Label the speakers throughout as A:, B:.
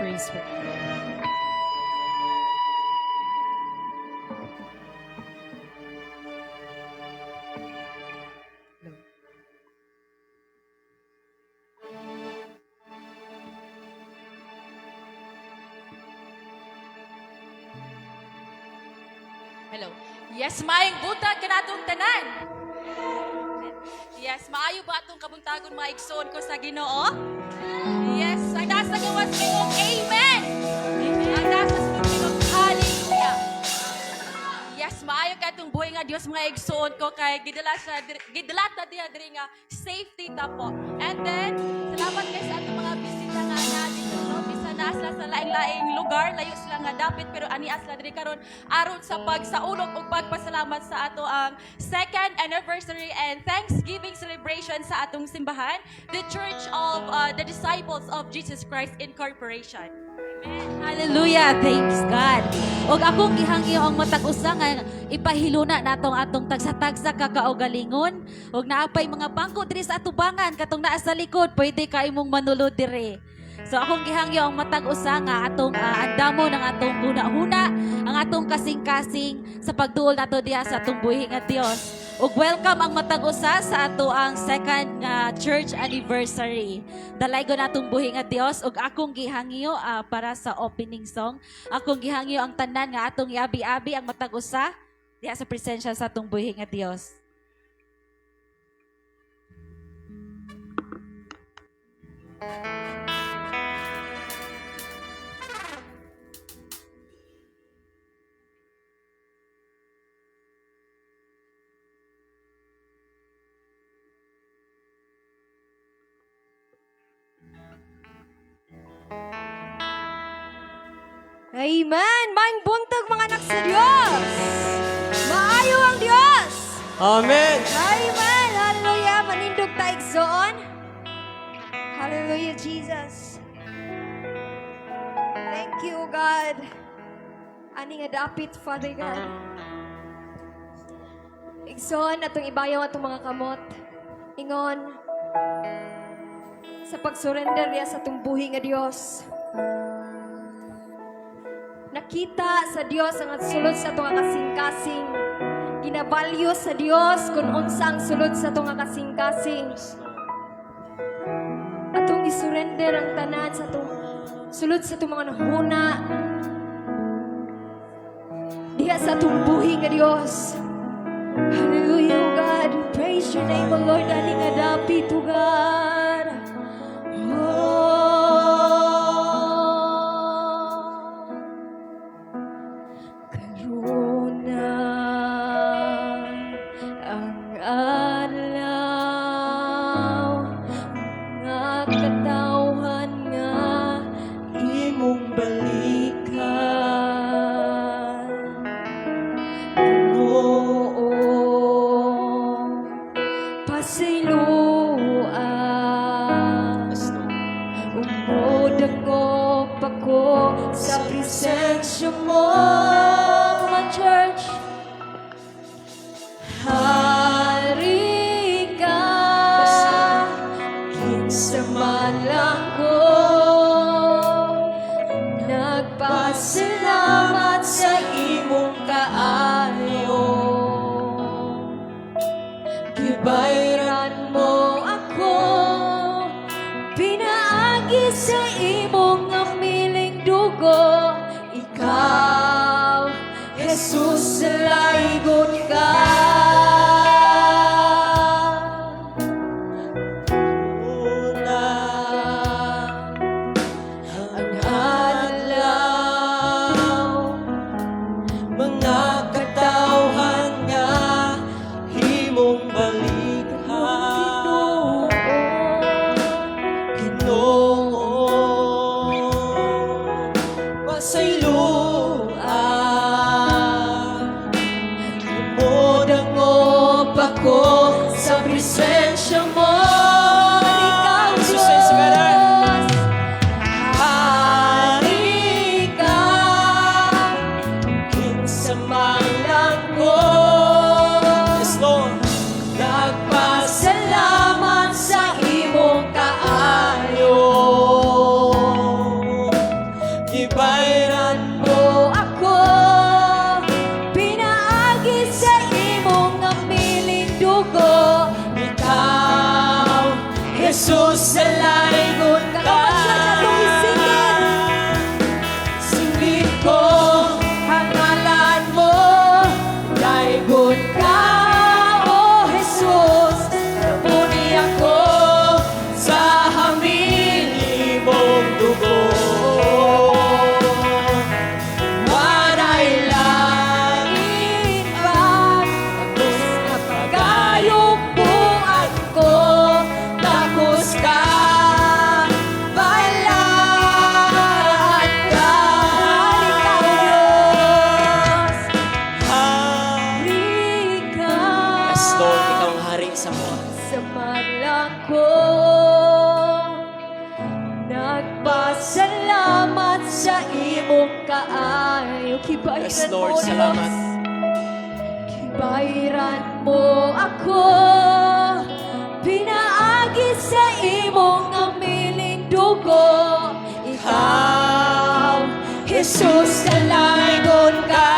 A: Praise for
B: Hello. Yes, maayong buntag kanatong tanan. Yes, maayo ba atong kabuntagon mga igsoon ko sa Ginoo? Yes, ang nasa gawas Ginoo, amen. Ang nasa sunod Ginoo, hallelujah. Yes, maayo ka itong buhay nga Diyos mga igsoon ko kay gidalata diya diri nga safety ta po. And then, salamat kay sa atong mga bisita nga natin no, bisan na sila sa laing-laing lugar, layo sila nga dapit pero ani sila diri karon aron sa pagsaulog ug pagpasalamat sa ato ang second anniversary and Thanksgiving celebration sa atong simbahan, the Church of the Disciples of Jesus Christ Incorporation.
A: Hallelujah, thanks God. Og akong gihangyo ang matag usa nga ipahiluna natong atong tagsa-tagsa kakaugalingon og naapay mga bangko diri sa atubangan katong naa sa likod, pwede ka imong manulod dire. So akong gihangyo ang matag usa nga atong andamo ng atong huna-huna, ang atong kasing-kasing sa pagduol nato diha sa atong buhi nga Dios. Ug welcome ang matag usa sa ato ang second church anniversary. Dalay ko natong buhi nga Dios ug akong gihangyo para sa opening song. Akong gihangyo ang tanan nga atong iabi-abi ang matag usa diha sa presensya sa atong buhi nga Dios.
C: Amen! Maing buntag mga anak sa Diyos! Maayo ang Diyos!
D: Amen!
C: Amen! Hallelujah! Manindog ta igsoon. Hallelujah, Jesus. Thank you, God. Ani nga dapit, Father God. Igsoon atong ibayaw atong mga kamot. Ingon sa pagsurrender niya sa atong buhi nga Diyos. Nakita sa Dios ang sulod sa itong kasing-kasing. Ginabalyo sa Dios kung unsang sulod sa itong kasing-kasing. Atong isurrender ang tanan sa itong sulod sa itong mga nahuna. Diha sa itong buhi nga Dios. Hallelujah, God. Praise your name, O Lord. Ani nga dapit, O God. Oh. Sa presensya mo, my church, hari ka, kinsamalang ko, nagpasalamat sa imong kaayo, gibayran mo ako, pinaagi sa imong dugo, ikaw, Jesus, laygon ka. Una, ang adlaw, mga katawhan nga, himong balikha. Ginoo,
D: Jesus sa laingon ka.
C: Kakapagyan na itong isingin.
D: Singin ko ang ngalan mo, laingon ka, O Jesus. Napuni ako sa hamili mong dugo. Waray langit pa, tapos na pagayupuan ko, tapos ka, balaan ka.
C: Ikaw, Diyos.
D: Halika. Yes, Lord, ikaw ang haring sa mga.
C: Sa malang ko, nagpasalamat sa imong kaayo. Kibayran
D: Yes, Lord,
C: mo, Diyos.
D: salamat.
C: Kibayran mo ako, pinaagi sa imong amiling dugo. Ikaw, Jesus, sa laingon ka.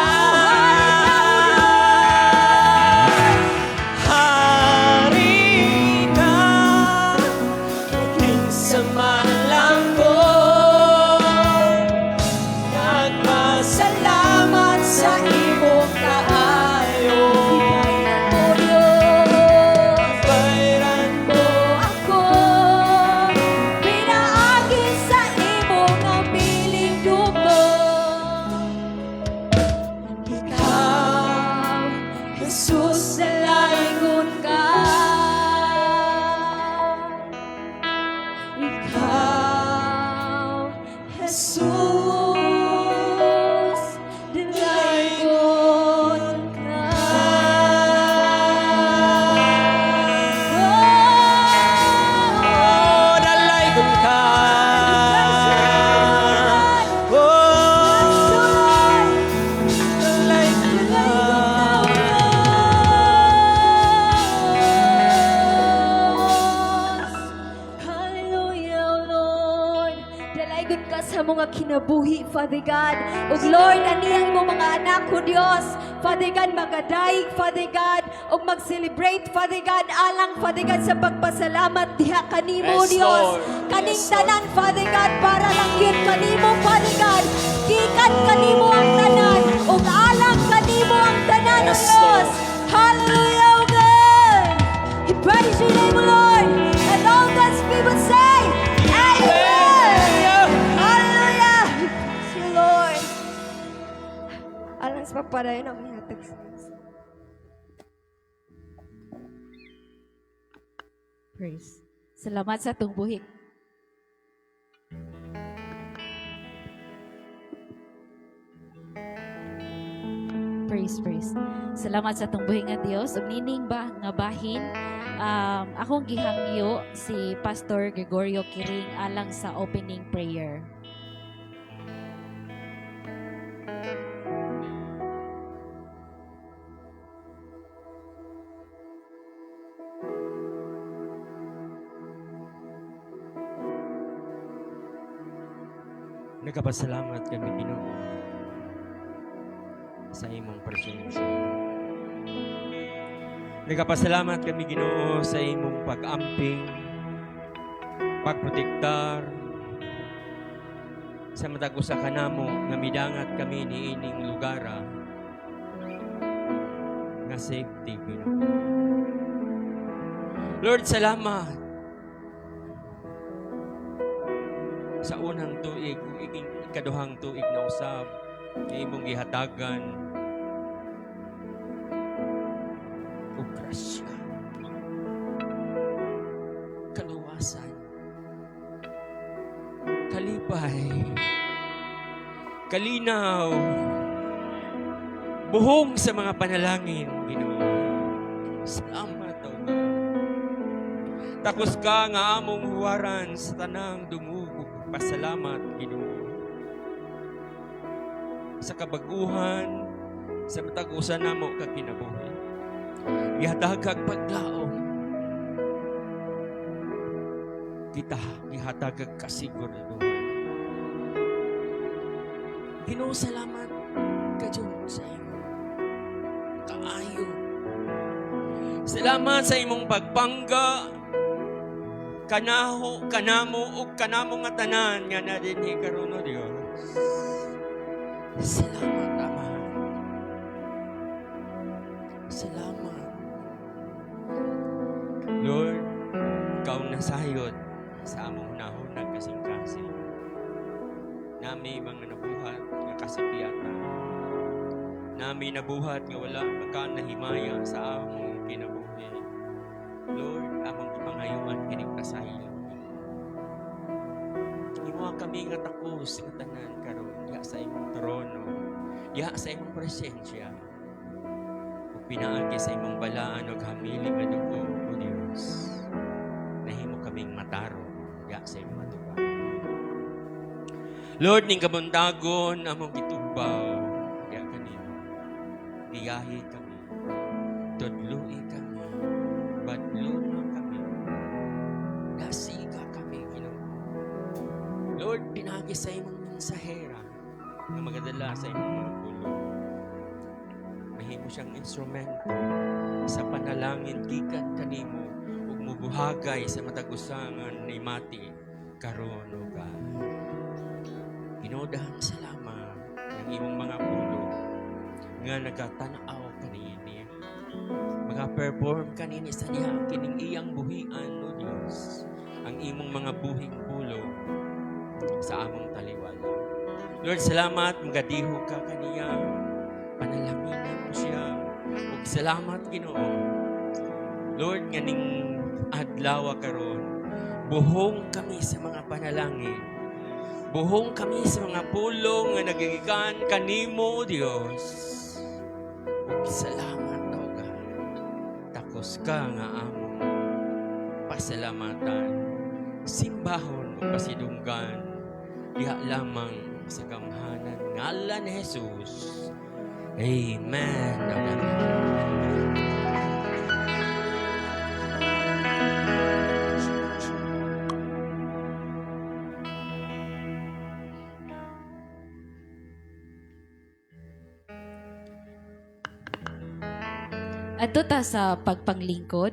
D: Hari ka, maging sa malang ko. Nagpasalamat sa imong kaayo.
C: Kibayran mo, Diyos.
D: Bayran mo
C: Ako, pinaagi sa imong amiling dugo. Ikaw, Jesus, sa laingon ka. Ikaw, Jesus, dalagon ka.
D: Oh, nalaygon ka. Oh, nalaygon ka.
C: Hallelujah, Lord. Dalaygon ka sa mga kinabuhi, Father God. Ug Lord, aniyang mo mga anak ko, Dios. Father God, magadaig, Father God, ug mag-celebrate, Father God, alang, Father God, sa pagpasalamat diha kanimo,
D: Yes,
C: Dios.
D: Lord.
C: Kaning
D: Yes, Lord.
C: tanan, Father God, para lang yun kanimo, Father God. Gikan kanimo ang tanan, ug alang kanimo ang tanan,
D: Yes,
C: Dios.
D: Lord.
C: Hallelujah, oh God. We praise your name, Lord. And all God's people say, Amen. Hallelujah. We praise you, Lord. Alang sa pagpadayon ang hinatag sa Diyos.
A: Praise. Salamat sa atong buhi. Praise. Salamat sa atong buhi nga Dios. Ug nining ba nga bahin, akong gihangyo si Pastor Gregorio Kiring alang sa opening prayer.
E: Nagapasalamat kami, Ginoo, sa imong presensya. Nagapasalamat kami, Ginoo, sa imong pag-amping, pagprotektar, sa matag usa ka namo nga midangat kami ni ining lugara nga safety, Ginoo. Lord, salamat sa unang tuig, ikaduhang tuig na usab, nga imong gihatagan o grasya, kaluwasan, kalipay, kalinaw, buhong sa mga panalangin, Ginoo. Salamat, O God. Takos ka nga among huwaran sa tanang dungog. Pasalamat, Ginoo. Sa kabaguhan, sa matagusan namo ka kinabuhi. Gihatag kag paglaom. Kita gihatag kag kasiguraduhan. Ginoo, salamat kadyon sa imo. Kaayo. Salamat sa imong pagpangga kanamo ug kanamo nga tanan nga nadinhi karon o Dios. Salamat Ama. Salamat. Lord, ikaw nasayod sa among hunahon kasing-kasing. Nami mga nabuhat nga kasipiyatan. Nami nabuhat nga wala ka nahimaya sa among kinabuhi. Lord, among ipangayuan kining kasayod. Imo kami nga takos nga tanan karon diha sa imong trono, diha sa imong presensya. Ug pinaagi sa imong balaan ug hamili nga dugo, O Dios. Nahimo kaming mataro diha sa imong dugo. Lord, ning kabundagon among gitubaw diha kanimo. Diyahi kami. Tudloi kami. Badluna kami. Dasiga kami, Ginoo. Lord, pinagi sa imong mensahera nga magadala sa imong mga pulo. Mahimo siyang instrumento sa panalangin gikan kanimo ug mubuhagay sa matag usangan ni mati karon o God. Ginoo, salamat ang imong mga pulo nga nagatanaw kanini. Mga-perform kanini sa diha kining iyang buhian, O Dios. Ang imong mga buhing pulo sa among taliwala. Lord, salamat magadiho ka kaniya. Panalangin mo siya. Ug salamat, Ginoo. Lord, nganing adlaw karon, buhong kami sa mga panalangin. Buhong kami sa mga pulong nga nagigikan kanimo, O Dios. Ug salamat, O God. Takos ka nga among pasalamatan, simbahon o pasidunggan, diha lamang sa gamhanan ngalan ni Jesus. Amen. Amen.
A: Adto ta sa pagpanglingkod.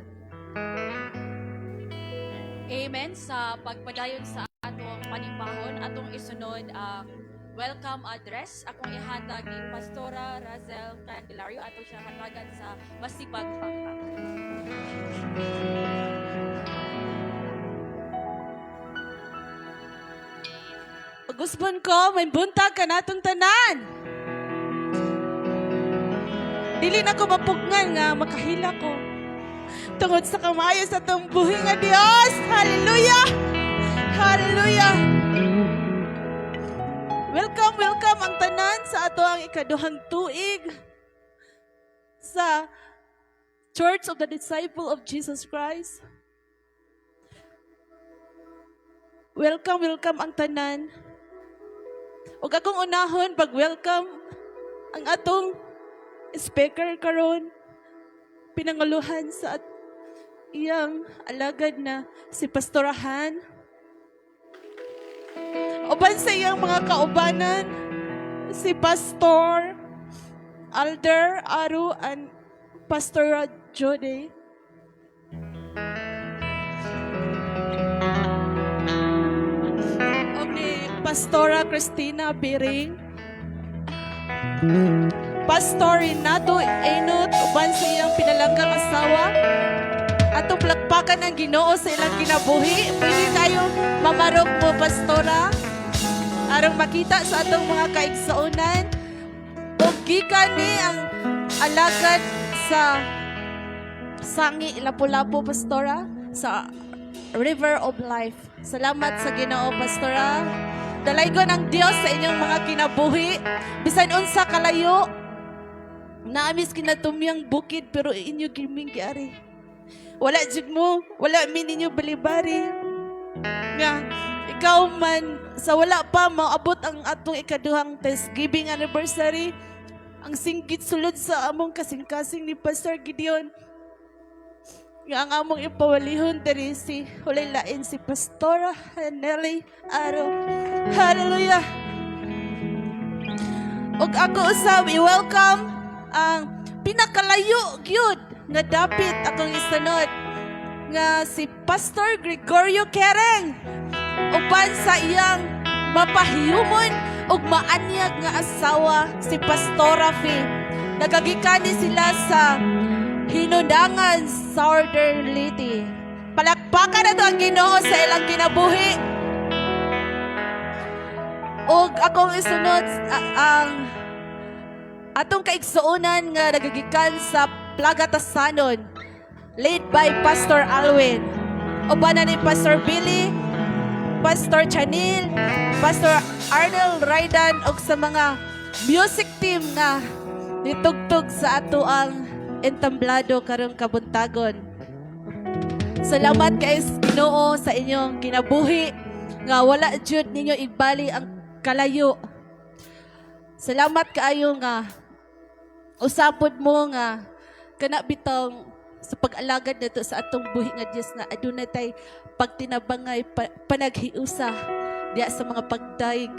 B: Amen. Sa pagpadayon sa atong panimbahon, atong isunod ang welcome address. Akong ihatag ni Pastora Razel Candelario. Ato siya hatagan sa masipag pagpag.
F: Pag-usbon ko, may buntag ka natong tanan. Dili na ko mapugngan nga makahila ko. Tungod sa kamayo sa itong buhi nga Diyos. Hallelujah! Hallelujah! Welcome, welcome ang tanan sa ato ang ikaduhang tuig sa Church of the Disciple of Jesus Christ. Welcome, welcome ang tanan. Ug akong unahon pag-welcome ang atong speaker karon, pinanguluhan sa iyang alagad na si Pastorahan. Uban sa iyang mga kaubanan, si Pastor Alder Aru and Pastor Jode. O ni Pastora Christina Biring. Pastor Renato Enot, uban sa iyang pinalanggang asawa. Atong plakpakan ang Ginoo sa ilang kinabuhi. Pwede tayo mamarok mo, Pastora. Arang makita sa atong mga kaigsuonan. Ug gikan ni ang alagad sa Sangi Lapu-Lapu, Pastora, sa River of Life. Salamat sa Ginoo, Pastora. Dalaygon ang Dios sa inyong mga kinabuhi. Bisan unsa kalayo, naamis kinatumyang bukid pero inyo giming giari. Wala jud mo, wala min ninyo balibari. Nga ikaw man sa wala pa maabot ang atong ikaduhang Thanksgiving anniversary, ang singgit sulod sa among kasing-kasing ni Pastor Gideon. Nga ang among ipawalihon diri si hulay lain si Pastora Nelly Aro. Hallelujah. Ug ako usab i-welcome ang pinakalayo gyud nga dapit akong isunod nga si Pastor Gregorio Kereng uban sa iyang mapahiyumon ug maanyag nga asawa si Pastora Fee. Nagagikan ni sila sa Hinundangan, Southern Leyte. Palakpakan na to ang Ginoo sa ilang kinabuhi. Og akong isunod ang atong kaigsuonan nga nagagikan sa Plagatasanon, led by Pastor Alwin. Uban na ni Pastor Billy, Pastor Chanil, Pastor Arnold Raidan og sa mga music team nga nitugtog sa ato ang entamblado karong kabuntagon. Salamat kay Ginoo sa inyong kinabuhi nga wala jud ninyo ibali ang kalayo. Salamat kaayo nga usapod mo nga kana bitong sa pag-alagad nato sa atong buhi nga Dios nga adunay tay pagtinabangay panaghiusa diya sa mga pagdaig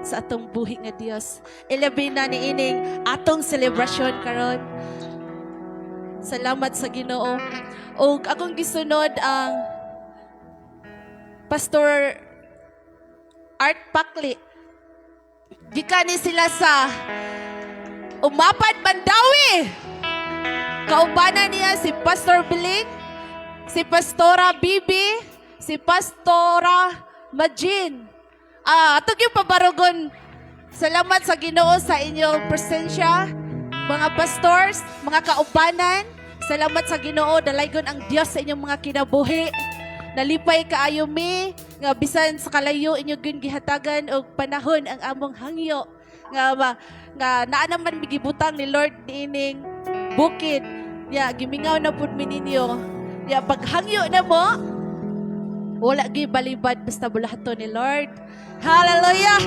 F: sa atong buhi nga Dios. Ilabi na ni ining atong selebrasyon karon. Salamat sa Ginoo. Og akong gisunod ang Pastor Art Pakli. Gikan ni sila sa Umapad Mandawi. Kaubanan niya si Pastor Biling, si Pastora Bibi, si Pastora Majin. Ato yung pabarugon. Salamat sa Ginoo sa inyong presensya. Mga pastors, mga kaubanan, salamat sa Ginoo. Dalaygon ang Dios sa inyong mga kinabuhi. Nalipay kaayo mi, nga bisan sa kalayo inyong gihatagan og panahon ang among hangyo. Nga naa naman migibutang ni Lord niining bukid. Ya, gimingaw na pud mi ninyo. Ya, paghangyo na mo, wala gi balibad basta bulahaton ni Lord. Hallelujah!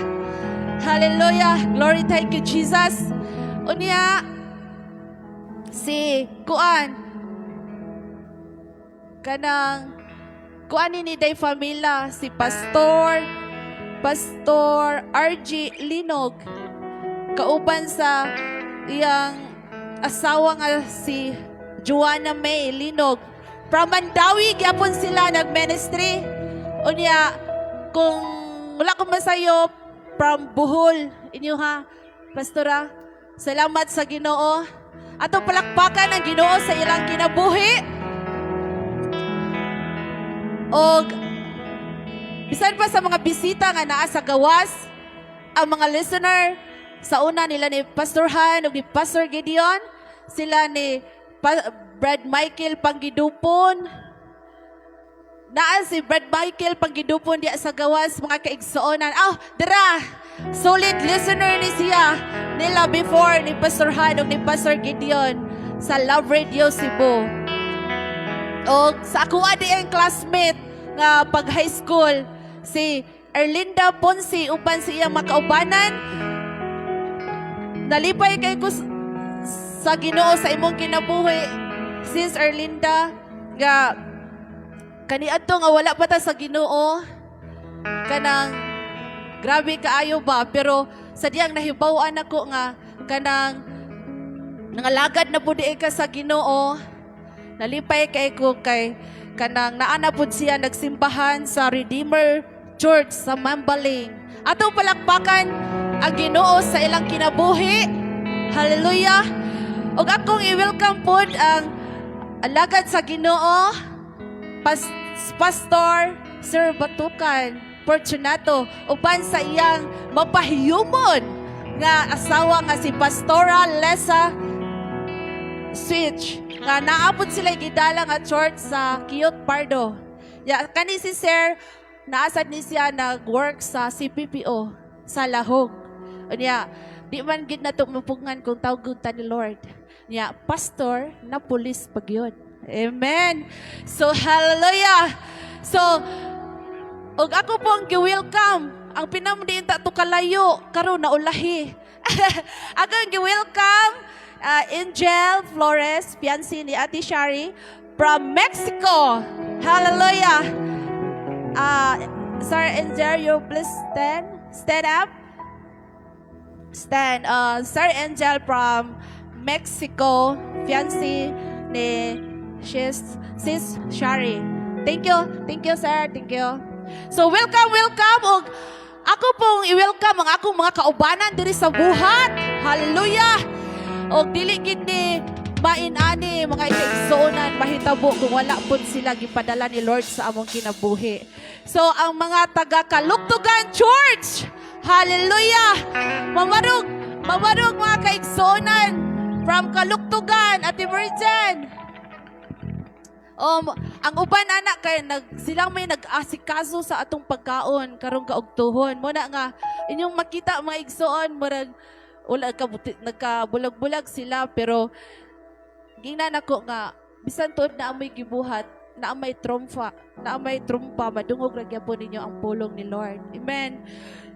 F: Hallelujah! Glory, thank you, Jesus. Unya, si Kuan, kanang Kuan ni Day Famila, si Pastor RG Linog, kauban sa iyang asawa nga si Joanna May Linog. From Mandawi, gyapon sila nag-ministry. Unya, kung wala ko masayo, from Bohol, inyo ha, Pastora, salamat sa Ginoo. Atong palakpakan ang Ginoo sa ilang kinabuhi. Og, bisan pa sa mga bisita nga naa sa gawas, ang mga listener, sa una nila ni Pastor Han o ni Pastor Gideon, sila ni Brad Michael Panggidupon. Naa si Brad Michael Panggidupon diya sa gawas, mga kaigsuonan. Dara! Solid listener ni siya nila before ni Pastor Han o ni Pastor Gideon sa Love Radio Cebu. O sa ako adi ang classmate nga pag high school, si Erlinda Ponce uban sa iyang makaubanan. Nalipay kay ko sa Ginoo sa imong kinabuhi, Sis Erlinda, nga kaniadto nga wala pa ta sa Ginoo, kanang grabe kaayo ba, pero sa diyang nahibaw-an ako nga kanang nangalagad na pud ka sa Ginoo. Nalipay kay ko kay kanang naana pud siya nagsimbahan sa Redeemer Church sa Mambaling. Atong palakpakan ang Ginoo sa ilang kinabuhi. Hallelujah. Og akong i-welcome pod ang alagad sa Ginoo, Pastor Sir Batukan Fortunato, uban sa iyang mapahiyumon nga asawa nga si Pastora Lesa Switch. Nga naapod sila gidala nga church sa Kiyot Pardo. Ya, kani si Sir, naasad ni siya nag-work sa CPPO sa Lahog. Unya, di man gid nato mapungan kung tawgon ta ni Lord. Nya, pastor na pulis pagyon. Amen. So, hallelujah. So, og ako pong gi-welcome ang pinamdiin ta to kalayo karon na ulahi. Ako gi-welcome Angel Flores, fiancé ni Ate Shari from Mexico. Hallelujah. Sir Angel, you please stand up. Stand. Sir Angel from Mexico, fiancé ni Sis Shari. Thank you, sir. Thank you. So, welcome. Og ako pong i-welcome ang akong mga kaubanan diri sa buhat. Hallelujah. Og dili gid ni mainani mga ikaigsuonan mahitabo kung wala pud sila gipadala ni Lord sa among kinabuhi. So, ang mga taga Kaluktugan Church, hallelujah. Mamarog mga kaigsuonan from Kaluktugan, Ate Virgin. Ang uban anak kay silang may nag-asikaso sa atong pagkaon karong kaugtuhon. Muna nga inyong makita mga igsoon murag wala nagkabulag-bulag sila pero gingnan ako nga bisan tuod na amoy gibuhat, na may trumpa madungog ra gyapon ninyo ang pulong ni Lord. Amen.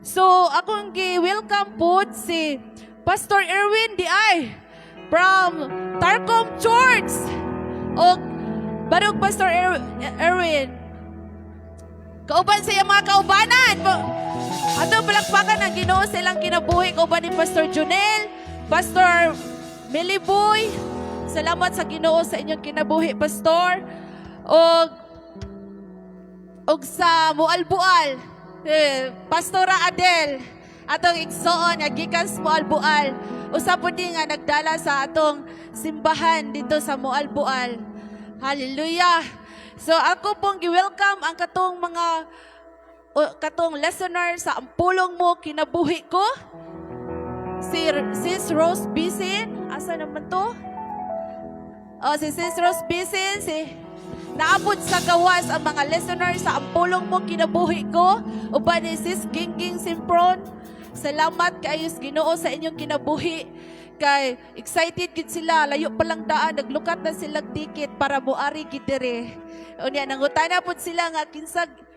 F: So akong gi-welcome pod si Pastor Erwin Diay from Tarcom Church. O barog Pastor Erwin. Kauban sa iyang mga kaubanan. Atong palakpakan ang Ginoo sa ilang kinabuhi. Kauban ni Pastor Junel, Pastor Miliboy. Salamat sa Ginoo sa inyong kinabuhi, Pastor. Og sa Mualbual, Pastora Adel. Atong igsoon nga gikan sa Mualbual. Usa po din nga nagdala sa atong simbahan dito sa Mualbual. Hallelujah. So ako pong gi-welcome ang katong listener sa Ampulong Mo Kinabuhi Ko. Si Sis Rose Bisin. Asa naman to? Si Sis Rose Bisin. Naabot sa gawas ang mga listener sa Ampulong Mo Kinabuhi Ko. Uban ni Sis Gingging Simpron. Salamat kayo Ginoo sa inyong kinabuhi. Kay excited gid sila, layo pa lang daan, naglukat na sila ticket para moari gid dire. Unya nangutana pud sila nga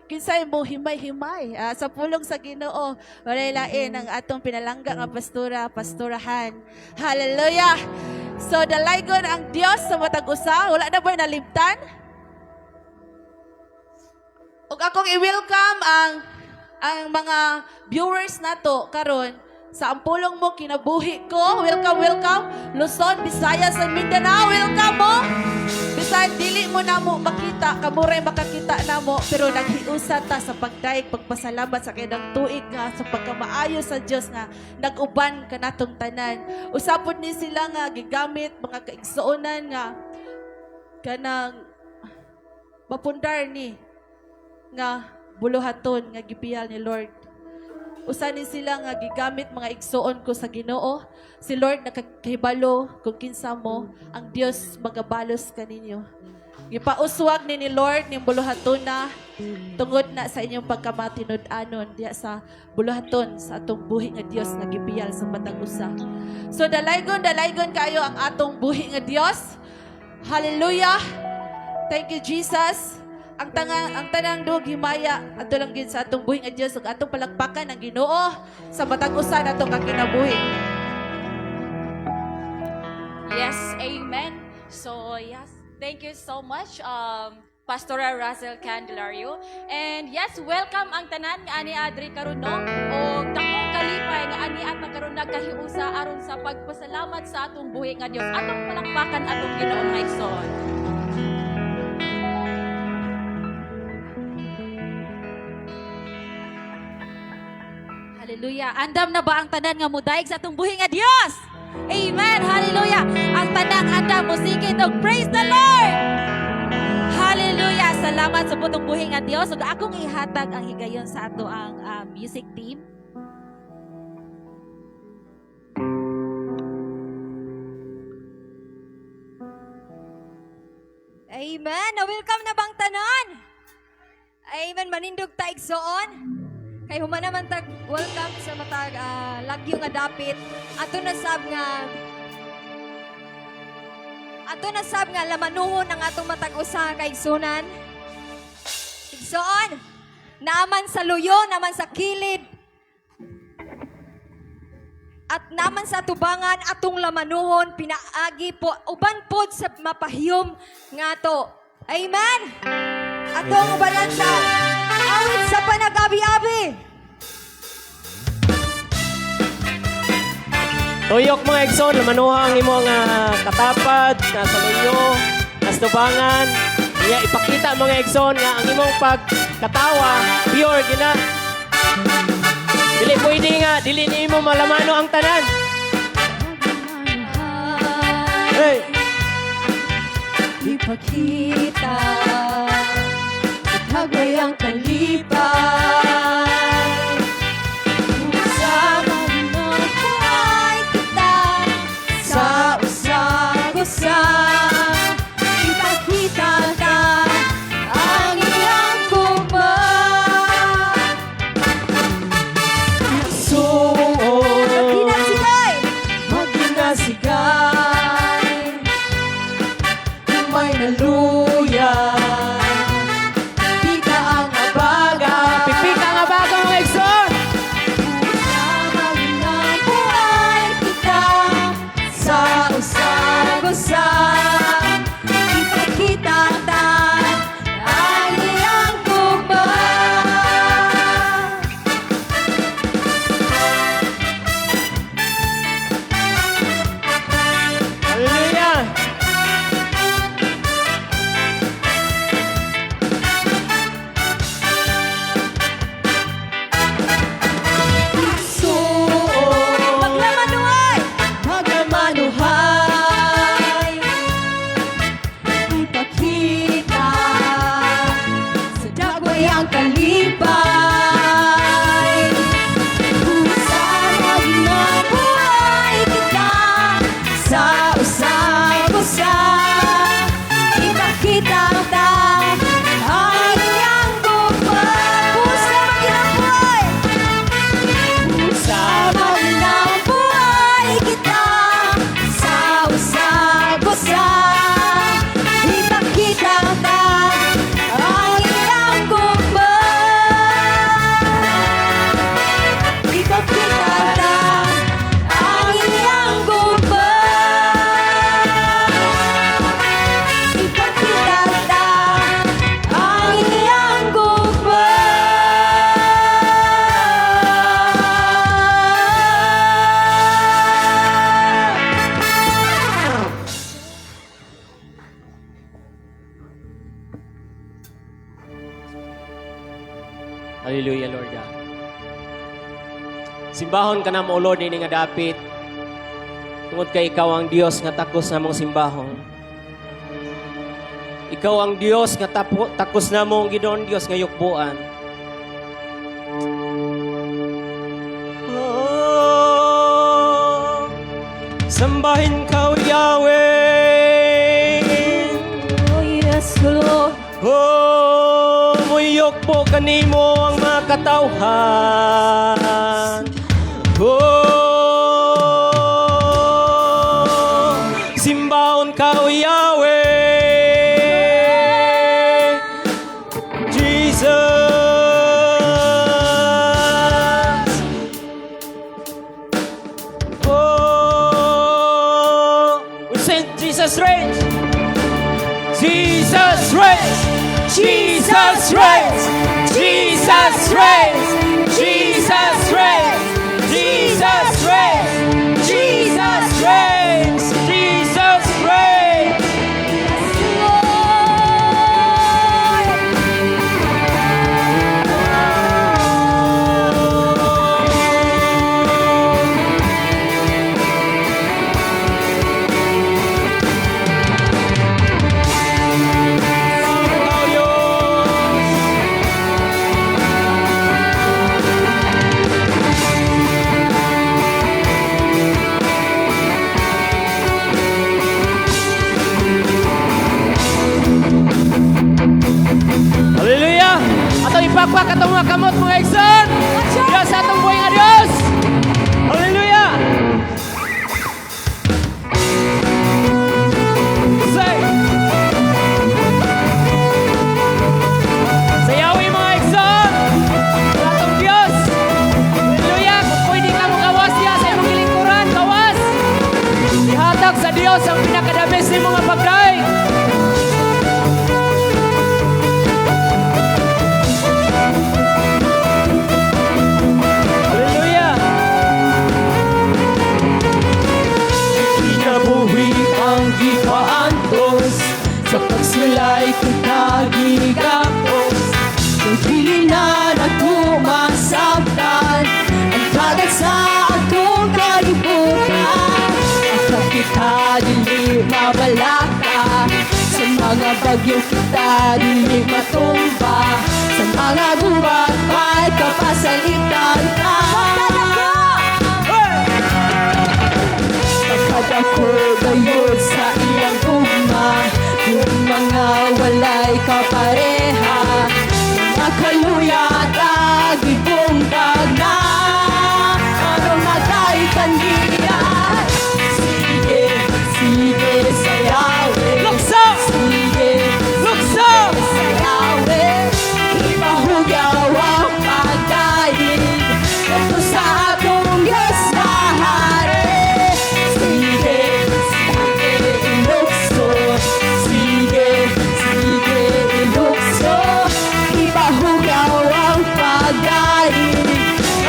F: kinsay mo himay-himay sa pulong sa Ginoo. Walay lain ang atong pinalangga nga pastorahan. Hallelujah. So dalaygon ang Dios sa matag usa, wala na ba nalimtan? Ug akong i-welcome ang mga viewers nato karon sa Ampulong Mo Kinabuhi Ko. Welcome. Luzon, Visayas, and Mindanao. Welcome mo. Bisan dili mo na mo makita, kamuray makakita na mo, pero naghiusa ta sa pagdaig, pagpasalamat sa kanang tuig nga sa pagkamaayo sa Dios nga nag-uban kanatong tanan. Usapon ni sila nga gigamit mga kaigsuonan nga kanang mapundar ni nga buluhaton nga gipiyal ni Lord. Usanin sila nga gigamit mga igsoon ko sa Ginoo. Si Lord nakahibalo kung kinsa mo ang Dios magabalos kaninyo. Gipauswag ni Lord ning buluhaton na tungod na sa inyong pagkamatinud-anon diya sa buluhaton sa atong buhi nga Dios nga gipiyal sa matag usa. So dalaygon kayo ang atong buhi nga Dios. Hallelujah. Thank you Jesus. Ang tanang dug himaya ato lang gid sa atong buhi nga Dios ug atong palakpakan ang Ginoo sa matag usa natong kakinabuhi.
B: Yes, amen. So, yes, thank you so much, Pastor Russell Candelario. And yes, welcome ang tanan nga ani adri karon no. O dakong kalipay nga ani at magkaroon nagkahiusa aron sa pagpasalamat sa atong buhi nga Dios. Atong palakpakan atong Ginoo nga igsoon.
A: Hallelujah. Andam na ba ang tanan nga mudaig sa atong buhi nga Dios? Amen. Hallelujah. Ang tanang andam musike og praise the Lord. Hallelujah. Salamat sa butong buhi nga Dios ug akong ihatag ang higayon sa ato ang music team.
C: Amen. Na-welcome na bang tanan? Amen. Manindog ta igsoon. Kay humana man tag welcome sa matag lagyo nga dapit. Ato na sab nga lamanuhon ang atong matag usa kay igsunan. Igsoon. Naaman sa luyo, naaman sa kilid. At naman sa tubangan atong lamanuhon pinaagi po uban pod sa mapahiyom nga to. Amen. Atong ubanan sa awit sa panag-abi-abi.
D: Tuyok mga igsoon, lamanuhang imo nga katapad, nasa luyo, nas tubangan, Kaya ipakita mga igsoon nga ang imong pagkatawa, pure gina. Dili pwede nga, dili ni mo malamano ang tanan. Hey!
C: Ipakita Itagay ang kalipay Sa mga buhay kita Sa usag-usag Ipakita ka Ang iyang kumag
D: Suot,
C: Maginasigay
D: maginasigay, may naluya.
C: Pika ang abaga
D: Pipika nga bago mga igsoon.
C: Sa mga buhay kita Sa usag-usag Ipakita ta Ang iyang kumag
D: Hallelujah!
C: Maglamanuhay! Maglamanuhay! Ipakita sa dagway ang kalipay. Sa maging buhay kita sa usag-usag. Ipakita ta ang iyang kumag. Sa maging buhay! Sa magandang buhay kita Sa usag-usag Ipakita ka Ang iyang kumag Ipakita ka Ang iyang kumag Ipakita ka Ang iyang kumag
D: Hallelujah, Lord God. Simbahon ka na mo, Lord, ini nga dapit. Tungod kay ikaw ang Dios nga takos na mong simbahon. Ikaw ang Dios nga takos na mong Ginoon Dios nga yukbuan. Oh, sambahin ka, Yahweh.
C: Oh yes, Lord
D: Oh, muyok po kanimo ang mga katawhan. Oh, simbahon ka, O Yahweh. Jesus. Oh, we sing Jesus reigns. Jesus reigns! Jesus reigns! Jesus reigns! Jesus reigns! Jesus reigns! Jesus reigns! Jesus reigns! Ikaw Diyos! Hallelujah! Atong ipakpak atong mga kamot mga igsoon. Dios sa atong buhay nga Dios. Hallelujah! Say! Sayawi mga igsoon. Sa atong Dios. Hallelujah! Kung pwede ka mo kawas ya sa imong gilingkuran, kawas. Ihatag sa Dios ang pinakadamis ni mga pagdaig. Hallelujah!
F: dili mabalaka. Sa mga bagyo kita dili matumba. Sa mga gubat may kapasalitan ka. Pagkat ako gayod sa iyang tugma, kung mga walay kapareha, mga kaluyat agibong tagna, ano matay kandiya. Sige, sige sayawin.
D: Lukso!
F: Sige,
D: Lukso!
F: sayawin. Ipahugyaw ang pagdaig, ito sa atong Diyos na hari. Sige, sige, ilukso. Sige, sige, ilukso. Ipahugyaw ang pagdaig,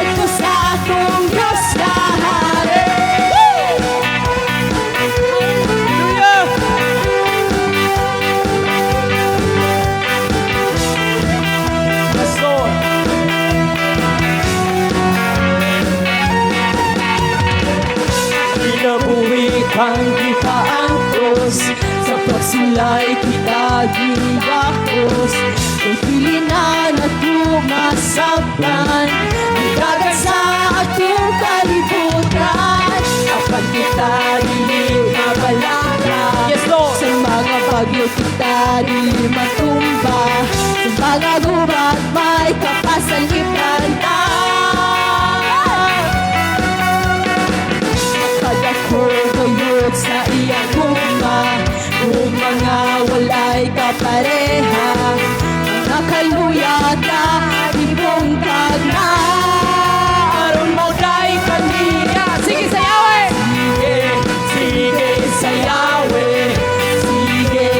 F: ito sa atong Diyos na hari.
D: Hallelujah! Yes, Lord.
F: Pinabuhi kang kita ang Diyos, sa pagsulay kita ginibakos. Kung pili na natumasabtan, ang dagat sa atong kalibutan. Apan kita dili mabalaka.
D: Yes, Lord.
F: Sa mga bagyo kita dili matumba. Sa mga gubat may kapasalitan ka. Pag ako gayod sa iyang tugma, kung mga walay kapareha, mga kaluyat na ibong tagna, aron mo day kanina.
D: Sige, sayawin!
F: Sige, sige sayawin. Sige,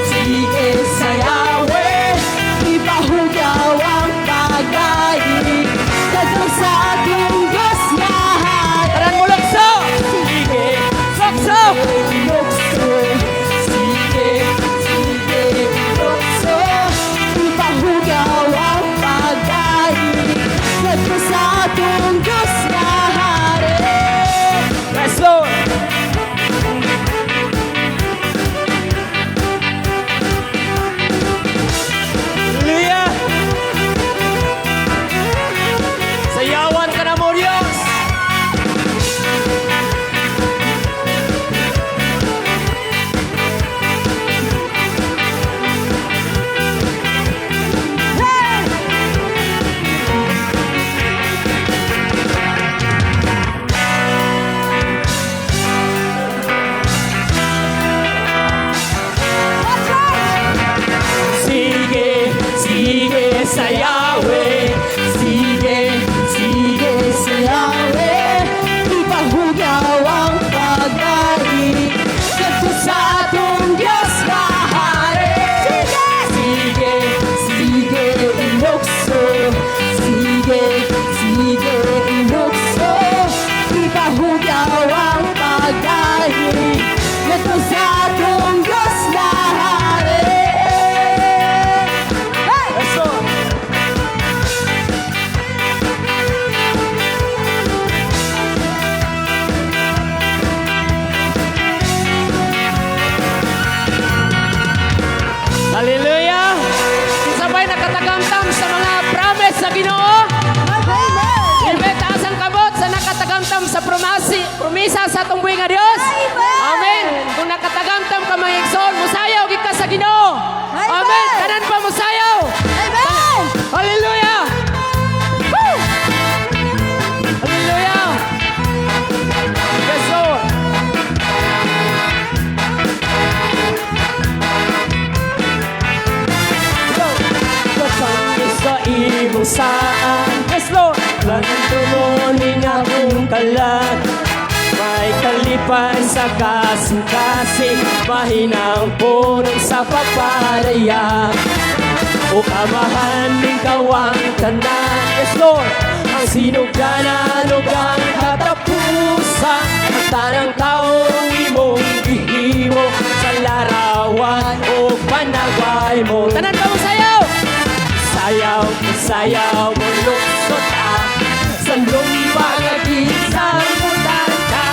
F: sige sayawin. Ipahugyaw ang pag-ibig, kadto sa atong Diyos na hari.
D: Tanan mo lukso!
F: Sige,
D: Lukso!
F: ilukso. Sige, sige, ilukso. Ipahugyaw ang pag-ibig, kadto sa atong Diyos na hari.
D: Yes, Lord! Hallelujah! Sayawan ka na mo, Diyos!
F: Sige, sige sayawin. Sige, sige sayawin. Ipahugyaw ang pag-ibig, kadto sa atong Diyos na hari. Sige, sige ilukso. Sige, sige ilukso. Ipahugyaw ang pag-ibig, kadto sa atong Diyos na hari.
D: Yes, Lord! Hallelujah! Sabay nakatagamtam sa mga promise sa Ginoo. Ilme taas ang kabot sa nakatagamtam sa promisa sa atong buhi nga Dios. Amen. Kung nakatagamtam ka mga igsoon, musayaw gid ka sa Ginoo. Amen. Tanan pa musayaw. Amen. Hallelujah. Woo! Hallelujah. Yes, Lord.
F: Kasangis sa imong saan.
D: Yes, Lord.
F: Lantumonin akong kalat. May kalipan sa kasing-kasing, mahinang punong sa paparaya. O kamahan ng kawang tanan.
D: Yes, Lord.
F: Ang sinuganan o ang katapusan, ang tanang taong imong gihimo sa larawan o panagway mo.
D: Tanan pa musayaw.
F: Sayaw, sayaw mo luksot ka sa lumba nga gisang mutanta,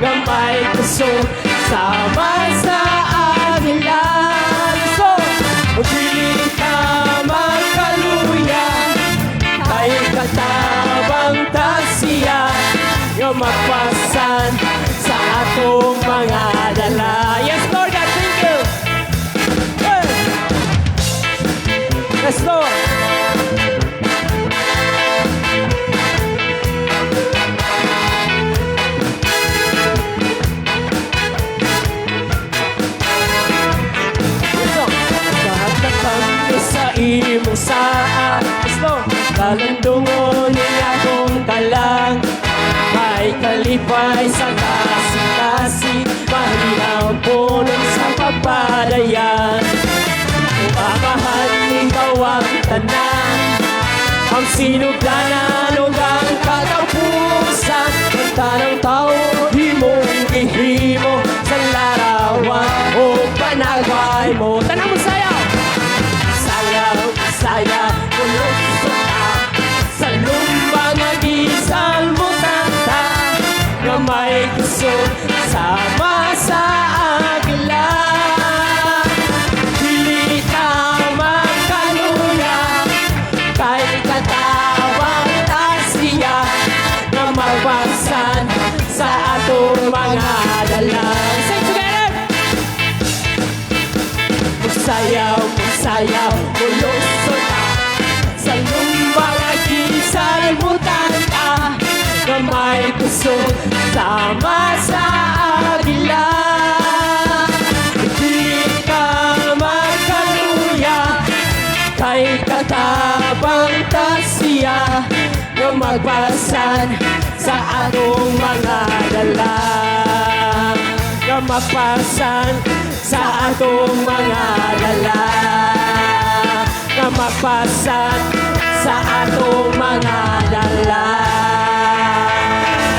F: gamay kusog sa
D: katabang tasya nga magpasan sa atong mga dala. Yes, Lord God, thank you. Hey. Yes, Lord. Lahat na kami sa imong saan. Yes, Lord. Kalandungon niya kong talang, may kalipay sa kasi-kasi, mahirap punon sa kapalayan. Kung amahan ikaw ang tanan, ang sinugdanan o ang katapusan, ang tanang tao, himong gihimo sa larawan o panagay mo. Tanang mo sayaw! Sayaw, sayaw, ulog sa lumbang agisal mo tata, nga may kusog sama sa agila. Dili ka magkaluya, kay katawang tasya, nga magpasan sa atong mga dalang. Sing together! Musayaw, musayaw, ulusot sa lumbang agisal mo tata, nga may kusog sama sa agila. Di ka magkaluya, kay katabang tasya, nga magpasan sa atong mga dala. Nga magpasan sa atong mga dala. Nga magpasan sa atong mga dala.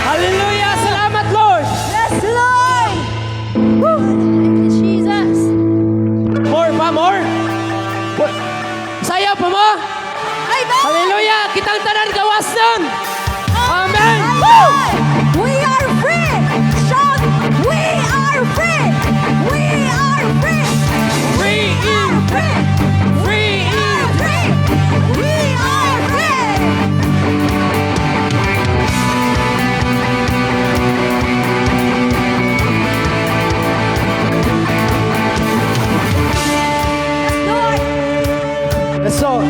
D: Hallelujah! Salamat, Lord!
C: Yes, Lord!
A: Jesus.
D: More pa, more? Sayaw pa mo? Hallelujah! Kitang tanan gawas nun! Amen!
C: We are free! Shout, we are free! We are free!
D: Free!
C: We are free!
D: Free!
C: We are free! We are free! Lord!
D: Let's go!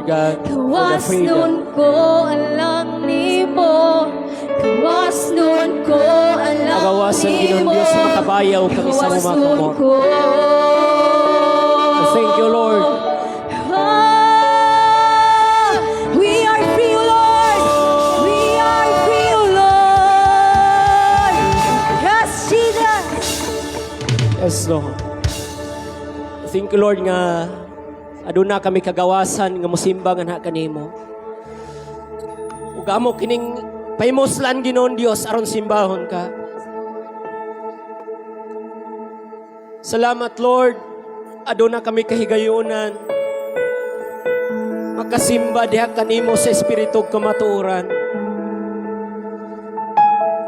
D: Lord God, for the
C: Kawas
D: freedom.
C: nun ko alang nimo. Kawas nun ko alang
D: Agawasan, Ginoong
C: nimo.
D: Diyos, na makabayaw kami sa
C: Kawas
D: mga
C: nun
D: kamot.
C: ko.
D: Thank you, Lord.
C: Ah, we are free, Lord. We are free, Lord. Yes, Jesus.
D: Yes, Lord. Thank you, Lord, nga aduna kami kagawasan nga musimba nga na kanimo. Ug amo kining pahimuslan Ginoon Dios aron simbahon ka. Salamat, Lord. Aduna kami kahigayunan. Makasimba diha kanimo sa espiritu ug kamatuoran.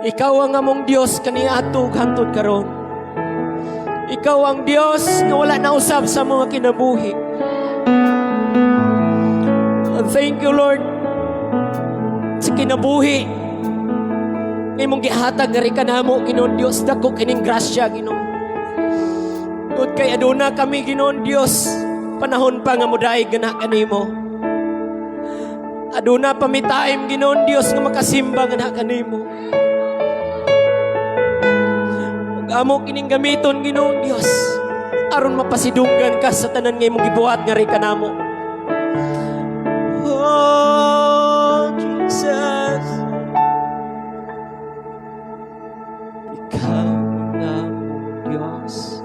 D: Ikaw ang among Dios kaniadto ug hangtod karon. Ikaw ang Diyos na wala na usab sa mga kinabuhi. And thank you, Lord, sa kinabuhi. Ngay mong gihatag nga rin ka namo, Ginoon Diyos, dako kining grasya, Ginoon. Good kay aduna kami, Ginoon Diyos, panahon pa nga mudaig na kanimo. Aduna pa mi time, Ginoon Diyos, nga makasimba nga na kanimo. Amo kining gamiton Ginoong Dios aron mapasidunggan ka sa tanan nga imong gibuhat nga ri kanamo. Oh Jesus, ikaw na mong Dios,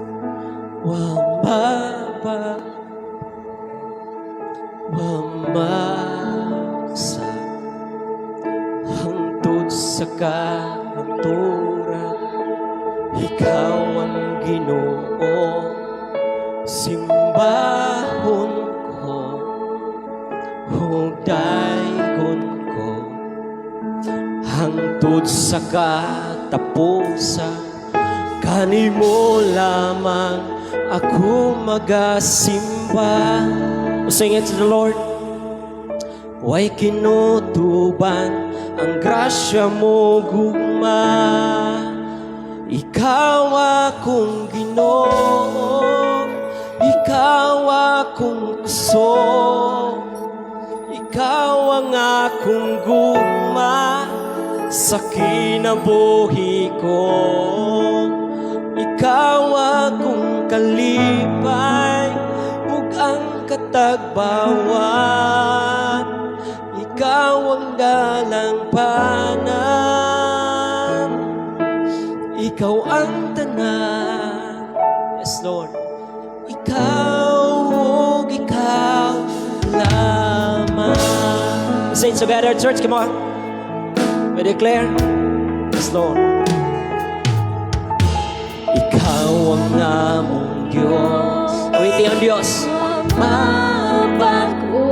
D: wamagsa hangtod sa kahanturan. Ikaw ang Ginoo, simbahon ko, hugdayon ko, hangtod sa katapusan. Kanimo lamang ako magasimba. Sing it to the Lord. Way kinutuban ang grasya mo gugma. Ikaw akong Ginoo, ikaw akong puso, ikaw ang akong gugma sa kinabuhi ko. Ikaw akong kalipay ug ang katagbawan. Ikaw ang dalangpanan. Ikaw ang tanan. Yes, Lord. Ikaw, ikaw lamang. Saints together, church, come on. We declare. Yes, Lord. Ikaw ang namong Diyos. Awiti ang Diyos.
C: Mabago.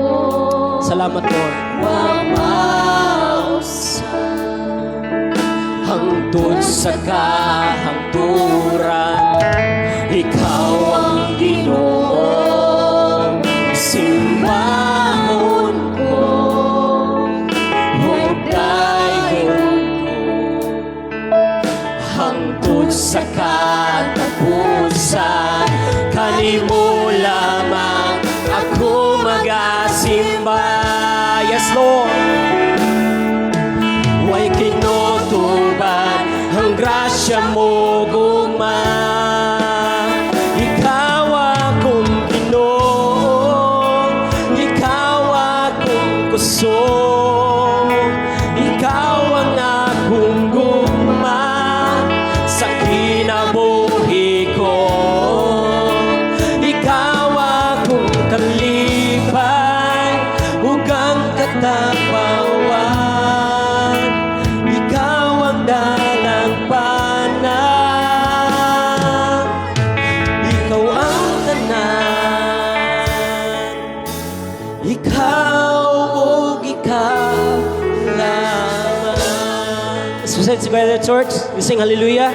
D: Salamat, Lord. Hangtod sa kahangturan, ikaw ang Ginoo, simbahon ko, hugdayon ko, hangtod sa katapusan. Kanimo lamang ako magasimba. Yes, Lord. Way kinutuban ang grasya mo gugma. Ikaw akong Ginoo, ikaw akong puso, ikaw ang akong gugma sa kinabuhi ko. Ikaw akong kalipay ug ang katagbawan. Ikaw ang dalangpanan. Ikaw ang tanan. Ikaw ug ikaw lamang. Let's present together, church. We sing hallelujah.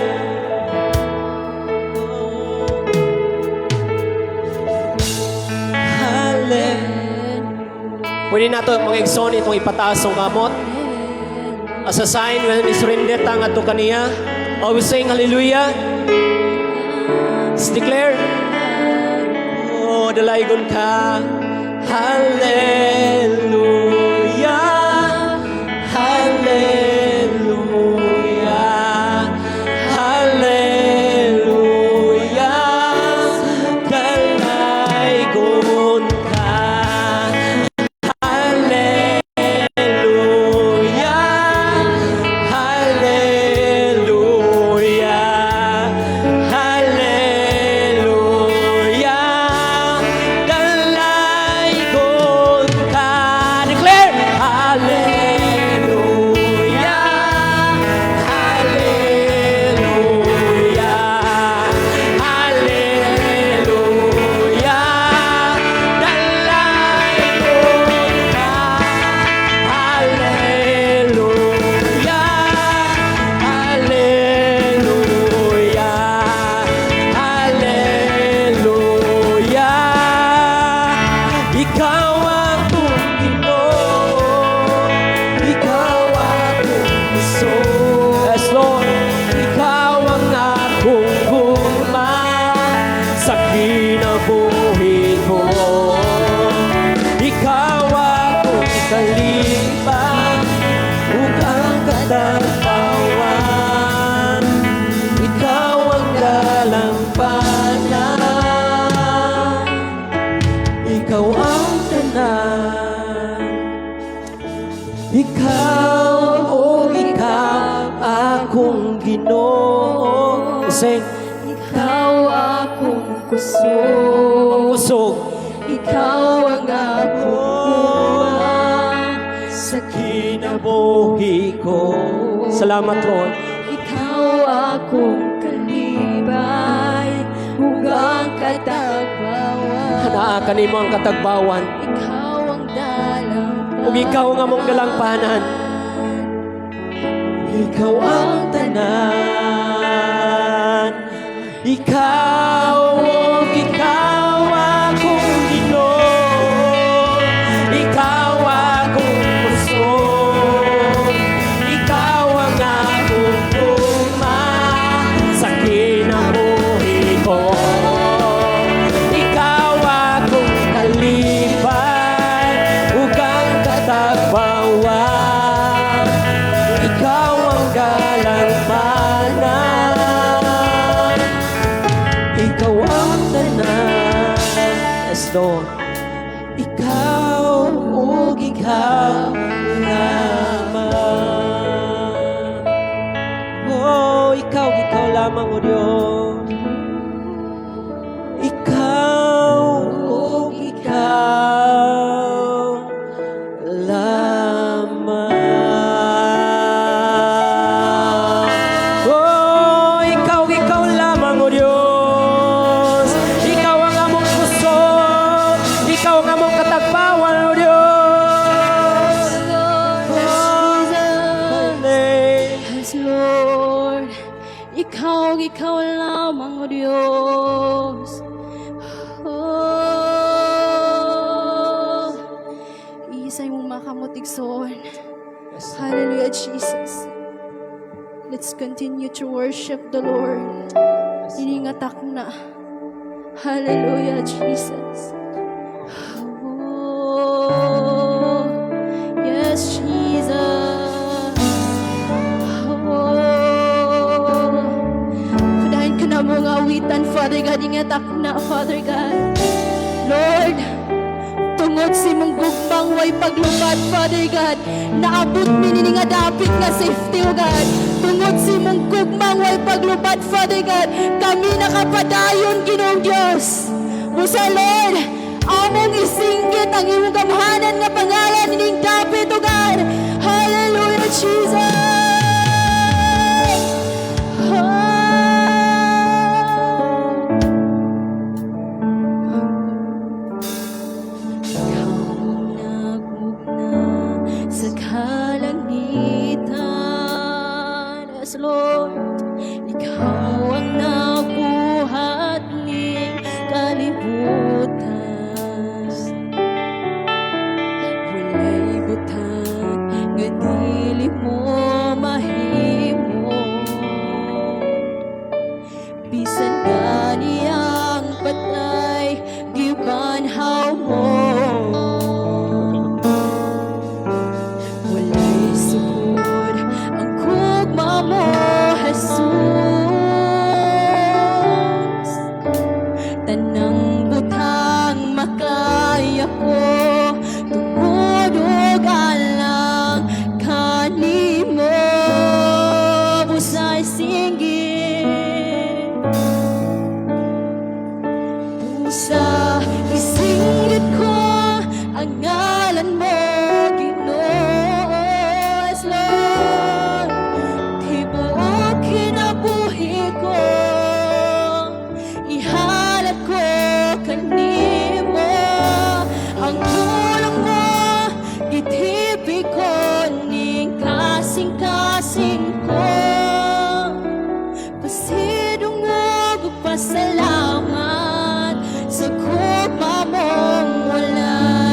D: Pwede na ito mga igsoon itong ipataas ng kamot. As a sign when we surrender tang ato kaniya. Always saying hallelujah. Let's declare. Oh, dalaygon ka. Hallelujah. Ikaw akong Ginoo, ikaw akong puso. Yes, Lord. Ikaw ang akong gugma sa kinabuhi ko. Ikaw akong kalipang ug ang katagpawan. Ikaw ang dalampanan. Ikaw ang tanan. Ikaw, oh ikaw, akong Ginoo. Sing,
C: Ikaw akong kusog.
D: kusog.
C: Ikaw ang akong
D: Sa kinabuhi ko. Salamat, Lord.
C: Ikaw akong kalibay, hugang katagbawan.
D: Hanaakan mo ang katagbawan.
C: Ikaw ang dalampanan.
D: Ug ikaw nga mong dalangpanan. Ikaw ang tanan. Ikaw, oh, ikaw akong Ginoo. Ikaw akong puso. Ikaw ang akong tuma sa kinabuhi ko. Ikaw akong kalipay ug ang katagbawan. Ikaw ang dalampanan. Ikaw ang tanan. Yes, Lord. Ikaw, ug ikaw lamang. Oh, ikaw lamang, O Diyos. Ikaw, ug ikaw lamang. Oh, ikaw lamang, O Diyos. Ikaw ang among puso. Ikaw ang among katagpawan, O Diyos.
C: Yes, Lord. Ikaw lamang, O Diyos. Oh, isay mong makamutigson. Hallelujah, Jesus. Let's continue to worship the Lord. Iningatak na. Hallelujah, Jesus. Oh, yes, Jesus. Oh, kunahin ka na mong awitan, Father God. Ingatak na, Father God. Lord, tungod si mong gugmang way paglupad, Father God. Naabot minini nga dapit nga safety, O God. Tungod si mong gugmang way paglupad, Father God. Kami nakapadayon, Ginoong Diyos. Musa, Lord, among isinggit ang imong gamhanan nga pangalan nining dapit, O God. Hallelujah, Jesus. Sa kalangitan, yes, Lord, ikaw ang nabuhat ning kalibutan. Walay butang nga dili mo mahimo. Bisan gani ang patay, gibanhaw mo. Walay sukod ang kugma mo, Jesus. Tanang butang makaya ko, tungod ug alang kanimo. Busay singgit, busa isinggit ko ang ngalan mo, Ginoo. Yes, Lord, tibuok kinabuhi ko, ihalad ko kanimo. Ang tulong mo, gitipig ko ning kasing-kasing ko. Pasidungog ug pasalamat sa gugma mong walay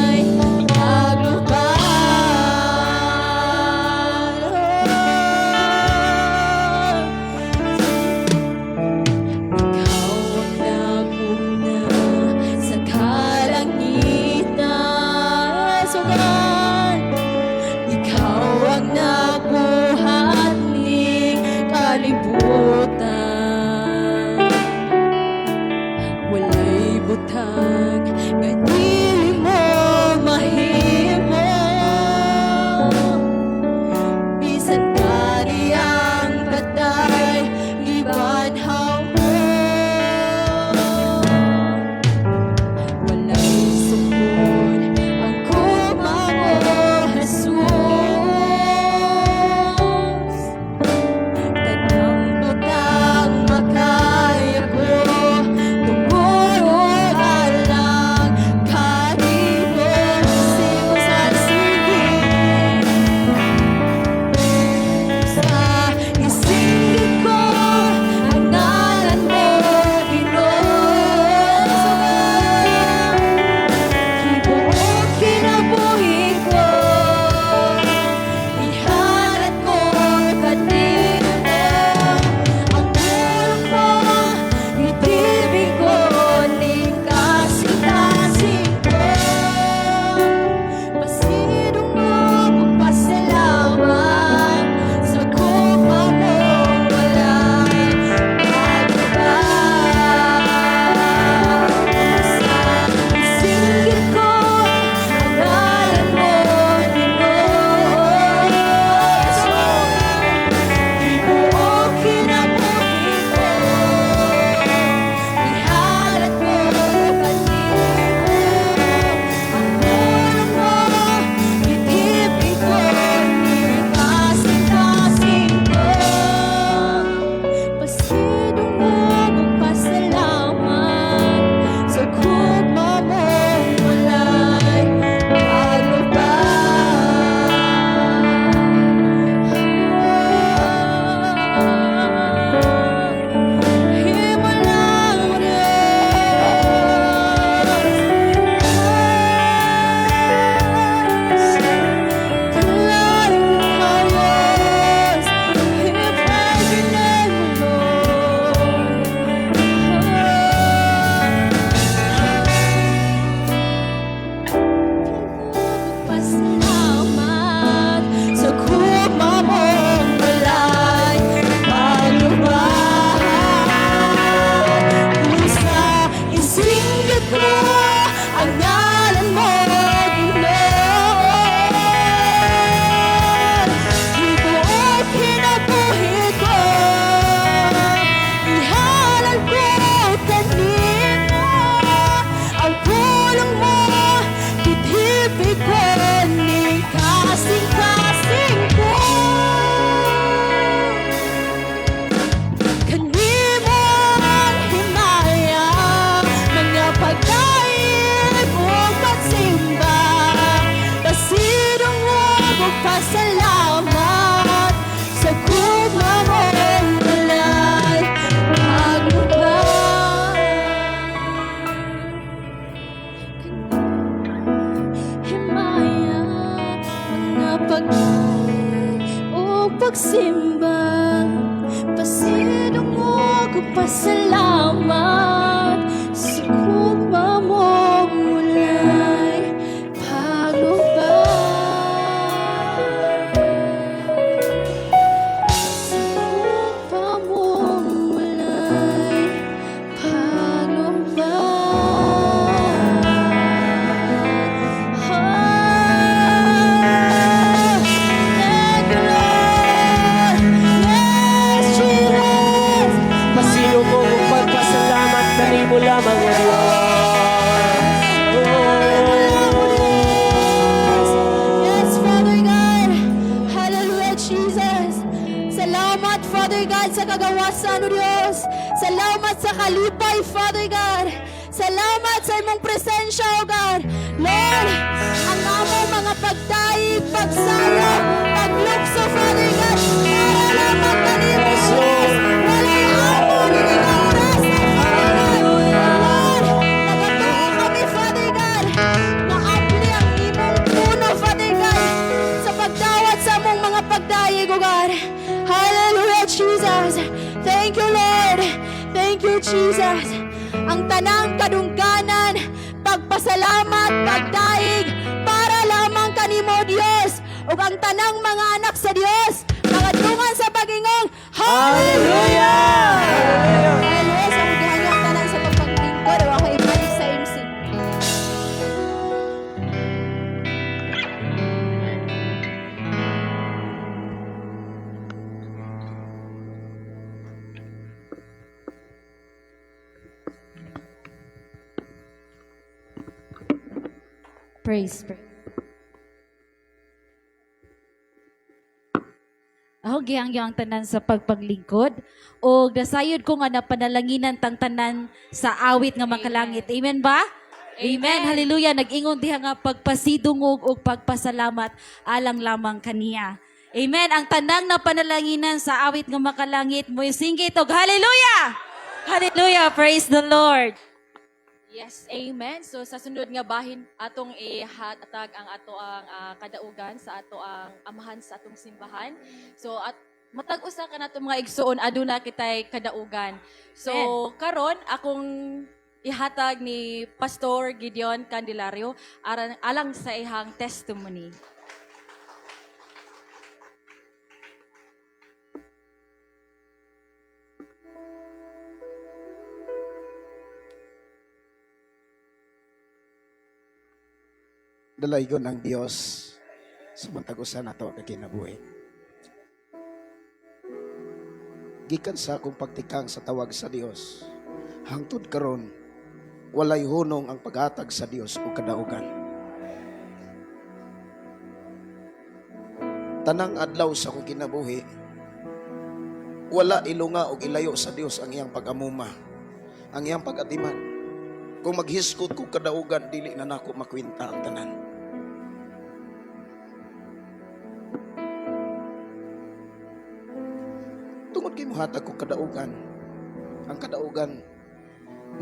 C: Pasalamat sa kuma mong balay palubay. Pusa, isinggit mo ang ngalan mo, Panginoon. Ibuot kinabuhi ko, ihalal ko kanino. Ang pulong mo, titipid ko, ni kasing-kasing ko. Kanimo ang himaya, mga pagkain o pagsimba, pasidong mo pasalamat sa kuma mong balay paglubay. Himaya, mga pagkain o pagsimba, pasidong mo pasalamat sa kuma mong mulay paglubay. Sa kuma mong mulay
D: Pasino ko kung pagpasalamat kanimo lamang o
C: Yes, Father God. Hallelujah, Jesus. Salamat, Father God, sa kagawasan, O Diyos. Salamat sa kalipay, Father God. Salamat sa imong presensya, O God. Lord, ang among mga pagdaig, pagsalo, paglukso, Father God, para lamang kanimo, Jesus. Walay amo, nining oras, Father God. Lord, nagatuo kami, Father God, na apli ang imong puno, Father God, sa pagdawat sa among mga pagdaig, O God. Hallelujah, Jesus. Thank you, Lord. Thank you, Jesus. Ang tanang kadungganan, pagpasalamat, pagdaig, para lamang kanimo, Dios. Ug ang tanang mga anak sa Dios, magadungan sa pagingong Hallelujah! Hallelujah! Sa mga ang tanan sa pagpaglingkod, o ako ibalik sa MC.
A: Praise. Ako giyang tanan sa pagpaglingkod o dasayod ko nga napanalanginan tang tanan sa awit nga makalangit. Amen ba? Amen. Hallelujah. Nag-ingon diha nga pagpasidungog o pagpasalamat alang lamang kaniya. Amen. Ang tanang na panalanginan sa awit nga makalangit mo singgit og hallelujah. Hallelujah. Praise the Lord.
B: Yes, amen. So sa sunod nga bahin atong ihatag ang ato ang kadaugan sa ato ang amahan sa atong simbahan. So at matag usa ka nato mga igsoon aduna kitay kadaugan. So karon akong ihatag ni Pastor Gideon Candelario alang sa ihang testimony.
G: Dalaygon ang Dios sa matagusan nato na kinabuhi. Gikan sa akong pagtikang sa tawag sa Dios, hangtod karon walay hunong ang paghatag sa Dios o kadaugan. Tanang adlaw sa akong kinabuhi, wala ilunga o ilayo sa Dios ang iyang pag-amuma, ang iyang pag-atiman. Kung maghiskot ko kadaugan, dili na nako makwinta ang tanan. Tungod kay muhatag ko kadaugan, ang kadaugan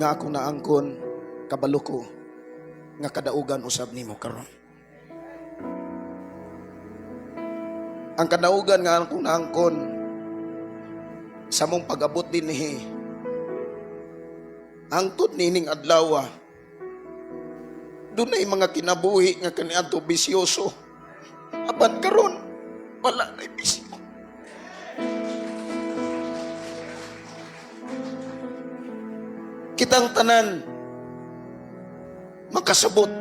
G: nga akong naangkon, kabalo ko, nga kadaugan usab nimo karon. Ang kadaugan nga akong naangkon, sa mong pag-abot din hangtod nining adlaw, Dunay mga kinabuhi nga kaniadto bisyoso. Apan karon wala na bisyo. Kitang tanan makasabot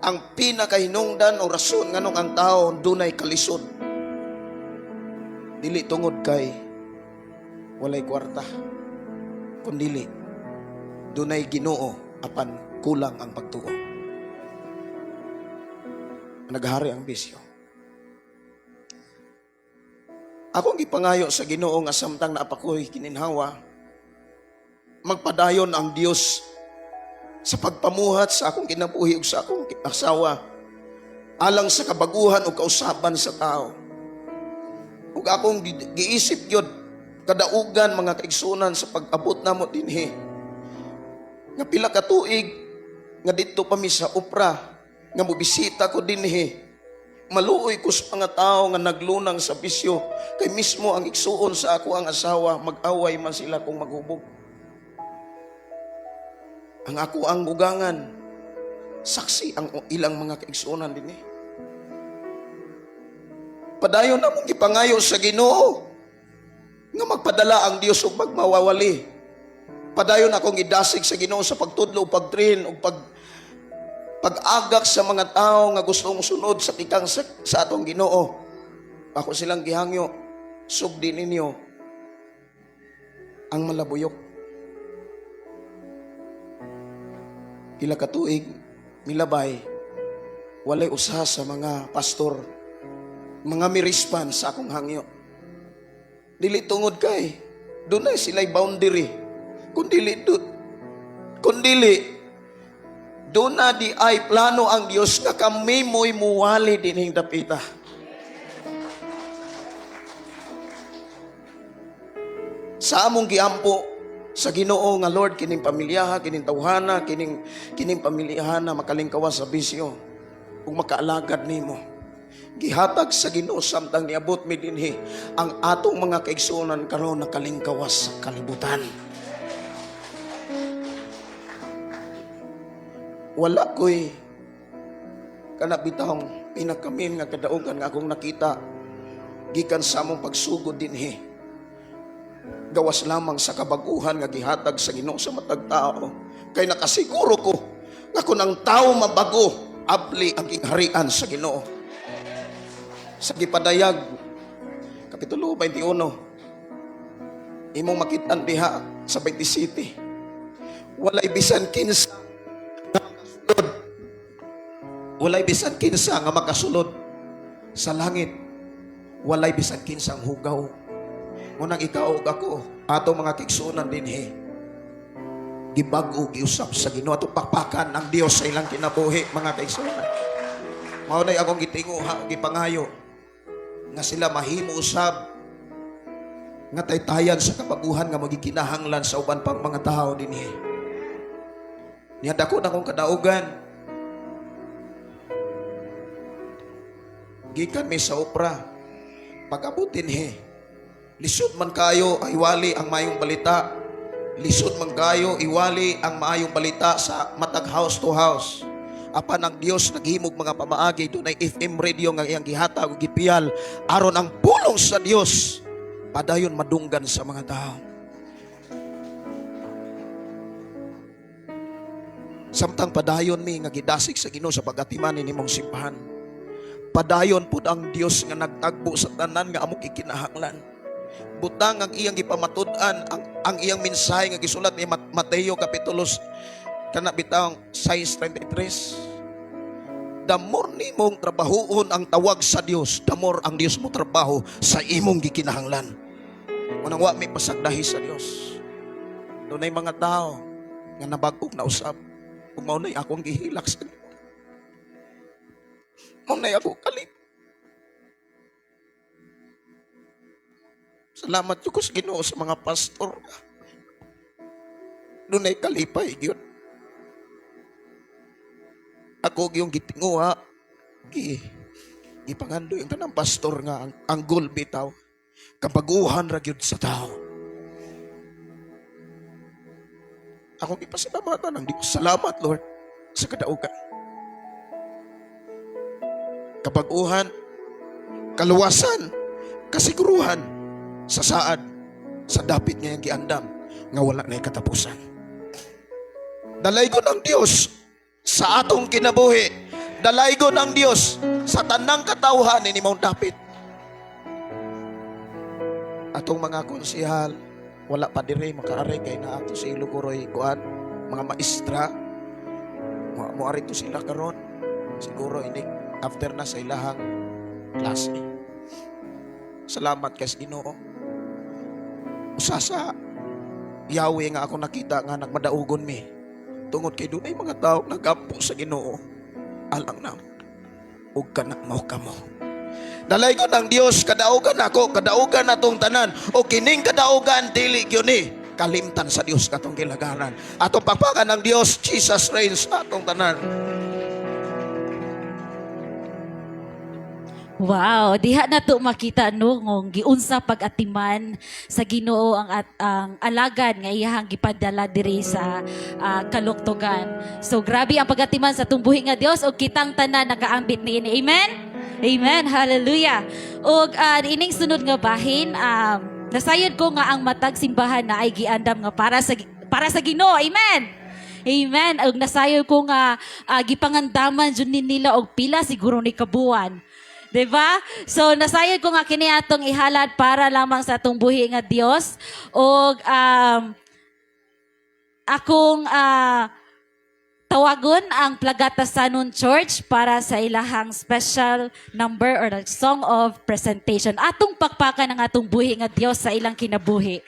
G: ang pinakahinungdan o rason nganong ang tao dunay kalisod. Dili tungod kay walay kwarta, kundili dunay Ginoo apan kulang ang pagtuo. Naghari ang bisyo. Akong gipangayo sa Ginoo nga samtang naapakoy kininhawa, magpadayon ang Dios sa pagpamuhat sa akong kinabuhi ug sa akong asawa alang sa kabaguhan o kausaban sa tao. Ug akong giisip yun kadaugan mga kaigsunan sa pag-abot namo dinhi nga pila ka tuig nga didto pa mi sa Opra nga mobisita ko dinhi. Maluoy ko sa mga tao nga naglunang sa bisyo kay mismo ang igsuon sa ako ang asawa mag-away man sila kung maghubog. Ang ako ang gugangan saksi ang ilang mga kaigsuonan dinhi. Padayon na mong gipangayo sa Ginoo nga magpadala ang Dios og magmawawali. Padayon akong idasig sa Ginoo sa pagtudlo, pagtrain ug pag-agak sa mga tao nga gustong sunod sa tikang sa atong Ginoo. Ako silang gihangyo, sugdi ninyo ang malabuyok. Pila ka tuig milabay, walay usa sa mga pastor, mga mirispan sa akong hangyo. Dili tungod kay dunay sila'y boundary, kundili doon na di ay plano ang Diyos nga kami mo'y muwali dining dapita. Sa among giampo sa Ginoo nga Lord kining pamilyaha, kining tawhana, kining pamilyahana makalingkawas sa bisyo ug makaalagad nimo. Gihatag sa Ginoo samtang niabot mi dinhi ang atong mga kaigsuonan karon nakalingkawas sa kalibutan. Wala ko'y kanabitang pinakamin nga kadaugan nga akong nakita gikan sa among pagsugod dinhi. Gawas lamang sa kabaguhan nga gihatag sa Ginoo sa matag tao. Kay nakasiguro ko nga kung ang tao mabago, abli ang kingharian sa Ginoo. Sa gipadayag Kapitulo 21 imong makitan diha sa 27, walay bisan kinsa walay bisan kinsa nga makasulod sa langit, walay bisan kinsang hugaw. Ngunang ikaw ug ako ato mga kigsunan dinhi gibag-o giusap sa Ginoo ato pakpakan ang Dios sa ilang kinabuhi mga kigsunan. Mao nay akong gitinguha ug gipangayo nga sila mahimo usab nga taytayan sa kabaguhan nga magikinahanglan sa uban pang mga tao dinhi. Niya dako na kong kadaugan gikan mi sa Opra, pag-abutin lisod man kayo ay iwali ang mayong balita, lisod man kayo iwali ang maayong balita sa matag house to house. Apan ang Dios naghimog mga pamaagi dunay FM radio nga iyang gihatag ug gipiyal aron ang pulong sa Dios padayon madunggan sa mga tao. Samtang padayon mi nga gidasig sa Ginoo sa pagatiman nimong simbahan, padayon pud ang Dios nga nagtagbo sa tanan nga among ikinahanglan. Butang ang iyang gipamatud-an ang iyang mensahe nga gisulat ni Mateo kapitulo kana bitang 6:33. Damor nimong trabahoon ang tawag sa Dios, damor ang Dios mo trabaho sa imong gikinahanglan. Manang wa may pasagdahi sa Dios. Dunay mga tao nga nabag-og na usab. Ug mao nay akong gihilak sa Ginoo. Munay ako kalip. Salamat ko sa Ginoo sa mga pastor. Dunay kalipay gyud. Ako yung gitinguha, gipangandoy ang tanang pastor nga ang goal bitaw kabaguhan ra gyud sa tao. akong ipasalamatan ng Diyos. Salamat, Lord, sa kadaugan. Kabaguhan, kaluwasan, kasiguruhan, sa saad, sa dapit ngayong giandam, nga wala na katapusan. Dalaygon ang Diyos sa atong kinabuhi. Dalaygon ang Diyos sa tanang katawhan ni mong dapit. Atong mga konsihal, wala pa dire makaaray kay na ato si Iluguroy kuan, mga maestra. Muari to sila karon. Siguro ini after na sa ilahang klase. Salamat kay Ginoo. Usa sa Yahweh nga ako nakita nga nagmadaugon mi. Tungod kay dunay mga tao nagampo sa Ginoo. Alang na. Ug kana mao kamo. Dalaygon ang Dios kadaugan ako, kadaugan natong tanan. O kining kadaugan dili gyud ni kalimtan sa Dios katong kilagaran. Atong pagpakan ng Dios, Jesus reigns atong tanan.
A: Wow, diha na to makita no ngong giunsa pag-atiman sa Ginoo ang alagad nga iyahang gipadala diri sa kaluktugan. So grabe ang pag-atiman sa tumbuhi nga Dios ug kitang tanan nakaambit niini. Amen. Amen. Hallelujah. Ug ining sunod nga bahin nasayod ko nga ang matag simbahan na ay giandam nga para sa Ginoo. Amen. Amen. Ug nasayod ko nga gipangandaman jud nila og pila siguro ni kabuan. Diba? So, nasayod ko nga kini atong ihalad para lamang sa atong buhi nga Dios. O akong tawagon ang Plagatasanon Church para sa ilahang special number or the song of presentation. Atong pakpakan ang atong buhi nga Dios sa ilang kinabuhi.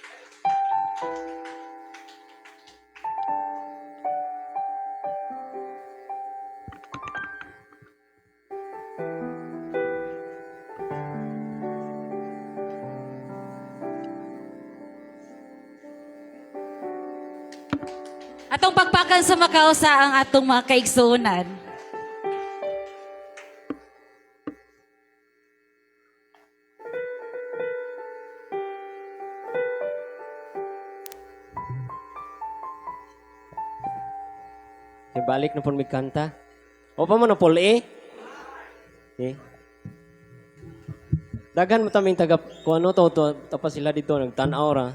A: Atong pagpakan sa makausa ang atong mga kaigsuonan.
D: Balik na po may kanta. O pa mo na po, eh? Eh? Dagan mo taming taga, kung ano to, tapos sila dito, nagtanaw ra.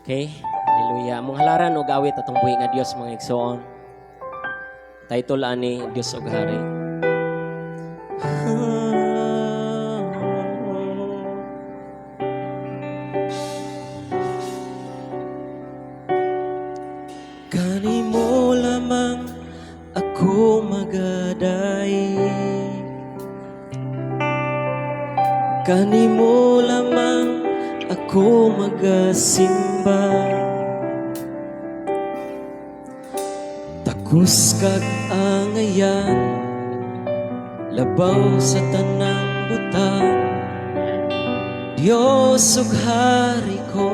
D: Okay? Hallelujah. Mong halaran o gawit atong buhi nga Dios mga igsoon. Title ani Dios og Hari. Kani mo lamang ako magaday. Kani mo lamang ako magasimba. Takus kag angayan, labaw sa tanang butang. Diyos ug Hari ko,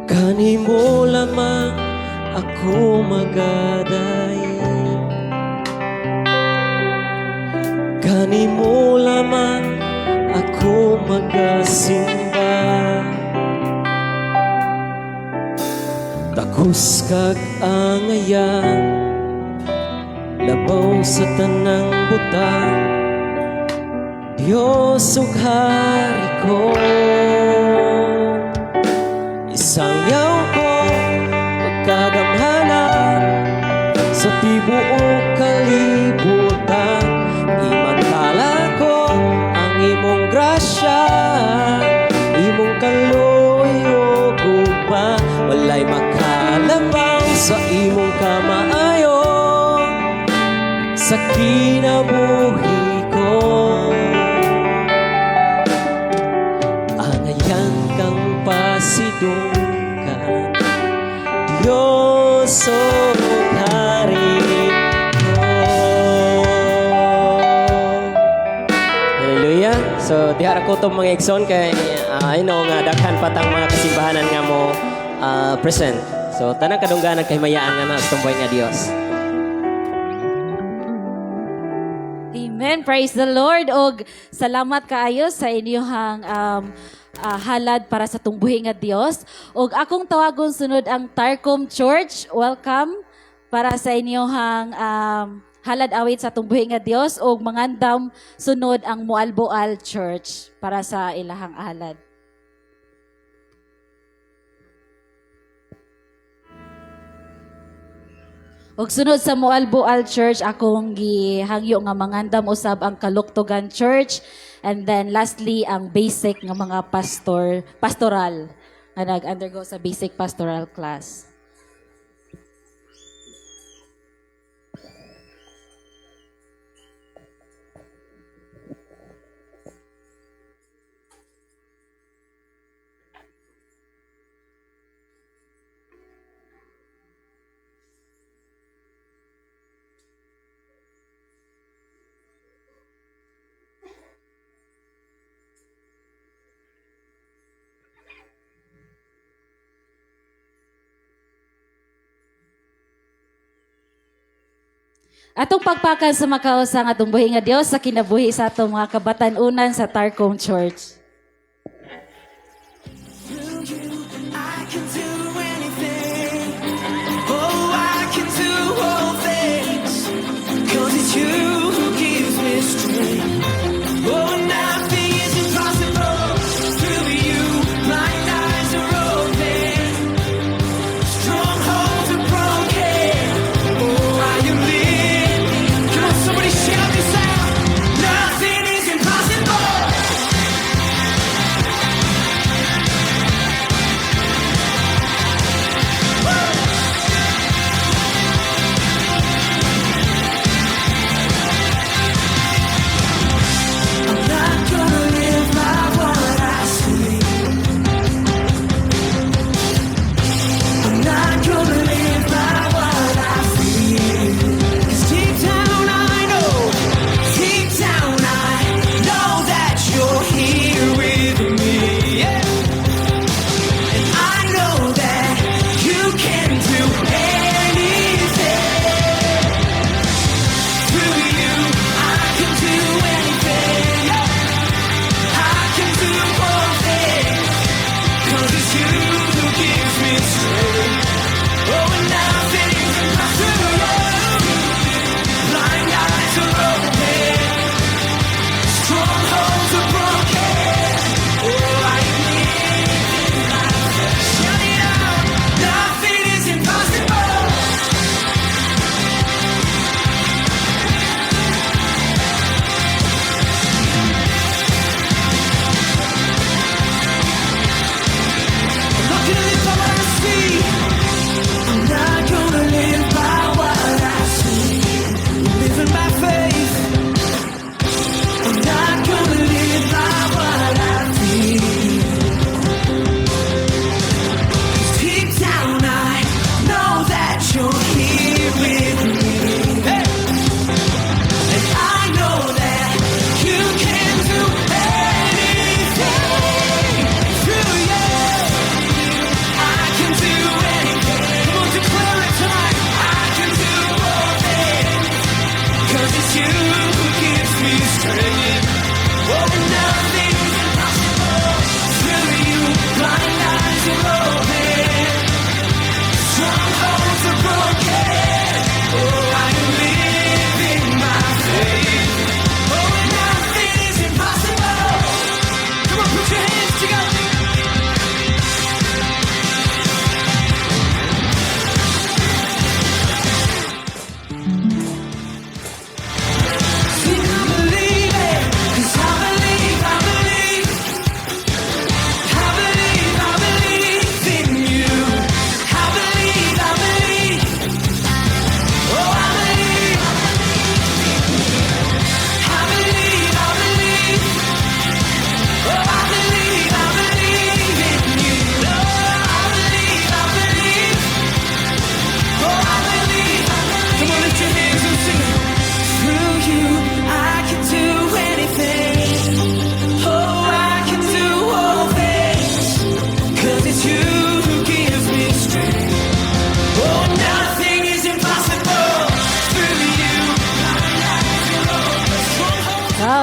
D: kani mo lamang ako magaday. Kani mo lamang ako magasimba. Takus kag angayan, labaw sa tanang butang. Diyos ug Hari ko, isang yaw ko pagkagamhanan sa tibuok kalibutan. Imantala ko ang imong grasya, imong kaluy o gugma. Walay makalabang sa imong kamaan.
H: So diha ra ko to mga igsoon kay I know nga daghan patang mga kasimbahanan nga mo present. So tanang kadungganan kay mayaan nga na sa tumboy nga Dios.
A: Amen. Praise the Lord. Og salamat kaayo sa inyong halad para sa tungbuhi nga Dios. Og akong tawagon sunod ang Tarcom Church. Welcome para sa inyong halad awit sa tungbuhi nga Dios. Og mangandam sunod ang Mualboal Church para sa ilahang halad. Og sunod sa Mualboal Church, akong gihangyo nga mangandam usab ang Kaluktugan Church. And then lastly, ang basic nga mga pastoral nga nag-undergo sa basic pastoral class. Atong pagpakan sa makausa nga atong buhi nga Dios sa kinabuhi sa atong mga kabatan-unan sa Tarcom Church.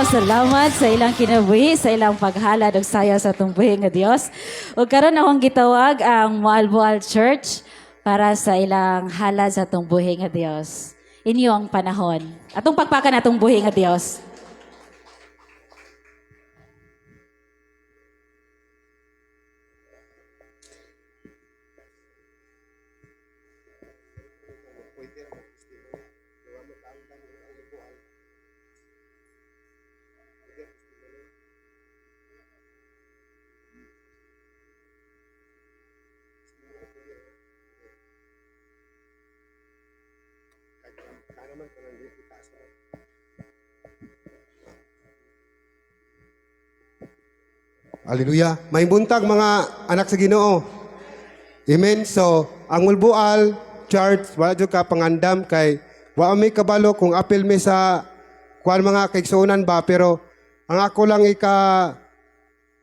A: salamat sa ilang kinabuhi, sa ilang paghalad ug sayo sa atong buhi nga Dios. Ug karon akong gitawag ang Mualboal Church para sa ilang halad sa atong buhi nga Dios. Inyo ang panahon. Atong pagpakan atong buhi nga Dios.
I: Hallelujah. May buntag mga anak sa Ginoo. Amen. So, ang Mulbual Church, wala dyan ka pangandam kay wa may kabalo kung apil mi sa kuan mga kaigsuonan ba, pero ang ako lang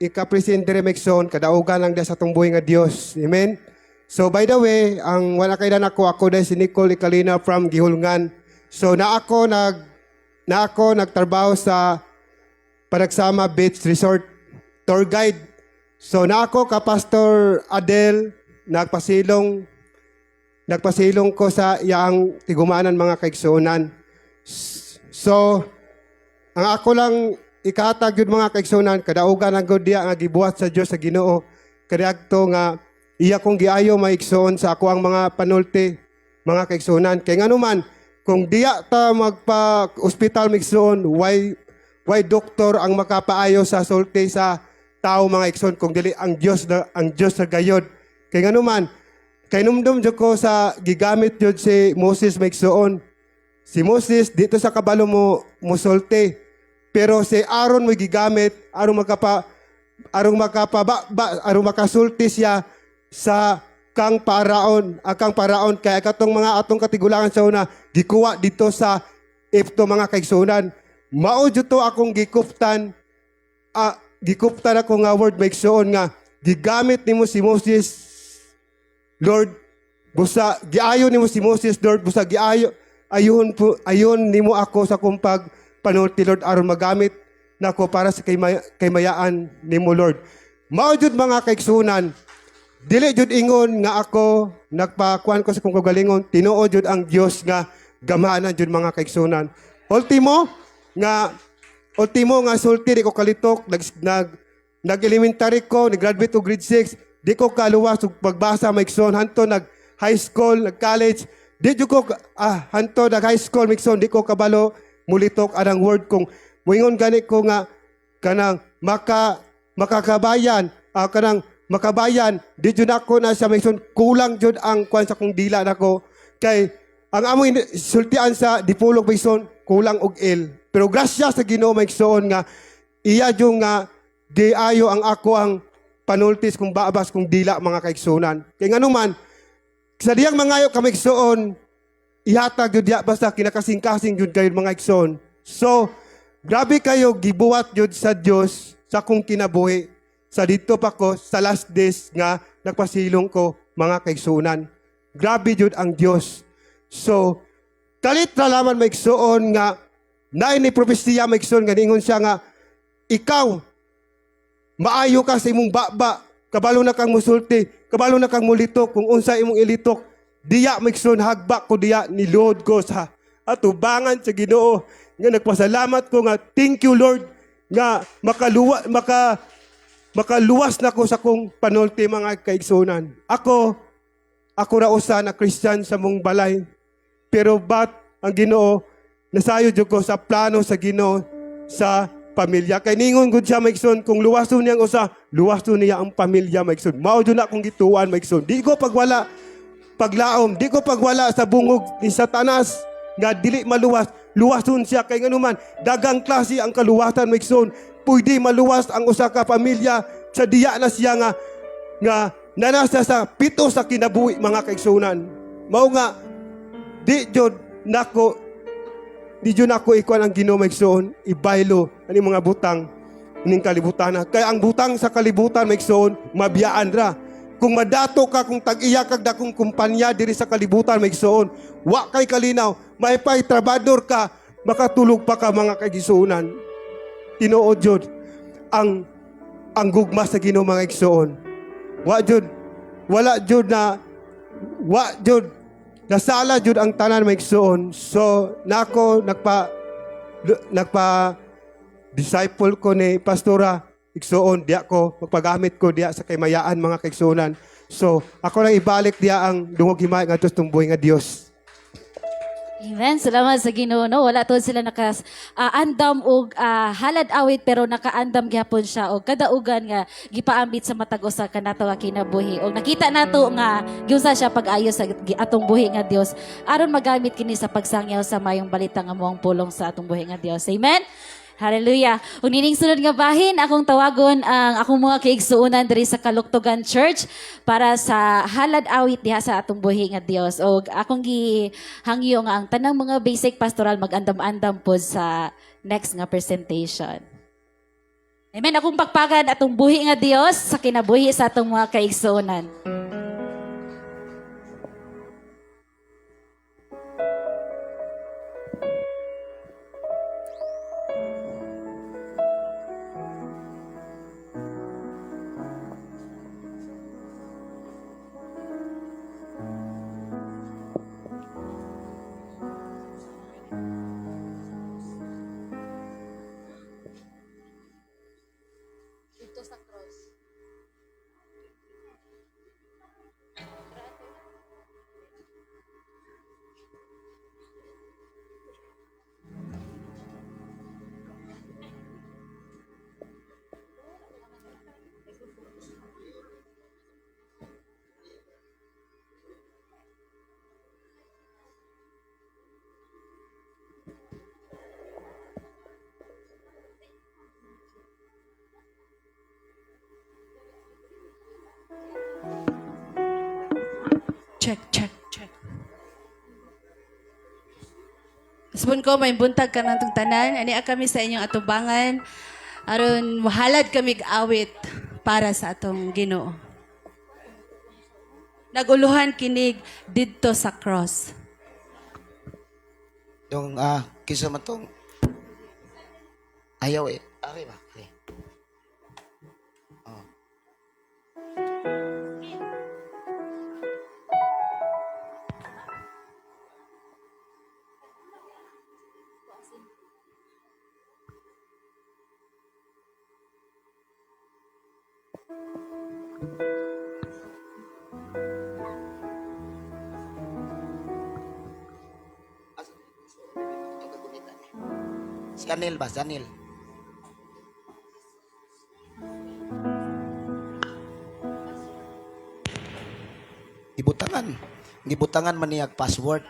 I: ika-presidente Remexon, kadaugan lang sa itong buhay nga Dios. Amen. So, by the way, ang wala kailan ako dahil si Nicole Icalina from Gihulngan. So, na ako nagtrabaho sa Panagsama Beach Resort tour guide. So na ako ka Pastor Adel nagpasilong ko sa iyang tigumanan mga kaigsuonan. So ang ako lang ikahatag yun mga kaigsuonan, kadaugan ang good diya nga gibuhat sa Dios sa Ginoo. Kadagto nga iya kong giayo maigsuon sa ako ang mga panulti mga kaigsuonan. Kay ngano man kung diya ta magpa-hospital migsuon, why doktor ang makapaayo sa sulti sa tao mga ikson kung dili ang Dios na gayod. Kay ngano man kay numdum jud ko sa gigamit jud si Moses maigsuon. Si Moses dito sa kabalo mo sulti. Pero si Aaron mo gigamit aron makasulti siya sa kang paraon kay katong mga atong katigulangan sa una gikuha dito sa Epto mga kaigsuonan. Mao jud to akong gikuptan ako nga word maigsuon nga gigamit nimo si Moses Lord busa giayon nimo si Moses Lord busa ayon nimo ako sa kung pagpanulti Lord aron magamit nako para sa kaymayaan nimo Lord. Mao jud mga kaigsuonan, dili jud ingon nga ako nagpakuan ko sa kong kagalingon, tinuod jud ang Dios nga gamanan jud mga kaigsuonan. Ultimo nga sulti di ko kalitok, nag-elementary ko, nag-graduate ko grade 6, di ko kaluwas og pagbasa maigsoon, hanto nag-high school, nag-college, di ko hanto nag-high school maigsoon, di ko kabalo mulitok anang word kong moingon gani ko nga kanang makabayan, di jud ako na sa maigsoon, kulang jud ang kwan sa kong dila nako kay ang amoy sultian sa dipulog maigsoon, kulang og il. Pero grasya sa Ginoo maigsoon nga iya jud nga giayo ang ako ang panultis kung babas kung dila mga kaigsuonan. Kay ngano man sa diyang mangayo ka maigsoon ihatag jud diya basta kinakasing-kasing jud kayo mga igsoon. So grabe kayo gibuhat jud sa Dios sa kung kinabuhi. Sa dito pa ko sa last days nga nagpasilong ko mga kaigsuonan. Grabe jud ang Dios. So kalit ra laman maigsoon nga naay ni propesiya maigsoon nga ningon siya nga ikaw maayo ka sa imong baba, kabalo na kang musulti, kabalo na kang mulitok, kung unsa imong ilitok diya maigsoon hagba ko diya niluhod ko sa atubangan sa Ginoo nga nagpasalamat ko nga thank you Lord nga makaluwas na ko sa kong panulti mga kaigsuonan. Ako ra usa na Christian sa mong balay, pero bat ang Ginoo nasayo jud ko sa plano sa Ginoo sa pamilya. Kay ningon gud siya maigsoon kung luwason niyang usa, luwason niya ang pamilya maigsoon. Mao jud na akong gituan maigsoon. Di ko paglaom, di ko pagwala sa bungog ni Satanas nga dili maluwas. Luwason siya kay nganuman dagang klase ang kaluwasan maigsoon. Pwede maluwas ang usa ka pamilya sa diya na siya nga nanasa sa pito sa kinabuhi mga kaigsuonan. Mao nga di jud nako ikuan ang Ginoo maigsoon ibaylo ani mga butang ning kalibutan. Kaya ang butang sa kalibutan maigsoon mabiyaan ra. Kung madato ka kung tag-iya kag dakong kumpanya diri sa kalibutan maigsoon, wa kay kalinaw, may pay trabador ka, makatulog pa ka mga kaigsuonan. tinuod jud ang gugma sa Ginoo mga igsoon. Wala jud nasala jud ang tanan mga igsoon. So nako nagpa disciple ko ni pastora igsoon diya ko magpagamit ko diya sa kaymayaan mga kaigsuonan. So ako lang ibalik diya ang dungog himay ngadto sa tumboy nga Dios.
A: Amen. Salamat sa Ginoo. No? Wala to sila andam og halad awit pero nakaandam gyapon siya og kadaugan nga gipaambit sa matag usa kanato nga kinabuhi. Og nakita nato nga giusa siya pag-ayo sa atong buhi nga Dios aron magamit kini sa pagsangyaw sa mayong balita nga moang pulong sa atong buhi nga Dios. Amen. Hallelujah. Ug nining sunod nga bahin, akong tawagon ang akong mga kaigsuonan diri sa Kaluktugan Church para sa halad awit diha sa atong buhi nga Dios. Og akong gihangyo nga ang tanang mga basic pastoral mag-andam-andam po sa next nga presentation. Amen. Akong pagpagan atong buhi nga Dios sa kinabuhi sa atong mga kaigsuonan.
F: Check. Sabon ko, may buntag ka ng tanan. Ani kami sa inyong atubangan. Aron mahalad kami awit para sa atong Ginoo. Naguluhan kinig didto sa cross.
G: Dong, kisa man tong ayaw eh. Okay ba? Okay. Oh. Sanil ba? Sanil. Gibutangan man niyag password.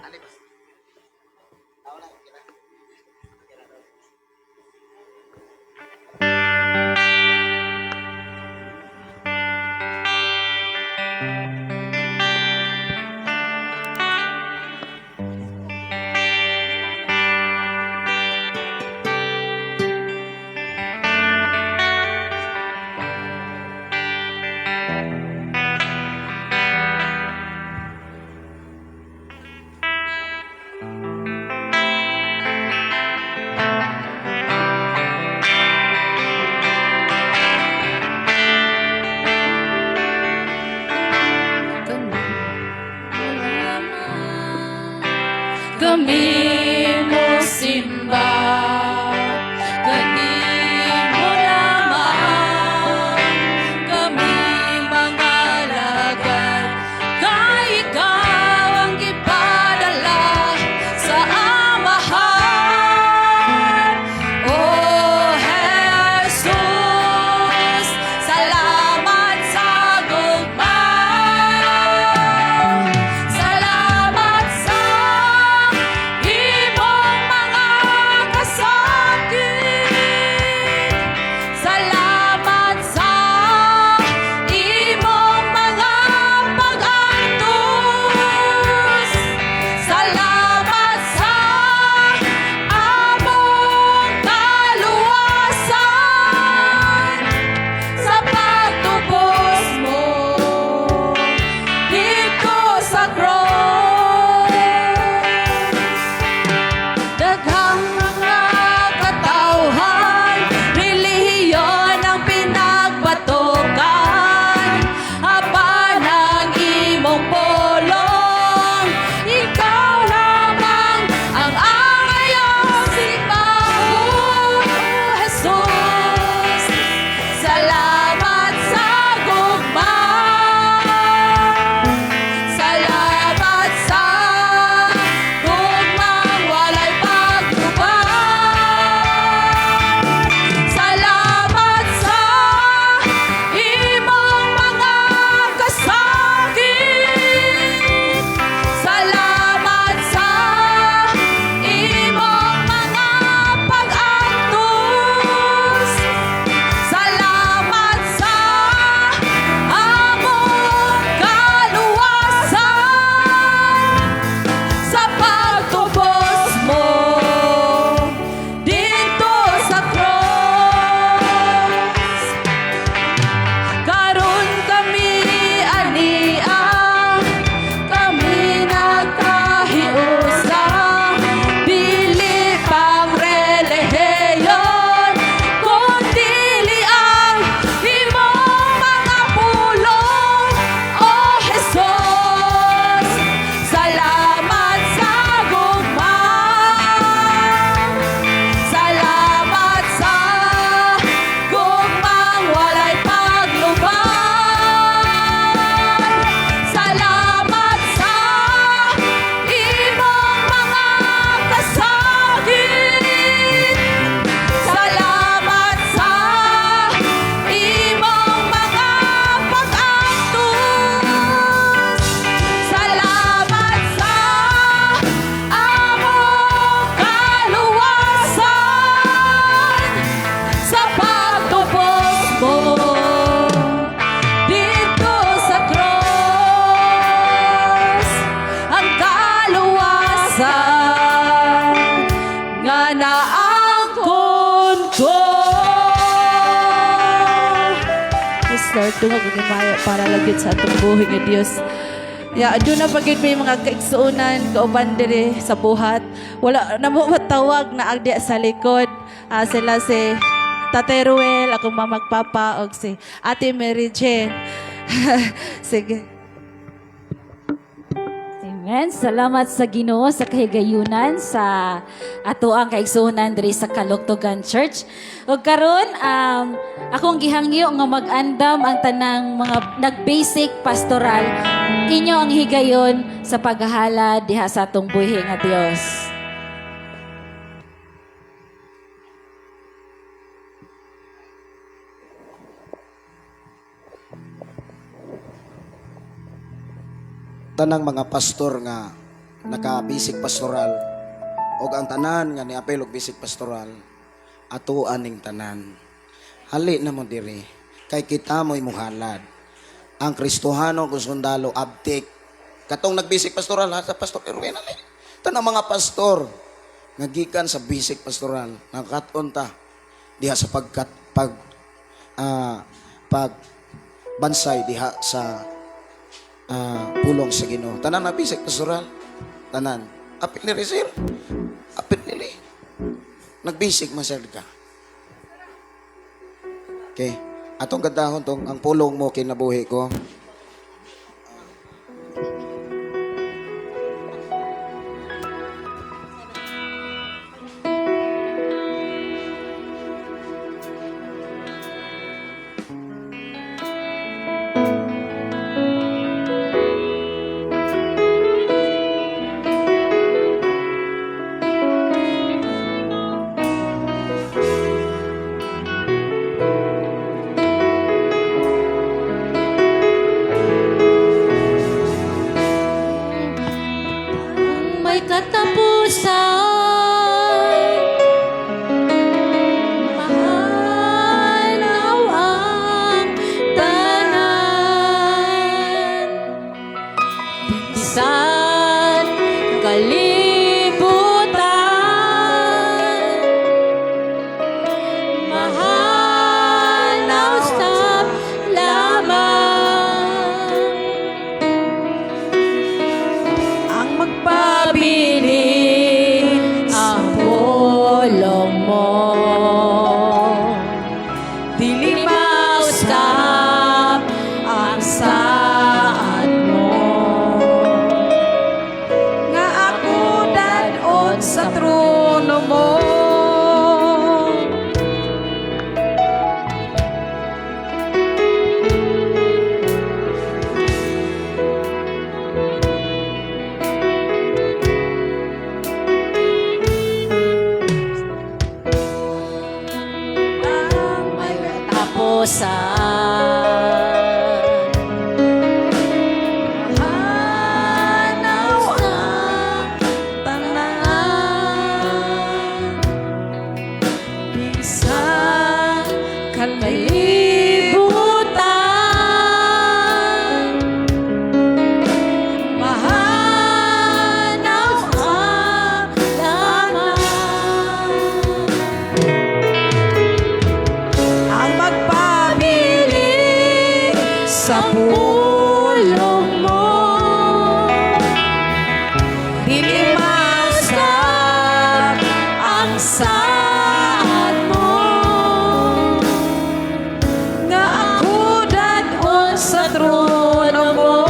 F: Lord, tungog ug himaya para lagit sa atong buhi nga Dios. Ya, adyo na pagid may mga kaigsuonan kauban diri sa buhat. Wala na mo matawag na agdi sa likod. Sila si Tate Ruel, akong mamagpapa, og si Ate Mary Jane. Sige.
A: Amen. Salamat sa Ginoo sa kahigayunan sa ato ang kaigsuonan diri sa Kaluktugan Church. Ug karon akong gihangyo nga mag-andam ang tanang mga nag-basic pastoral. Inyo ang higayon sa paghahala diha sa atong buhi nga Dios.
G: Tanang mga pastor nga naka-basic pastoral o ang tanan nga niapel og basic pastoral ato aning tanan. Hali na mo diri kay kita mo'y muhalad. Ang Kristohano kung sundalo abtik. Katong nag-basic pastoral ha sa Pastor Erwin ali. Tanang mga pastor nga gikan sa basic pastoral nakaton ta diha sa pag bansay diha sa pulong sa Ginoo. Tanan na bisik pastoral. Tanan. Apil ni Rizal. Apil nili. Nagbisig masad ka. Okay. Atong gadahon tong ang pulong mo kinabuhi ko.
A: May katapusan. Mahalaw ang tanan. Bisan kalibutan. Mahalaw sa lamang. Ang magpabilis ang pulong mo. Dili mausap ang saad mo. Nga ako danon sa trono mo. Ang may katapusan. Mahanaw ang tanan. Bisan kalibutan. Mahanaw ang lamang. Ang magpabili sa pulong mo. Dili mausap ang saad mo. Nga ako danon sa trono mo.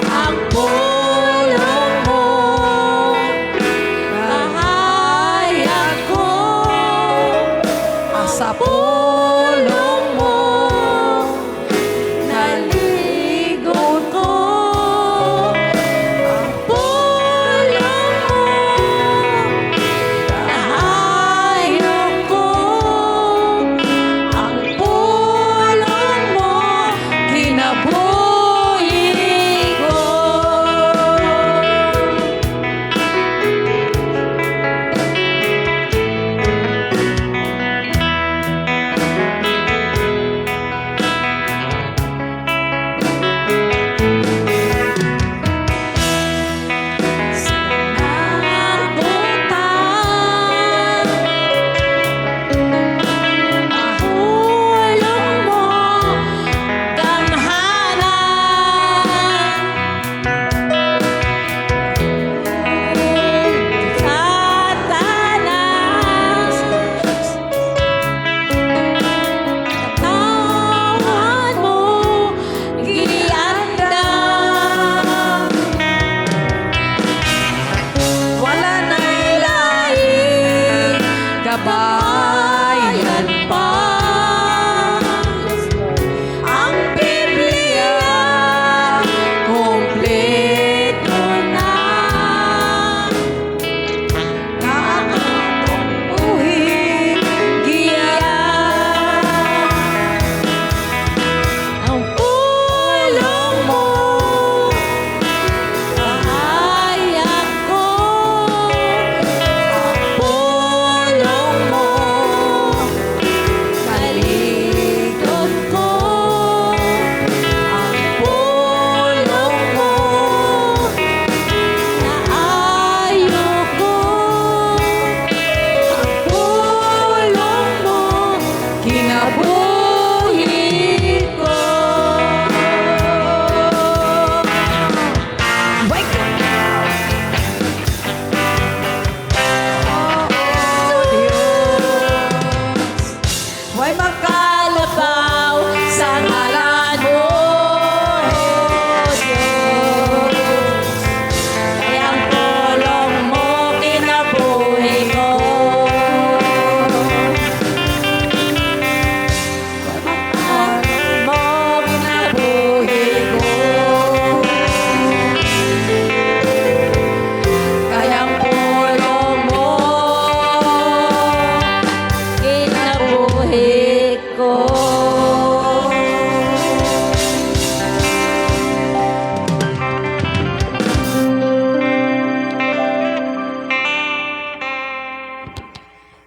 A: Ang pulong mo kahayag ko. Sa pulong mo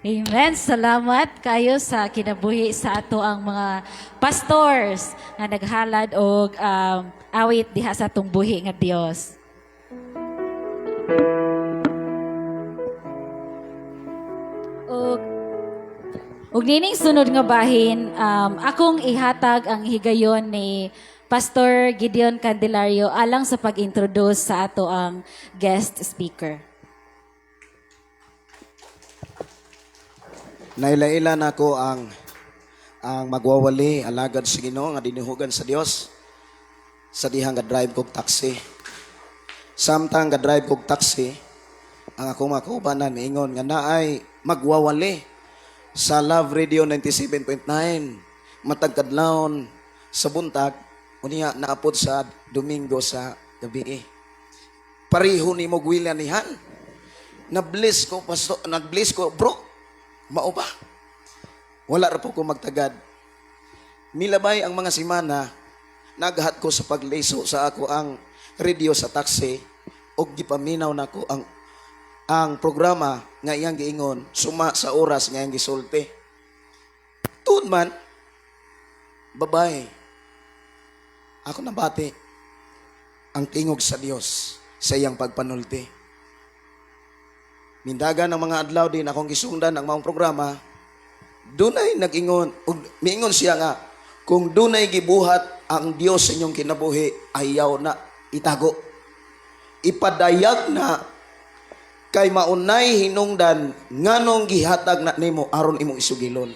A: Amen. Salamat kayo sa kinabuhi sa ato ang mga pastors nga naghalad og awit diha sa atong buhi nga Dios. Og nining sunod nga bahin, akong ihatag ang higayon ni Pastor Gideon Candelario alang sa pag-introduce sa ato ang guest speaker.
G: Naila-ila na ko ang magwawali alagad sa Ginoo nga dinihugan sa Dios sa dihang ga drive kog taxi. Samtang ga drive kog taxi, ang akong mga kaubanan miingon nga naay magwawali sa Love Radio 97.9 matag kadlawon sa buntag unya naapod sa Domingo sa gabi. Pareho ni mo William nihan. Na-bless ko pastor, nag-bless ko bro. Mao ba? Wala ra po ko magtagad. Milabay ang mga semana, naghat ko sa pagleso sa ako ang radio sa taxi ug gipaminaw nako ang programa nga iyang giingon suma sa oras nga iyang gisulti. Tuod man, babae, ako nabati ang tingog sa Dios sa iyang pagpanulti. Mindaga ng mga adlaw din akong gisundan ang maong programa, dunay nag-ingon, miingon siya nga, kung dunay gibuhat ang Dios sa inyong kinabuhi, ayaw na itago. Ipadayag na kay maunay hinungdan nganong gihatag na nimo aron imong isugilon.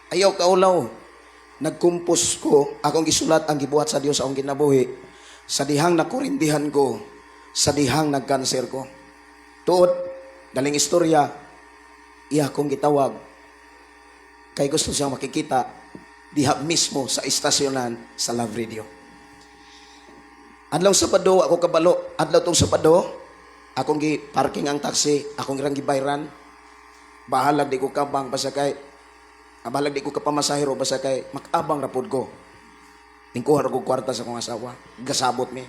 G: Ayaw kaulaw. Nagkumpos ko, akong gisulat ang gibuhat sa Dios sa akong kinabuhi, sa dihang nakurindihan ko, sa dihang nagkanser ko. Tuod, daling istorya, iya kong gitawag. Kay gusto siyang makikita diha mismo sa istasyonan sa Love Radio. Adlaw Sabado, ako kabalo. Adlaw tong Sabado, akong gi-parking ang taxi, akong irang gibayran. Bahalag di ko kabang basta kay bahalag di ko kapamasahero basta kay makabang rapod ko. Tingkuhar ko kwarta sa akong asawa. Gasabot mi.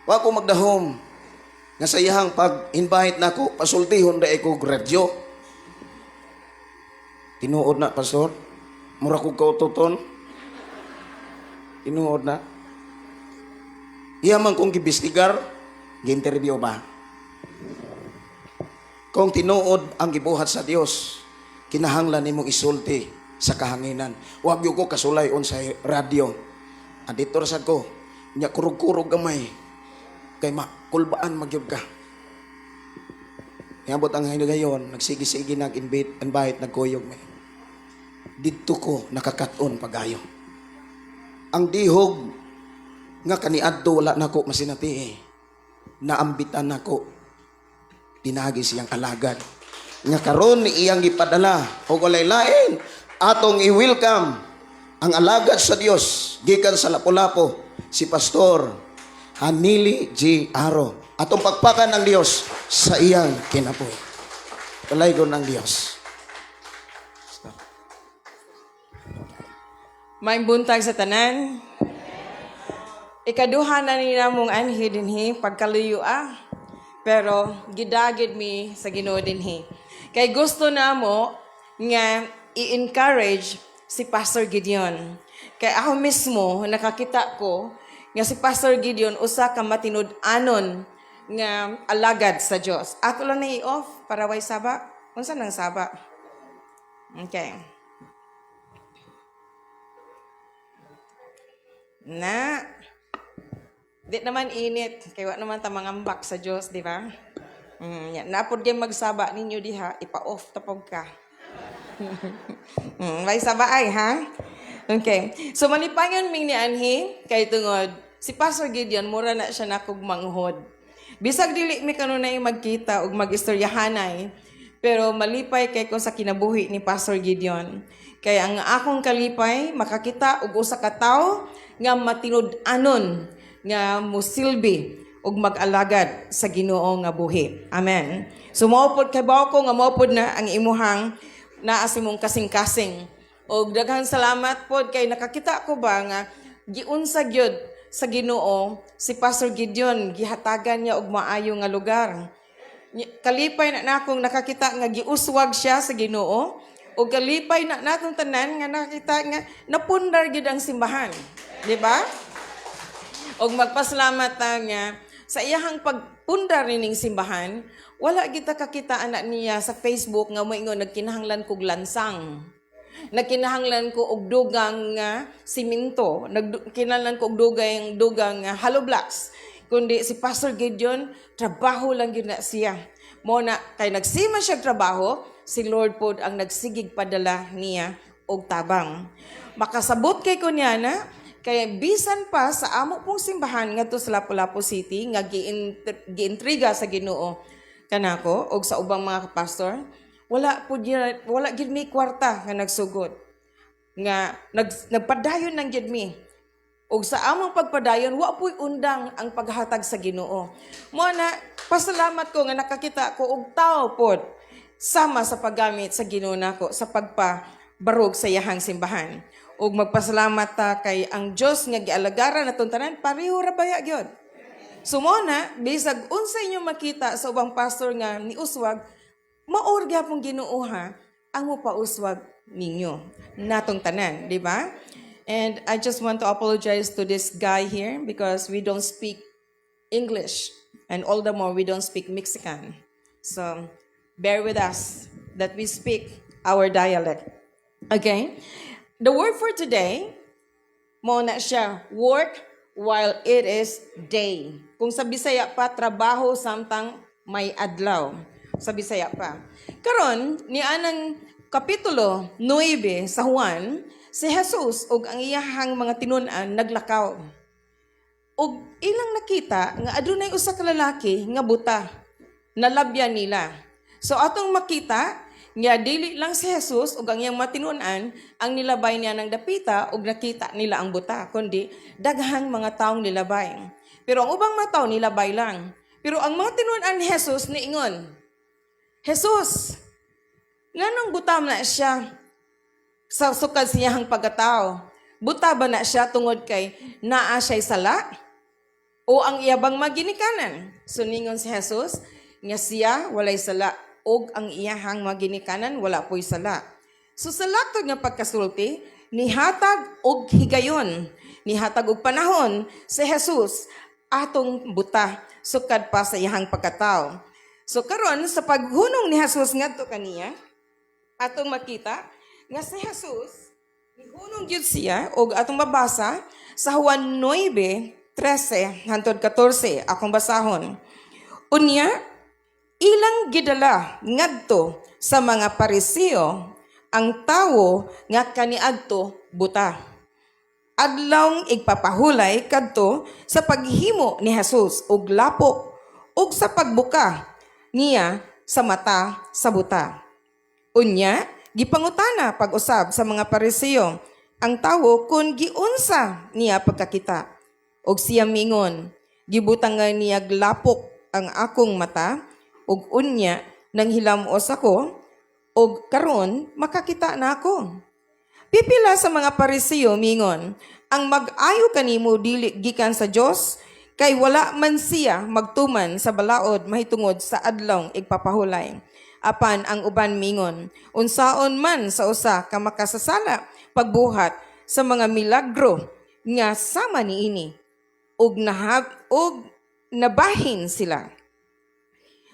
G: Wa ko magdahom. Nga sa iyang pag-invite nako, pasultihon da ko radyo. Tinuod na, pastor. Mura ko kautoton. Tinuod na. Iyaman kong gibistigar, gi-interview ba? Kung tinuod ang gibuhat sa Dios, kinahanglan nimong isulti sa kahanginan. Huwag yung ko kasulayon sa radyo. Adito rasad ko, niya kurug-kurug gamay. Kay makulbaan magyud ka. Niabot ang hinugayon, nagsigi-sigi nag-invite, nagkuyog may. Dito ko nakakaton pagayo. Ang dihog nga kaniadto wala nako masinati. Naambitan nako. Pinagi siyang alagad. Nga karon ni iyang gipadala og walay lain atong i-welcome ang alagad sa Dios gikan sa Lapu-Lapu si Pastor Hanili G. Aro. Atong pagpakan ng Dios sa iyang kinabuhi. Palaygon ng Dios.
F: May buntag sa tanan. Ikaduha na ni namong anhi dinhi pagkaluyo pero gidagid mi sa Ginoo dinhi. Kay gusto namo nga i-encourage si Pastor Gideon. Kay ako mismo nakakita ko nga si Pastor Gideon usa ka matinud-anon nga alagad sa Dios. Ato lang na i-off para way saba. Unsa nang saba? Okay. Na, di naman init. Kaya naman ta mangambak sa Diyos, di ba? Napod kayo magsaba ninyo diha, ipa-off tapog ka. May saba ay, ha? Okay. So, malipangan ming ni Anhi, kay tungod, si Pastor Gideon, mura na siya nakog manghod. Bisag dili mi kanunay magkita ug magistoryahanay, pero malipay kay ko sa kinabuhi ni Pastor Gideon. Kaya ang akong kalipay, makakita og usa ka tawo nga matinud-anon nga musilbi ug mag-alagad sa Ginoo nga buhi. Amen. So maupod kay ko nga maupod na ang imuhang naa sa imong kasing-kasing. Og daghang salamat pod kay nakakita ko ba nga giunsa gyud sa Ginoo si Pastor Gideon gihatagan niya og maayo nga lugar. kalipay na nakong nakakita nga giuswag siya sa Ginoo, o kalipay na natong tanan nga nakakita nga napundar gid ang simbahan, di ba? Og magpasalamat ta nga sa iyahang pagpundar ning simbahan, wala kita kakita anak niya sa Facebook nga moingon nagkinahanglan kog lansang. Nagkinahanglan ko og dugang nga simento, nagkinahanglan ko og dugang hollow blocks. Kundi si Pastor Gideon, trabaho lang yun na siya. Mo na kay nagsima siya trabaho, si Lord pod ang nagsigig padala niya og tabang. Makasabot kay kunya na, kaya bisan pa sa amo pong simbahan ngadto sa Lapu-Lapu City nga giintriga sa Ginoo kanako og sa ubang mga pastor, wala gid mi kwarta nga nagsugod. Nga nagpadayon ng gid mi. Og sa among pagpadayon, wa po'y undang ang paghatag sa Ginoo. Mo na pasalamat ko nga nakakita ko og tao pod sama sa paggamit sa Ginoo nako sa pagpabarog sa iyahang simbahan. Ug magpasalamat ta kay ang Dios nga gialagaran naton tanan pareho ra baya gyud. Sumona bisag unsay inyo makita sa ubang pastor nga niuswag, maor gyapon Ginoo ha ang mopauswag ninyo natong tanan, di ba? And I just want to apologize to this guy here because we don't speak English and all the more we don't speak Mexican. So bear with us that we speak our dialect. Okay? The word for today, mo na siya, work while it is day. Kung sa Bisaya pa, trabaho samtang may adlaw. Sa Bisaya pa. Karon ni anang kapitulo 9 sa Juan, si Jesus ug ang iyahang mga tinun-an naglakaw. Ug ilang nakita nga adunay usa ka lalaki nga buta. Nalabyan nila. So atong makita nga dili lang si Jesus ug ang iyang matinun-an ang nilabay niya ng dapita ug nakita nila ang buta, kundi daghang mga taong nilabay. Pero ang ubang mga tawo nilabay lang. Pero ang mga tinun-an ni Jesus niingon, Jesus, nganong buta na siya sa sukad siyang pagkatao? Buta ba na siya tungod kay naa siya'y sala? O ang iyabang maginikanan? So ningon si Jesus, nga siya walay sala, og ang iyahang maginikanan wala po'y sala. So sa latod nga pagkasulti, nihatag og higayon, nihatag og panahon si Jesus atong buta sukad pa sa iyahang pagkatao. So karon sa paghunong ni Jesus ngadto kaniya, atong makita nga si Jesus nihunong gyud siya og atong mabasa sa Juan 9:13 hangtod 14 akong basahon. Unya ilang gidala ngadto sa mga Pariseo ang tawo nga kaniadto buta. Adlawng igpapahulay kadto sa paghimo ni Jesus og lapok ug sa pagbuka niya sa mata sa buta. Unya gipangutana pag-usab sa mga Pariseo ang tawo kung giunsa niya pagkakita. Og siya mingon, gibutangan niya lapok ang akong mata, og unya nang hilamos ako, og karon makakita na ako. Pipila sa mga Pariseo mingon, ang mag-ayo kanimo dili gikan sa Dios, kay wala man siya magtuman sa balaod mahitungod sa adlong igpapahulay. Apan ang uban mingon, unsaon man sa usa ka makasasala pagbuhat sa mga milagro nga sama niini, og nabahin sila.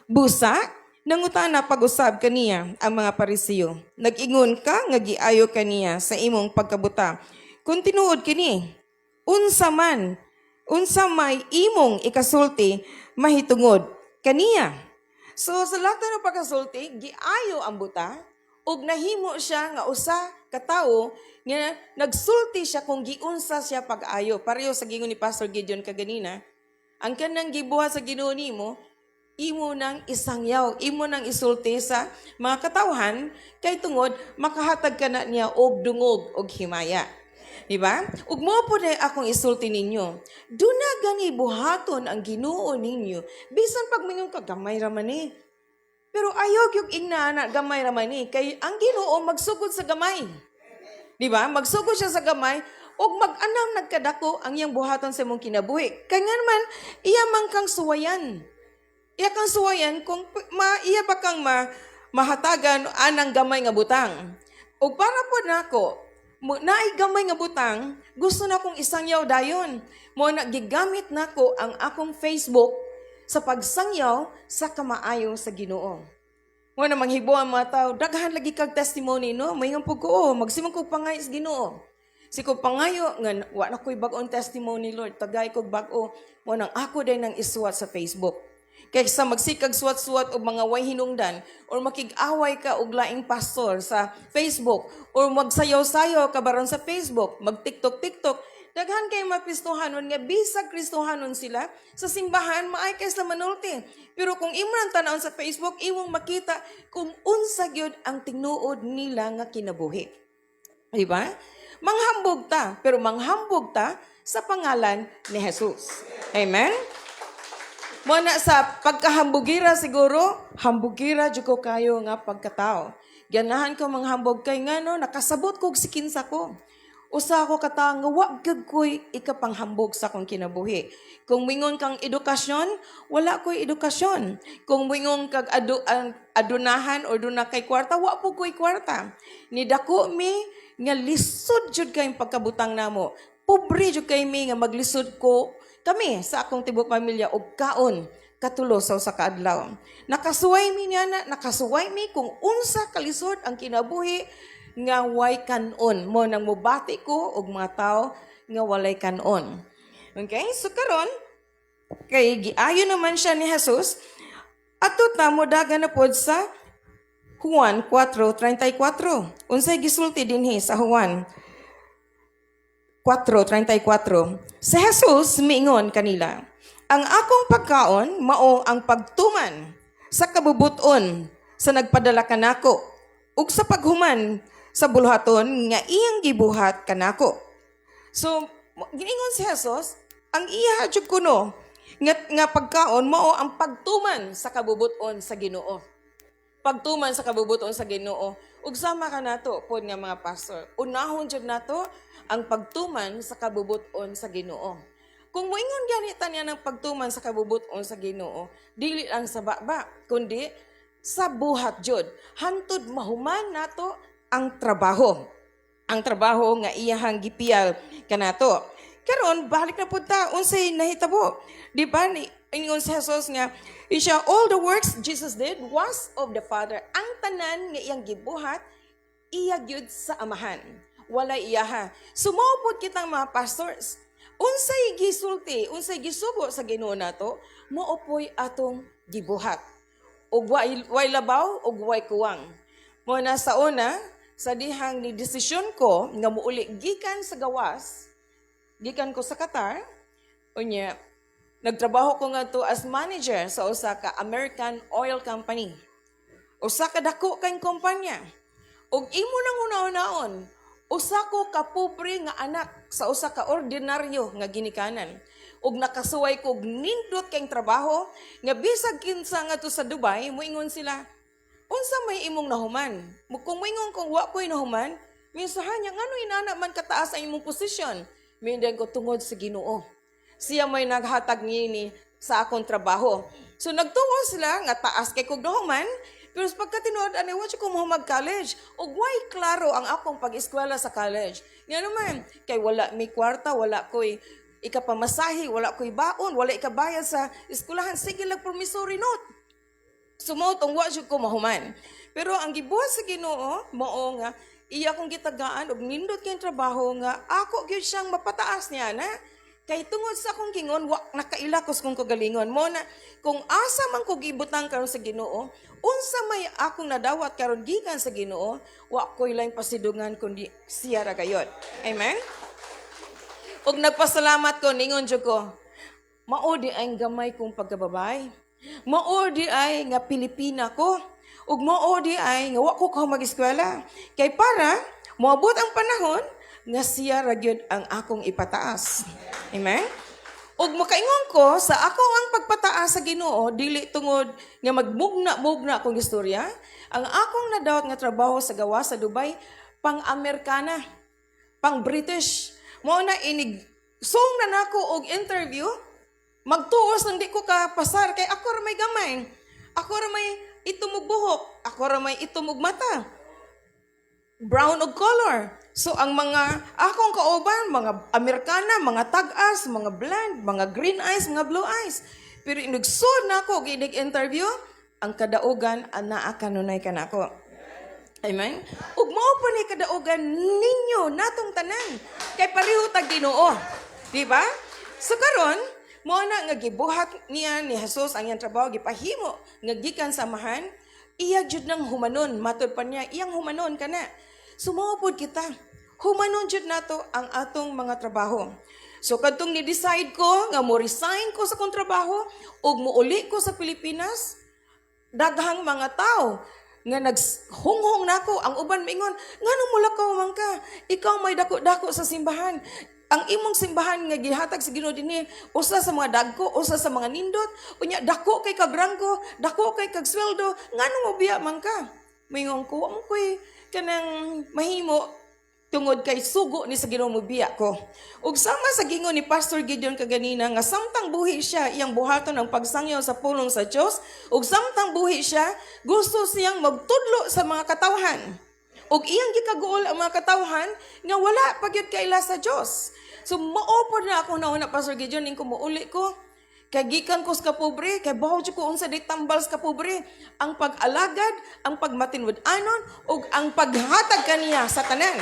F: Busa, nangutana pag-usab kaniya ang mga Pariseo. Nag-ingon ka nga giayo kaniya sa imong pagkabuta. Kung tinuod kini, unsa may imong ikasulti mahitungod kaniya. So sa lahat ng pagkasulti, giayo ang buta, ug nahimo siya nga usa ka tawo nga nagsulti siya kung giunsa siya pag-ayo. Pareho sa gingon ni Pastor Gideon kaganina, ang kanang gibuhat sa Ginoo nimo, imo nang isangyaw, imo nang isulti sa mga katawhan, kay tungod makahatag ka na niya og dungog og himaya. Diba? Ug mo po na akong isulti ninyo. Duna gani buhaton ang Ginoo ninyo. Bisan pag mingon ka, gamay raman eh. Pero ayog yung ingna gamay raman eh. Kay ang Ginoo magsugod sa gamay. Diba? Magsugod siya sa gamay, ug mag-anam nagkadako ang iyang buhaton sa imong kinabuhi. Kaya naman, iya man kang suwayan.
J: iya kang suwayan kung iya ba kang mahatagan anang gamay nga butang. O para po nako, naay gamay nga butang, gusto na kong isangyaw dayon. Mo na gigamit nako ang akong Facebook sa pagsangyaw sa kamaayo sa Ginoo. Mo na manghibo ang mga tao, daghan lagi kag testimony no, mayong pug ko magsimong ko pangay sa Ginoo. Si ko pangayo nga wa na ko'y bag-on testimony Lord, tagay kog bag-o mo nang ako din nang isuwat sa Facebook. Kaysa magsikag suwat-suwat og mga way hinungdan or makig-away ka og laing pastor sa Facebook or magsayaw-sayaw ka baron sa Facebook, mag-TikTok, daghan kay mapistuhanon nga bisag Kristohanon sila sa simbahan maay kay sa manulti. Pero kung imo nang tan-awon sa Facebook, imong makita kung unsa gyud ang tinuod nila nga kinabuhi. Di ba? Manghambog ta, pero manghambog ta sa pangalan ni Jesus. Amen? Muna sa pagkahambugira siguro, hambugira jud ko kayo nga pagkatao. Ganahan ko manghambog kay ngano nakasabot kog si kinsa ko. Usa ko katawo nga wa gyud koy ikapanghambog sa akong kinabuhi. Kung mingon kang edukasyon, wala koy edukasyon. Kung mingon kag adunahan or duna kay kwarta, wa po koy kwarta. Ni dako mi nga lisod jud kay pagkabutang namo. Pobre jud kay mi nga maglisod ko kami sa akong tibok pamilya og kaon katulo sa usa ka adlaw. Nakasuway mi nakasuway mi kung unsa kalisod ang kinabuhi nga way kanon mo nang mobati ko og mga tao nga walay kanon. Okay? So karon kay giayo naman siya ni Jesus atot na mo dagan na pod sa Juan 4:34. Unsay gisulti dinhi sa Juan 4:34. Si Jesus miingon kanila, ang akong pagkaon mao ang pagtuman sa kabubuton sa nagpadala kanako ug sa paghuman sa buluhaton nga iyang gibuhat kanako. So giningon si Jesus, ang iya jud kuno nga pagkaon mao ang pagtuman sa kabubuton sa Ginoo. Pagtuman sa kabubuton sa Ginoo. Ug sama ka nato pod nga mga pastor. Unahon jud nato ang pagtuman sa kabubuton sa Ginoo. Kung moingon ganita niya ng pagtuman sa kabubuton sa Ginoo, dili lang sa baba, kundi sa buhat jud. Hantod mahuman nato ang trabaho. Ang trabaho nga iyahang gipiyal kanato. Karon balik na pud ta unsay nahitabo. Di ba ingon si Jesus nga siya all the works Jesus did was of the Father. Ang tanan nga iyang gibuhat iya gyud sa Amahan. Wala iyaha. Sumupod kitang mga pastors. Unsay gisulti, unsay gisugo sa Ginoo nato, moopoy atong gibuhat. Ug way labaw ug way kuwang. Mo na sa una, sa dihang ni desisyon ko nga muuli gikan sa gawas, gikan ko sa Qatar, unya nagtrabaho ko nga to as manager sa usa ka American oil company. Usa ka dako kay kumpanya. Ug imo nang una-unaon, usa ko ka pobre nga anak sa usa ka ordinaryo nga ginikanan. Ug nakasuway kog nindot kay trabaho nga bisag kinsa nga to sa Dubai, moingon sila, unsa may imong nahuman? Kung moingon kong wa ko'y nahuman, minsahan niya ngano inana man kataas ang imong posisyon? Mindan ko tungod sa Ginoo. Siya may naghatag niini sa akong trabaho. So nagtuo sila nga taas kay kog nahuman. Pero pagka tinuod, wa siya ko mag-college. O way klaro ang akong pag-eskwela sa college. Nga naman, kay wala may kwarta, wala ko'y ikapamasahi, wala ko'y baon, wala ikabayad sa eskwelahan. Sige lang promissory note. Sumotong wa siya ko mahuman. Pero ang gibuhat sa Ginoo, mao nga, iya kong gitagaan og nindot kay trabaho nga ako gyud siyang mapataas niya na. Kay tungod sa akong gingon, wa nakailakos kong kagalingon. Mo na, kung asa man ko gibutang karon sa Ginoo, unsa may akong nadawat karon gikan sa Ginoo, wa ko'y laing pasidungan kundi siya ra gayod. Amen? Ug nagpasalamat ko, ningon jud ko, maudi ay gamay kong pagkababay. Maudi ay nga Pilipina ko. Ug maudi ay nga wa ko mag-eskwela. Kay para, moabot ang panahon, nga siya ra gyud ang akong ipataas. Amen? Ug makaingon ko sa ako ang pagpataas sa Ginoo dili tungod nga magmugna-mugna akong istorya, ang akong nadawat nga trabaho sa gawa sa Dubai pang-Amerikana, pang-British. Mao na inig song na nako og interview, magtuos nang di ko ka pasar kay ako ra may gamay. Ako ra may itumog buhok, ako ra may itumog mata. Brown og color. So ang mga akong kauban, mga Amerikana, mga tag-as, mga blonde, mga green eyes, mga blue eyes. Pero inugsod na ako ginig interview, ang kadaugan anaa kanunay kanako. Amen. Ug mao pa ni kadaugan ninyo natong tanan. Kay pareho tag Ginoo. Di ba? So karon mo na nga gibuhat niya ni Jesus ang iyang trabaho gipahimo nga gikan sa amahan, iya jud nang humanon matud pa niya iyang humanon kana. Sumawapod kita. Humanon jud nato ang atong mga trabaho. So kadtong ni-decide ko nga mo resign ko sa kong trabaho ug muuli ko sa Pilipinas, daghang mga tao nga naghunghong nako ang uban mingon nganong mulakaw man ka, ikaw may dako-dako sa simbahan. Ang imong simbahan nga gihatag sa Ginoo dinhi usa sa mga dagko, usa sa mga nindot, unya dako kay kag ranggo, dako kay kag sweldo, nganong mo biya man ka? Mingon ko ang koy kanang mahimo tungod kay sugo ni sa Ginoo mo biya ko. Ug sama sa gingon ni Pastor Gideon kaganina nga samtang buhi siya iyang buhaton ang pagsangyaw sa pulong sa Dios, ug samtang buhi siya gusto siyang magtudlo sa mga katawhan. Og iyang gikaguol ang mga katawhan nga wala pagyud kaila sa Dios. So maupod na ako nauna Pastor Gideon ning kumuuli ko. Kay gikan ko sa kapobre, kay bahaw ko unsa di tambal sa kapobre, ang pag-alagad, ang pagmatinwid-anon ug ang paghatag kaniya sa tanan.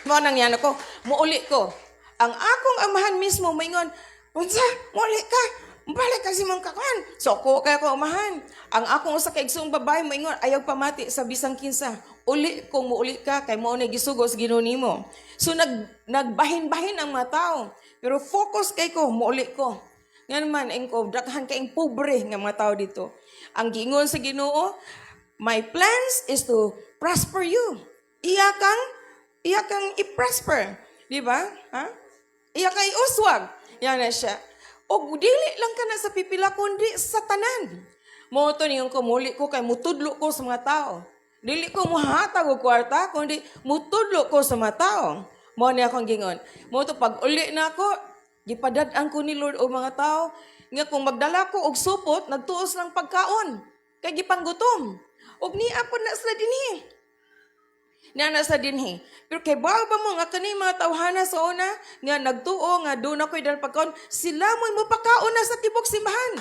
J: Mao nang yan ako, muuli ko. Ang akong amahan mismo maingon, "Unsa, muuli ka? Balik kasi mong kakuan." So ko kay ako amahan. Ang akong usa ka igsoong babae maingon, ayaw pamati sa bisang kinsa. Uli kung muuli ka kay mao na gisugo sa Ginoo nimo. So nagbahin-bahin ang mga tao. Pero focus kay ko, muuli ko. Nga naman, ko, daghan kayong pobre nga mga tao dito. Ang giingon sa Ginoo, my plans is to prosper you. Iya kang i-prosper. Di ba? Ha? Iya kang iuswag. Yan na siya. O dili lang ka na sa pipila, kundi sa tanan. Mo to niyong kumuli ko kay mutudlo ko sa mga tao. Dili ko muhatag og kwarta, kundi mutudlo ko sa mga tao. Mo ni akong gingon. Mo to pag uli na ako, gipadad-an ko ni Lord o mga tao nga kung magdala ko og supot nagtuos ng pagkaon kay gipanggutom og niya pod na sa dinhi na sa dinhi pero kay ba mo nga kani mga tawhana sa una nga nagtuo nga do na koy dal pagkaon sila mo'y mopakaon na sa tibok simbahan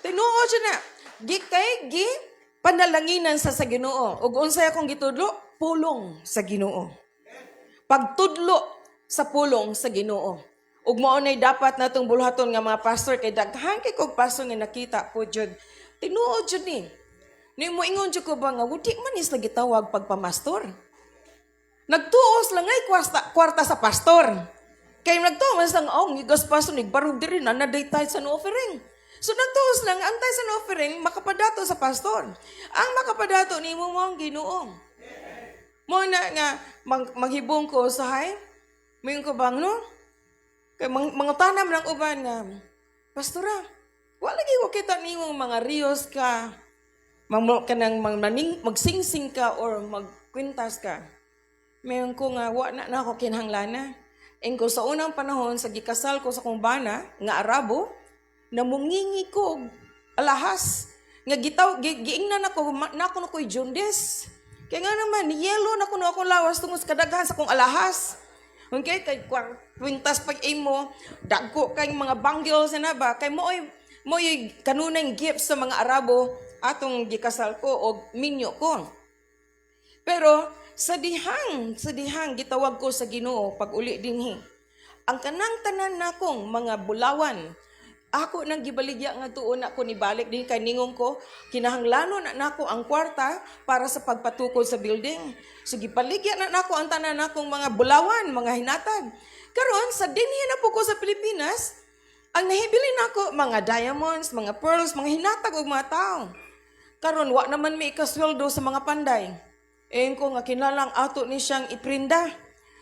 J: tinuo siya na gi panalanginan sa Ginoo ug unsay akong gitudlo pulong sa Ginoo pagtudlo sa pulong sa Ginoo. Ug mao nay dapat natong bulhaton nga mga pastor kay daghan kay kog pastor nga nakita ko jud. Tinuod jud ni. Ni mo ingon jud ko ba nga wudi man is lagi tawag pagpamastor. Nagtuos lang ay kwarta sa pastor. Kay nagtuos lang gigas pastor nigbarug diri na naday tithes and offering. So nagtuos lang ang tithes and offering makapadato sa pastor. Ang makapadato nimo mo ang Ginoo. Mo na nga maghibong ko usahay. Mayon ko bang no? Kay mga tanam ng uban nga, Pastora, wala lagi ko kita nimo mga rios ka, kanang magsingsing ka or magkwintas ka. Mayon ko nga, wala na ako kinhanglana. Engko sa unang panahon, sa gikasal ko sa kong bana, nga Arabo, namungingi ko alahas. Nga giingnan ako, na ko'y jundis. Kaya nga naman, yelo na ko na akong lawas tungos kadaghan sa kong alahas. Okay, kay kwintas pag imo, dagko kay mga bangles na ba, kay mo'y kanunay gifts sa mga Arabo atong gikasal ko o minyo ko. Pero sa dihang gitawag ko sa Ginoo pag uli dinhi. Ang kanang tanan nakong mga bulawan, ako nang gibaligya nga tuon ako ni balik din kay ningon ko kinahanglanon na nako ang kwarta para sa pagpatukod sa building. So gibaligya na nako ang tanan nakong mga bulawan, mga hinatag. Karon sa dinhi na po ko sa Pilipinas, ang nahibili nako mga diamonds, mga pearls, mga hinatag og mga tao. Karon wa naman may ikasweldo sa mga panday. Ko nga kinalang ato ni siyang iprinda.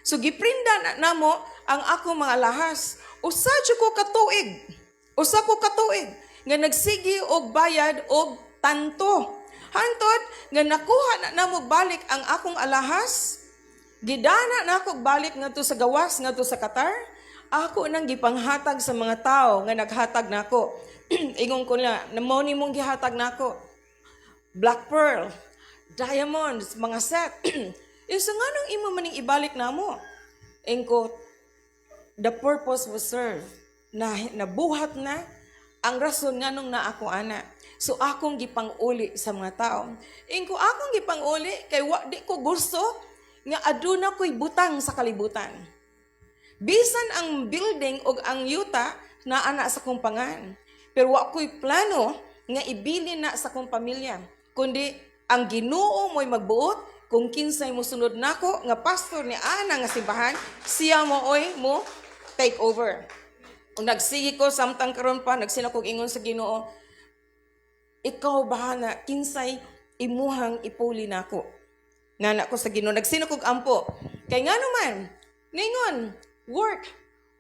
J: So giprinda na namo ang ako mga lahas. Usa ko katuig. Usa ko katuig nga nagsigi og bayad og tanto. Hantod nga nakuha na namo balik ang akong alahas. Gidana na ako balik ngadto sa gawas ngadto sa Qatar. ako nang gipanghatag sa mga tao nga naghatag nako. Ingon ko na mo ni mong gihatag nako. Black pearl, diamonds, mga set. Isa nga nang imo maning ibalik namo. Engko, the purpose was served. Na nabuhat na ang rason nga nung na ako ana. So akong gipanguli sa mga tao. Engko akong gipanguli kay wa di ko gusto nga aduna ko'y butang sa kalibutan. Bisan ang building o ang yuta na ana sa kong pangan. Pero wa ko'y plano nga ibili na sa kong pamilya. Kundi ang Ginoo mo'y magbuot kung kinsay mo sunod nako nga pastor ni ana nga simbahan, siya mo mo take over. Kung nagsigi ko samtang karon pa nagsina kog ingon sa Ginoo, ikaw bahala kinsay imuhang ipuli nako. Ngana ko sa Ginoo nagsina kog ampo. Kay ngano man ningon work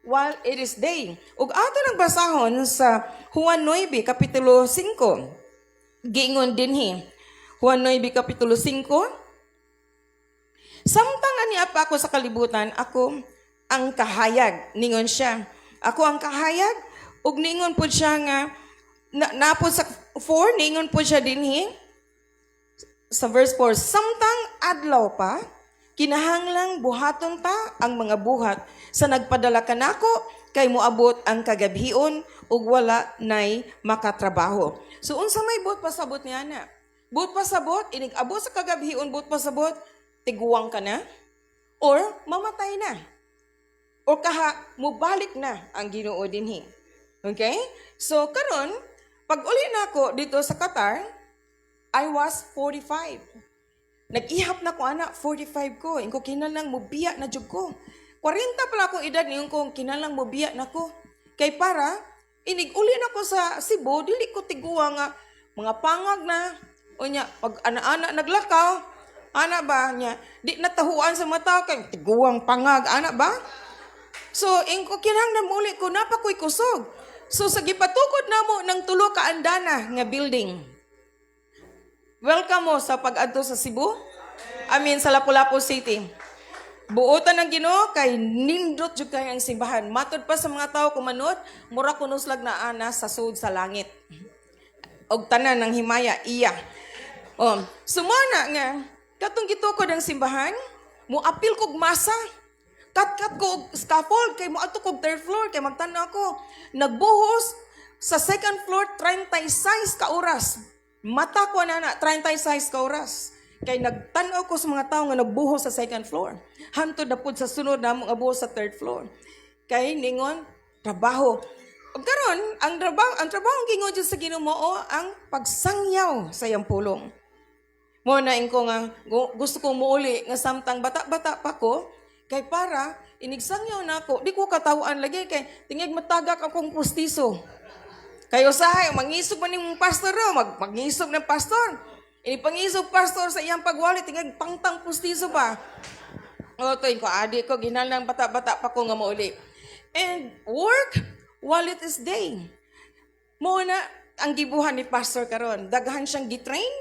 J: while it is day. Ug ato nang basahon sa Juan 9 kapitulo 5. Giingon dinhi Juan 9 kapitulo 5. Samtang ani apa ako sa kalibutan, ako ang kahayag, ningon siya. Ako ang kahayag, ug ningon po siya nga, napod sa 4, ningon po siya dinhi, sa verse 4, samtang adlaw pa, kinahanglang buhaton ta ang mga buhat sa nagpadala kanako kay moabot ang kagabhion ug wala nay makatrabaho. So unsa may buot pasabot niya na? Buot pasabot, inig-abot sa kagabhion, buot pasabot, tiguwang ka na or mamatay na. O kaha mubalik na ang Ginoo dinhi. Okay? So karon pag uli na ako dito sa Qatar, I was 45. Nag-ihap na ko ana 45 ko. Ingko kinahanglan mo biya na jud ko. 40 pala akong edad niyon ko kinahanglan mo biya na ko. Kay para inig-uli na ko sa Cebu, dili ko tiguwa nga mga pangag na unya pag ana-ana naglakaw, ana ba nya di natahuan sa mata kay tiguwang pangag ana ba? So ingko kinahanglan mo uli ko napakoy kusog. So sa gipatukod namo ng tulo ka andana nga building. Welcome mo sa pag-adto sa Cebu. Sa Lapu-Lapu City. Buotan ng Ginoo kay nindot jud kay ang simbahan. Matod pa sa mga tao kumanot, mura kuno slag na ana sa sud sa langit. Og tanan ng himaya iya. Sumana nga katong gitukod ang simbahan, mo apil kog masa. Kat ko og scaffold kay mo adto kog third floor kay magtan-aw ako. Nagbuhos sa second floor 36 ka oras. Mata ko na 36 ka oras. Kay nagtan-aw ko sa mga tao nga nagbuhos sa second floor. Hantod na pud sa sunod na mga buhos sa third floor. Kay ningon trabaho. Ug karon ang trabaho gingon jud sa Ginoo ang pagsangyaw sa iyang pulong. Mo na ingko nga gusto kong muuli nga samtang bata-bata pa ko kay para inigsangyaw na ako. Di ko katawaan lagi kay tingig matagak akong pustiso. Kayo sahay, mangisog man yung pastor mangisog ng pastor. Inipangisog pastor sa iyang pagwali, tingag pangtang pustiso pa. To ko, adik ko, ginhalang bata-bata pa ko nga mauli. And work while it is day. Muna ang gibuhan ni pastor karon. Daghan siyang gitrain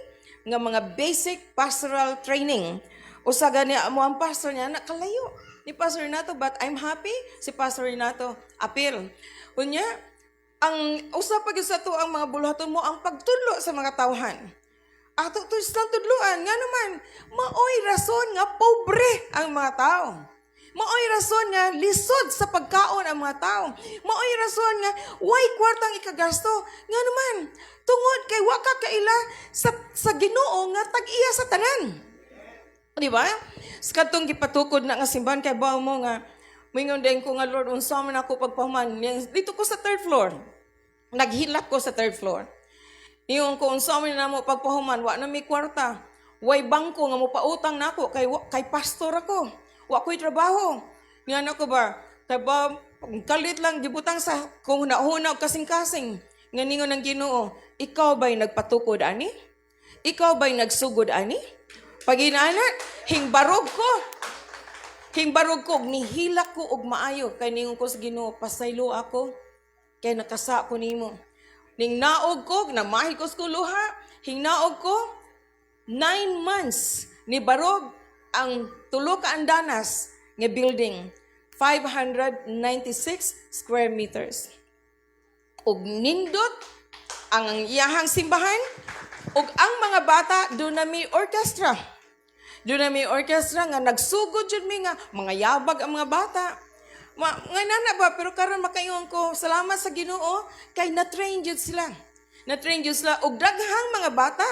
J: nga mga basic pastoral training. Usa gani mo ang pastor niya, nakalayo ni Pastor Renato, but I'm happy si Pastor Renato apil. Unya, ang usa pa gyud sa to ang mga buluhaton mo ang pagtudlo sa mga tawhan. Ato to isang tudloan nga naman maoy rason nga pobre ang mga tao. Maoy rason nga lisod sa pagkaon ang mga tao. Maoy rason nga way kwartang ikagasto. Nga naman tungod kay wa ka kaila sa Ginoo nga tag-iya sa tanan. Di ba? Sa katong gipatukod na nga simbahan kay bawo mo nga mingon din ko nga Lord unsa man ako pagpahuman dito ko sa third floor. Naghilak ko sa third floor. Iyon ko unsa man namo pagpahuman wa na mi kwarta. Way bangko nga mo pautang nako kay pastor ako. Wa ko'y trabaho. Nga nako ba kay ba kalit lang gibutang sa kung hunahuna og kasing-kasing. Nga ningon ng Ginoo, ikaw ba'y nagpatukod ani? Ikaw ba'y nagsugod ani? Pag inaana, hingbarog ko, nihilak ko og maayo. Kay ningon ko sa Ginoo, pasaylo ako. Kay nakasa ko nimo. Ning naog ko, namahi ko sa luha. Hingnaog ko, 9 months ni barog ang tulo ka andanas nga building. 596 square meters. Ug nindot ang iyahang simbahan ug ang mga bata doon na may orchestra. Doon na may orchestra nga nagsugod jud mi nga mga yabag ang mga bata. Nga nana ba pero karon makaingon ko salamat sa Ginoo kay na-train jud sila. Na-train jud sila ug daghang mga bata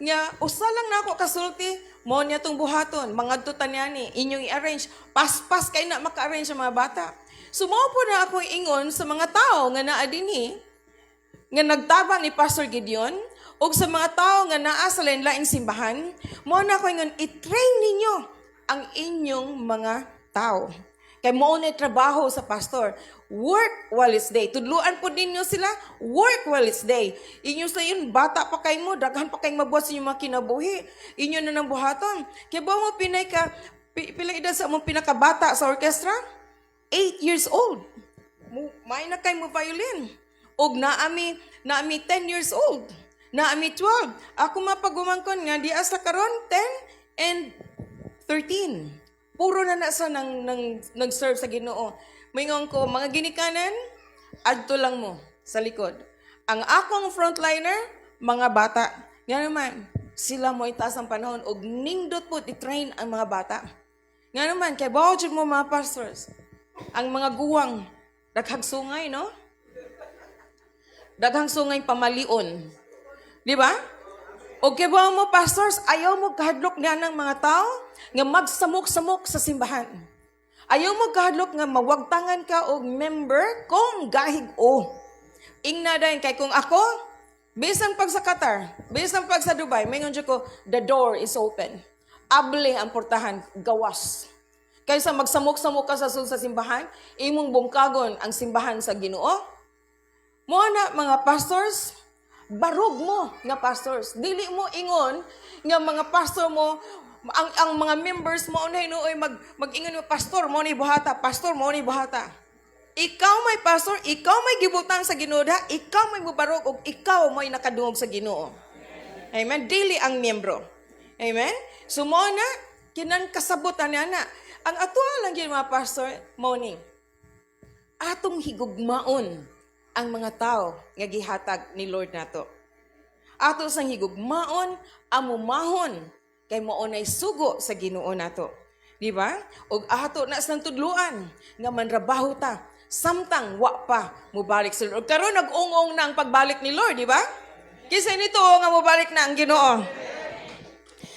J: nga usa lang nako kasulti mo niya tong buhaton mangadto tanyani inyong i-arrange paspas kay na maka-arrange sa mga bata. Sumo po na ako ingon sa mga tao nga naa dinhi nga nagtabang ni Pastor Gideon ug sa mga tao nga naa sa lain-laing simbahan, mo na ko ingon i-train ninyo ang inyong mga tao. Kay mo na trabaho sa pastor. Work while it's day. Tudluan po ninyo sila, work while it's day. Inyo sa yun, bata pa kayo mo, daghan pa kayong mabuhat sa inyong mga kinabuhi. Inyo na ng buhaton. Kaya ba mo pinay ka, pila edad sa mong pinakabata sa orkestra? 8 years old. May na kayo mo violin. Og naami 10 years old. Naami 12. Ako mapagumangkon nga, di asa karon 10 and 13. Puro na sa nag-serve sa Ginoo. Mayingon ko, mga ginikanan, adto lang mo sa likod. Ang akong frontliner, mga bata. Nga naman, sila mo itaas ang panahon og nindot po i-train ang mga bata. Nga naman, kay bawal mo mga pastors. Ang mga guwang, daghang sungay, no? Daghang sungay pamalion. Di ba? O kaya mo, pastors, ayaw mo kahadlok na ng mga tao nga magsamok-samok sa simbahan. Ayaw mo kahadlok nga mawagtangan ka o member kung gahig o. Ingna dahin, kay kung ako, bisan pag sa Qatar, bisan pag sa Dubai, may ngon ko, the door is open. Able ang portahan, gawas. Kaysa magsamok-samok ka sa simbahan, imong bungkagon ang simbahan sa Ginoo. Mo na mga pastors, barog mo nga pastors. Dili mo ingon nga mga pastor mo, ang mga members mo unay nooy mag-ingon mo pastor mo ni buhata, pastor mo ni buhata. Ikaw may pastor, ikaw may gibutan sa Ginoo, ikaw may mubarog ug ikaw may nakadungog sa Ginoo. Amen. Dili ang miyembro. Amen. Sumona kinan kasabot ana. Ang ato lang gyud mga pastor mo ni atong higugmaon ang mga tao nga gihatag ni Lord nato. Ato sang higugmaon, amumahon, kay maunay sugo sa Ginoo nato. Di ba? Og ato na sang tudluan nga manrabaho ta samtang wa pa mubalik sa Lord. Karon nag-ungong na ang pagbalik ni Lord, di ba? Kisa nito nga mubalik na ang Ginoo.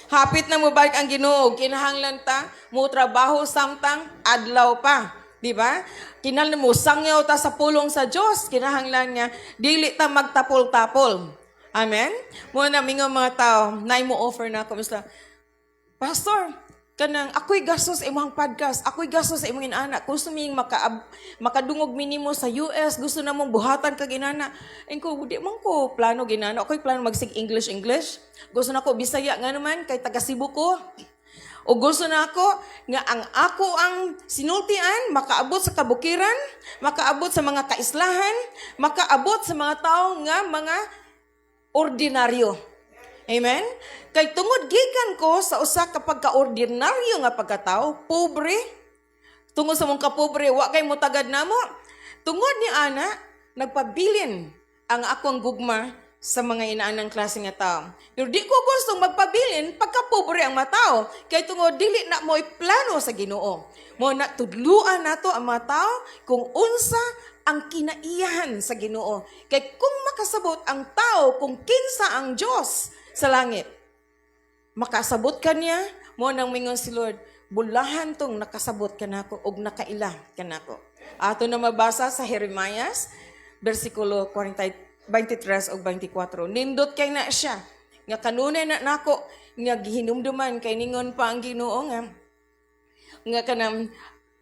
J: Hapit na mubalik ang Ginoo, kinahanglan ta mo trabaho samtang adlaw pa. Di ba? Kinahanglan mo sangyaw ta sa pulong sa Dios, kinahanglan nga dili ta magtapol-tapol. Amen. Mo na mingo mga tao, nay mo offer na kumusta? Pastor, kanang ako'y gastos sa imong podcast, ako'y gastos sa imong inana. Gusto ming makadungog minimo sa US, gusto na mong buhatan kag inana. Engko di man ko plano ginana, ako'y plano magsig English. Gusto na ko Bisaya nga naman kay taga Cebu ko. O gusto na ako nga ako ang sinultian, makaabot sa kabukiran, makaabot sa mga kaislahan, makaabot sa mga tao nga mga ordinaryo. Amen? Kay tungod gikan ko sa usa ka pagka-ordinaryo nga pagkatao, pobre. Tungod sa mong kapobre, wa kay mo tagad namo. Tungod ni ana, nagpabilin ang akong gugma sa mga inaanang klase nga tao. Pero di ko gustong magpabilin pagka-pobre ang mga tao. Kay tungod dili na mo'y plano sa Ginoo. Mo na tudluan nato ang mga tao kung unsa ang kinaiyahan sa Ginoo. Kay kung makasabot ang tao kung kinsa ang Dios sa langit, makasabot ka niya, mo nang mingon si Lord, bulahan tong nakasabot ka nako og nakaila ka nako. Ato na mabasa sa Jeremias, versikulo 23 o 24. Nindot kay na siya. Nga kanunay na nako, nga gihinumduman kay ningon pa ang Ginoo nga kanang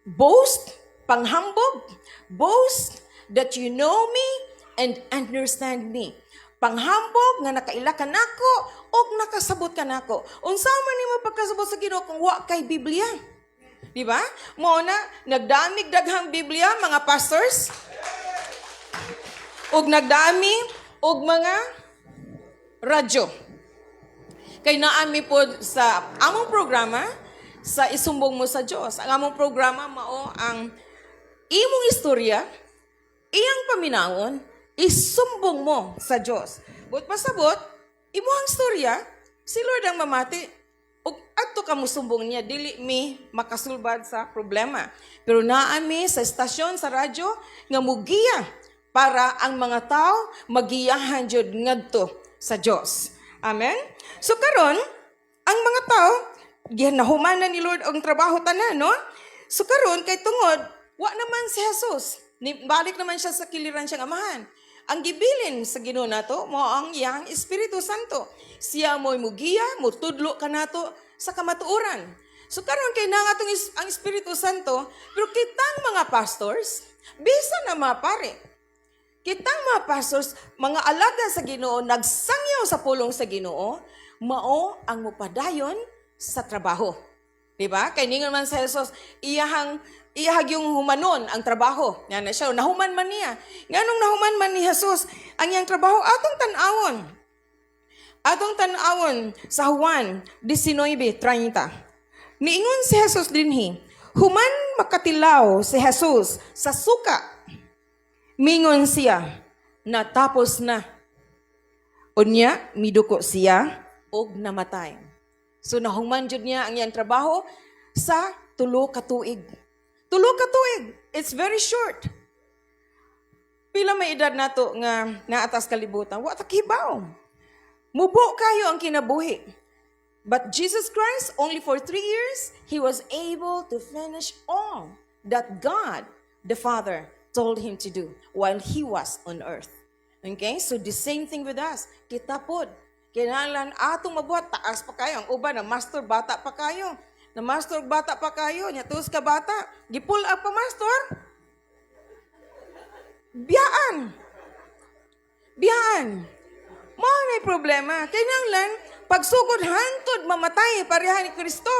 J: boast, panghambog, boast that you know me and understand me. Panghambog nga nakaila ka nako og nakasabot ka nako. Unsa man nimo pagkasabot sa Ginoo kung wa kay Biblia? Di ba? Mo na nagdamig daghang Biblia mga pastors. Og nagdami og mga radyo. Kay naami po sa among programa sa isumbong mo sa Dios. Ang among programa mao ang imong istorya, iyang paminawon, isumbong mo sa Dios. But pasabot, imong istorya, si Lord ang mamati. Ug adto ka mo sumbong niya, dili mi makasulbad sa problema. Pero naami sa estasyon sa radyo nga mugiya para ang mga tao magiyahan jud ngadto sa Dios. Amen. So karon, ang mga tao ginahuman na ni Lord ang trabaho tanan, no? So karon kay tungod wa naman si Jesus. Balik naman siya sa kiliran siyang amahan. Ang gibilin sa Ginoo nato mo ang iyang Espiritu Santo. Siya mo'y mugiya, mutudlo ka nato sa kamatuoran. So karon kay na atong ang Espiritu Santo, pero kitang mga pastors, bisa na mga pare. Kitang mga pastors, mga alagad sa Ginoo, nagsangyaw sa pulong sa Ginoo, mao ang mupadayon sa trabaho. Diba? Kay ningon man sa Jesus, iyahag yung humanon ang trabaho. Yan na siya, nahuman man niya. Nganong nahuman man ni Jesus, ang iyang trabaho, atong tanawon. Atong tanawon sa Juan 19:30. Niingon si Jesus dinhi, human makatilaw si Jesus sa suka. Mingon siya, natapos na. Unya, miduko siya, og namatay. So nahuman jud niya ang iyang trabaho sa 3 ka tuig. 3 ka tuig. It's very short. Pila may edad nato nga naatas kalibutan, wa ta kibaw. Mubo kayo ang kinabuhi. But Jesus Christ, only for 3 years, He was able to finish all that God, the Father, told Him to do while He was on earth. Okay? So the same thing with us. Kita pod. Kailangan atong mabuhat, taas pa kayo. Ang uban, na master bata pa kayo. Na master bata pa kayo. Nyatus ka bata. Gipull up pa master. Biyaan. Biyaan. Mao na problema. Kailangan pagsugod hantod mamatay pareha ni Kristo.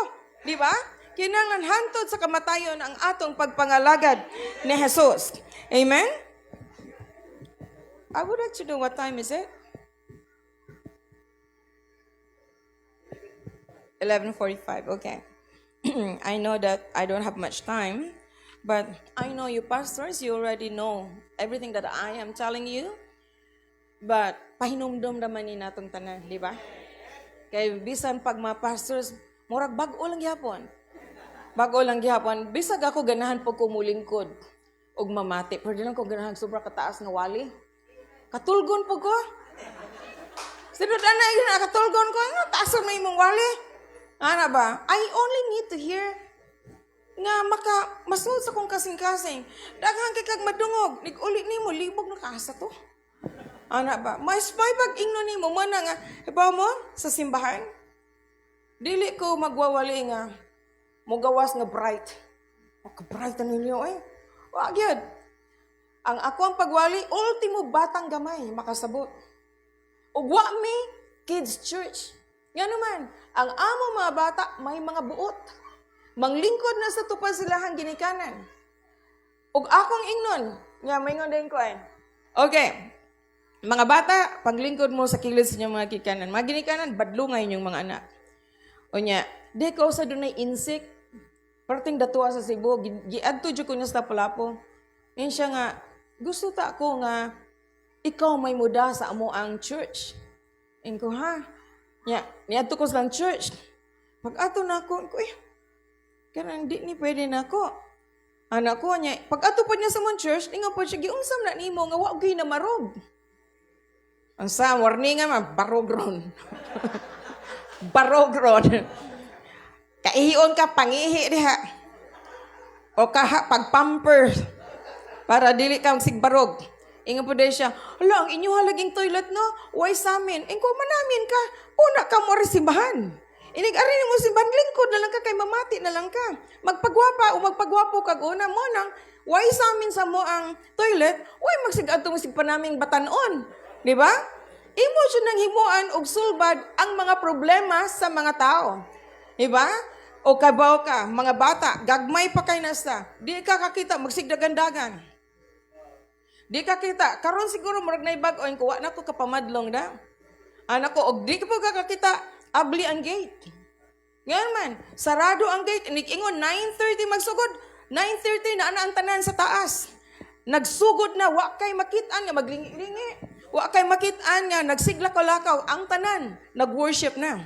J: Di ba? Kailangan hantod sa kamatayon ang atong pagpangalagad ni Jesus. Amen? I would like to know what time is it? 11:45. Okay. I know that I don't have much time, but I know you pastors, you already know everything that I am telling you. But pahinumdum naman ni natong tanan, di ba? Kay bisan pag mga pastors, murag bag-o lang gyapon. Bag-o lang gyapon. Bisag ako ganahan pag kumulingkod og mamati. Pero di lang ko ganahan sobra kataas nga wali. Katulgon po ko. Sinod na yun, katulgon ko. Taason na imong wali. Ano ba? I only need to hear nga masunod sa kong kasing-kasing. Daghang kay kag madungog. Nig-ulit nimo, libog na kaasa to. Ano ba? Mas may pag-ingno nimo mo na nga, iba mo, sa simbahan. Dili ko magwawali nga, mugawas nga bright. O, ka-bright na ninyo eh. Wag yun. Ang ako ang pagwali, ultimo batang gamay, makasabot. Ugwa mi, kids church. Nga naman, ang amo mga bata, may mga buot. Manglingkod na sa tupad silahang ginikanan. Ug akong ingnon, nga may din ko eh. Okay, mga bata, paglingkod mo sa kilid sa inyong mga kikanan. Mga ginikanan, badlungay inyong mga anak. O nya, di ko sa dunay insect, parting datuwa sa Cebu, giadto dyo ko niya sa Lapu-Lapu. Yan siya nga, gusto ta ko nga, ikaw may muda sa amo ang church. Yan ko, ha? Niadto ko sa church. Pag ato na ako, karang di ni pwede na ako. Anak ko niya, pag ato pa niya sa mong church, nga po siya, giunsam na nimo, nga wag na marog. Ang sa, warning nga, barog ron. Barog ron. Kaihion ka, pangihi diha. O kaha, pag-pamper. Para dili ka sigbarog. Inga po dahil siya, ang inyo halaging toilet no? Why sa amin? Ingko manamin ka. Una ka mo simbahan. Inig-ari mo simbahan, lingkod na lang ka, kay mamati na lang ka. Magpagwapa o magpagwapo ka, una mo nang, why sa amin sa mo ang toilet? Why magsigadto mo sigpa naming batanon? Di ba? Imo siya nang himuan og sulbad ang mga problema sa mga tao. Di ba? O kabaw ka, mga bata, gagmay pa kay nasa. Di ka kakita, magsigdagandagan. Di ka kita, karon siguro murag na ibag-oin ko, wa na ko kapamadlong da. Anak ko, og di ka po kakakita, abli ang gate. Ngayon man, sarado ang gate. Ingon, 9:30 magsugod. 9:30 na ang tanan sa taas. Nagsugod na, wa kay makitaan nga, maglingi-lingi. Wa kay makitaan nga, nagsigla-kalakaw. Ang tanan, nag-worship na.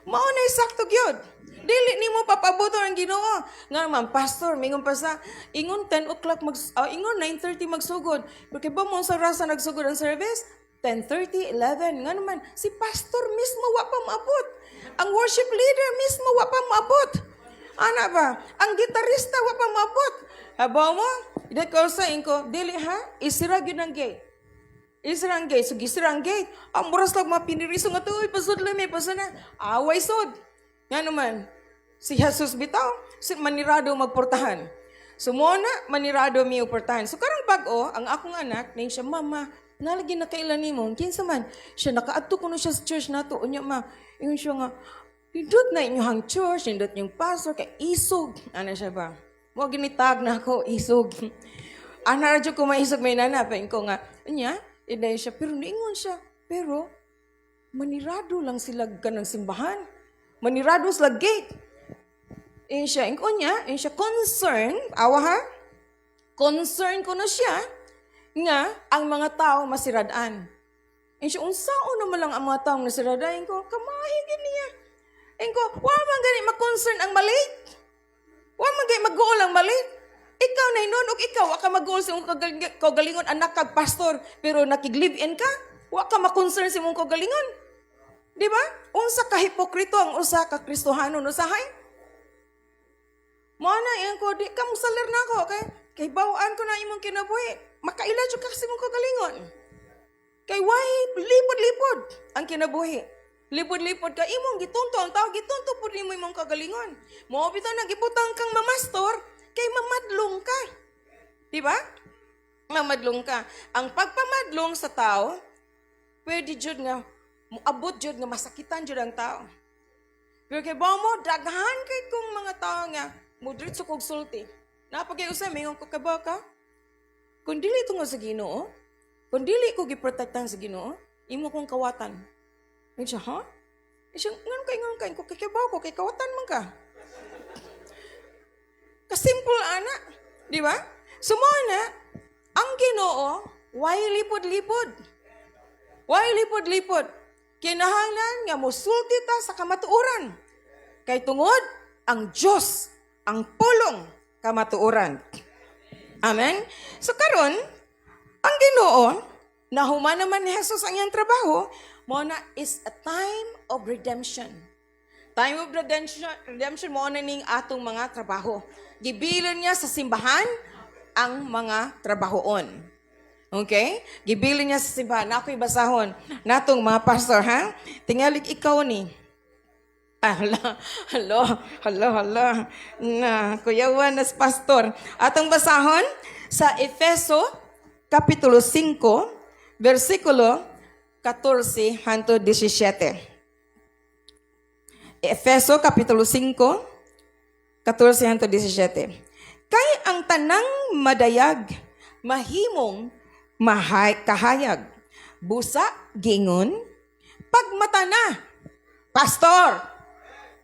J: Mao na sakto gyud. Dili nimo papabuto ang Ginoo. Nga man, pastor, mingon pa sa ingon 10 o'clock ingon 9:30 magsugod. Porque ba mo sa rasa nagsugod ang service? 10:30, 11. Nga naman, si pastor mismo wa pa maabot. Ang worship leader mismo wa pa maabot. Ana ba? Ang gitarista wa pa maabot. Habaw mo, ida ko sa inko, dili ha, isira gyud ang gate. Isira ang gate. So, gisira ang gate. Ang muras lang mapiniriso nga to. Pasod lang, may pasana. Away sod. Nga naman, si Jesus bitaw, si manirado magportahan. So, muna, manirado mi uportahan. So, karang bag-o, ang akong anak, na siya, Mama, nalagi na kailan ni mo. Kinsa man, siya nakaadto ko na siya sa church na to. Unya, ma, yun siya nga, hindot na inyong church, hindot yung pastor, kay isog. Ano siya ba? Mo ginitag na ako, isog. Ana radyo ko maisog may nanapin ko nga, unya, iday siya, pero niingon siya. Pero, manirado lang sila ganang simbahan. Manirado sila gate. Eh siya, ingkon niya, siya concern, awa ha? Concern ko na siya, nga, ang mga tao masiradaan. Eh siya, unsao naman lang ang mga tao masiradaan ko, kamahigin niya. Ingko, wa man gani ma-concern ang malit. Wa man gani mag-goal ang malit. Ikaw na inon, o ikaw, wa ka mag-goal sa mong kagalingon, anak kag pastor, pero nakig-live-in ka, wa ka ma-concern sa mong kagalingon. Di ba? Unsa ka hipokrito ang usa ka Kristohanon usahay? Mo na yan ko, di ka musalir na ako, okay? Kay bawaan ko na imong kinabuhi. Makaila jud ka sa mong kagalingon. Kay why lipod-lipod ang kinabuhi. Lipod-lipod ka, imong gitunto ang tao, gitunto pud nimo imong kagalingon. Mo bitaw nagibutang kang mamastor, kay mamadlong ka. Di ba? Mamadlong ka. Ang pagpamadlong sa tao, pwede jud nga, muabot jud nga masakitan jud ang tao. Pero kay ba mo, daghan kay kung mga tao nga, mudritso kog sulti. Napagay usay, mingon ko kaba ka? Kung dili ito nga sa Ginoo, kung dili ko giprotektahan sa Ginoo, imo kong kawatan. Ay siya, ha? Ay siya, ngayon kayo, kung kakibaw ko, kay kawatan man ka. Kasimple, ana. Di ba? Sumona, ang Ginoo, why lipod-lipod? Why lipod-lipod? Kinahanglan nga mosulti ta sa kamatuoran. Kay tungod, ang Diyos, ang pulong kamatuoran. Amen? So karon, ang Ginoo, nahuman naman ni Jesus ang iyang trabaho, muna is a time of redemption. Time of redemption mo na ning atong mga trabaho. Gibilin niya sa simbahan ang mga trabahoon. Okay? Gibilin niya sa simbahan. Ako'y basahon. Natong mga pastor, ha? Tingalig ikaw ni. Hala. Na, kuyawan nas pastor. Atong basahon sa Efeso, Kapitulo 5, versikulo 14 hangtod 17. Efeso Kapitulo 5, 14 hangtod 17. Kay ang tanang madayag, mahimong kahayag. Busa, gingon, pagmata na. Pastor,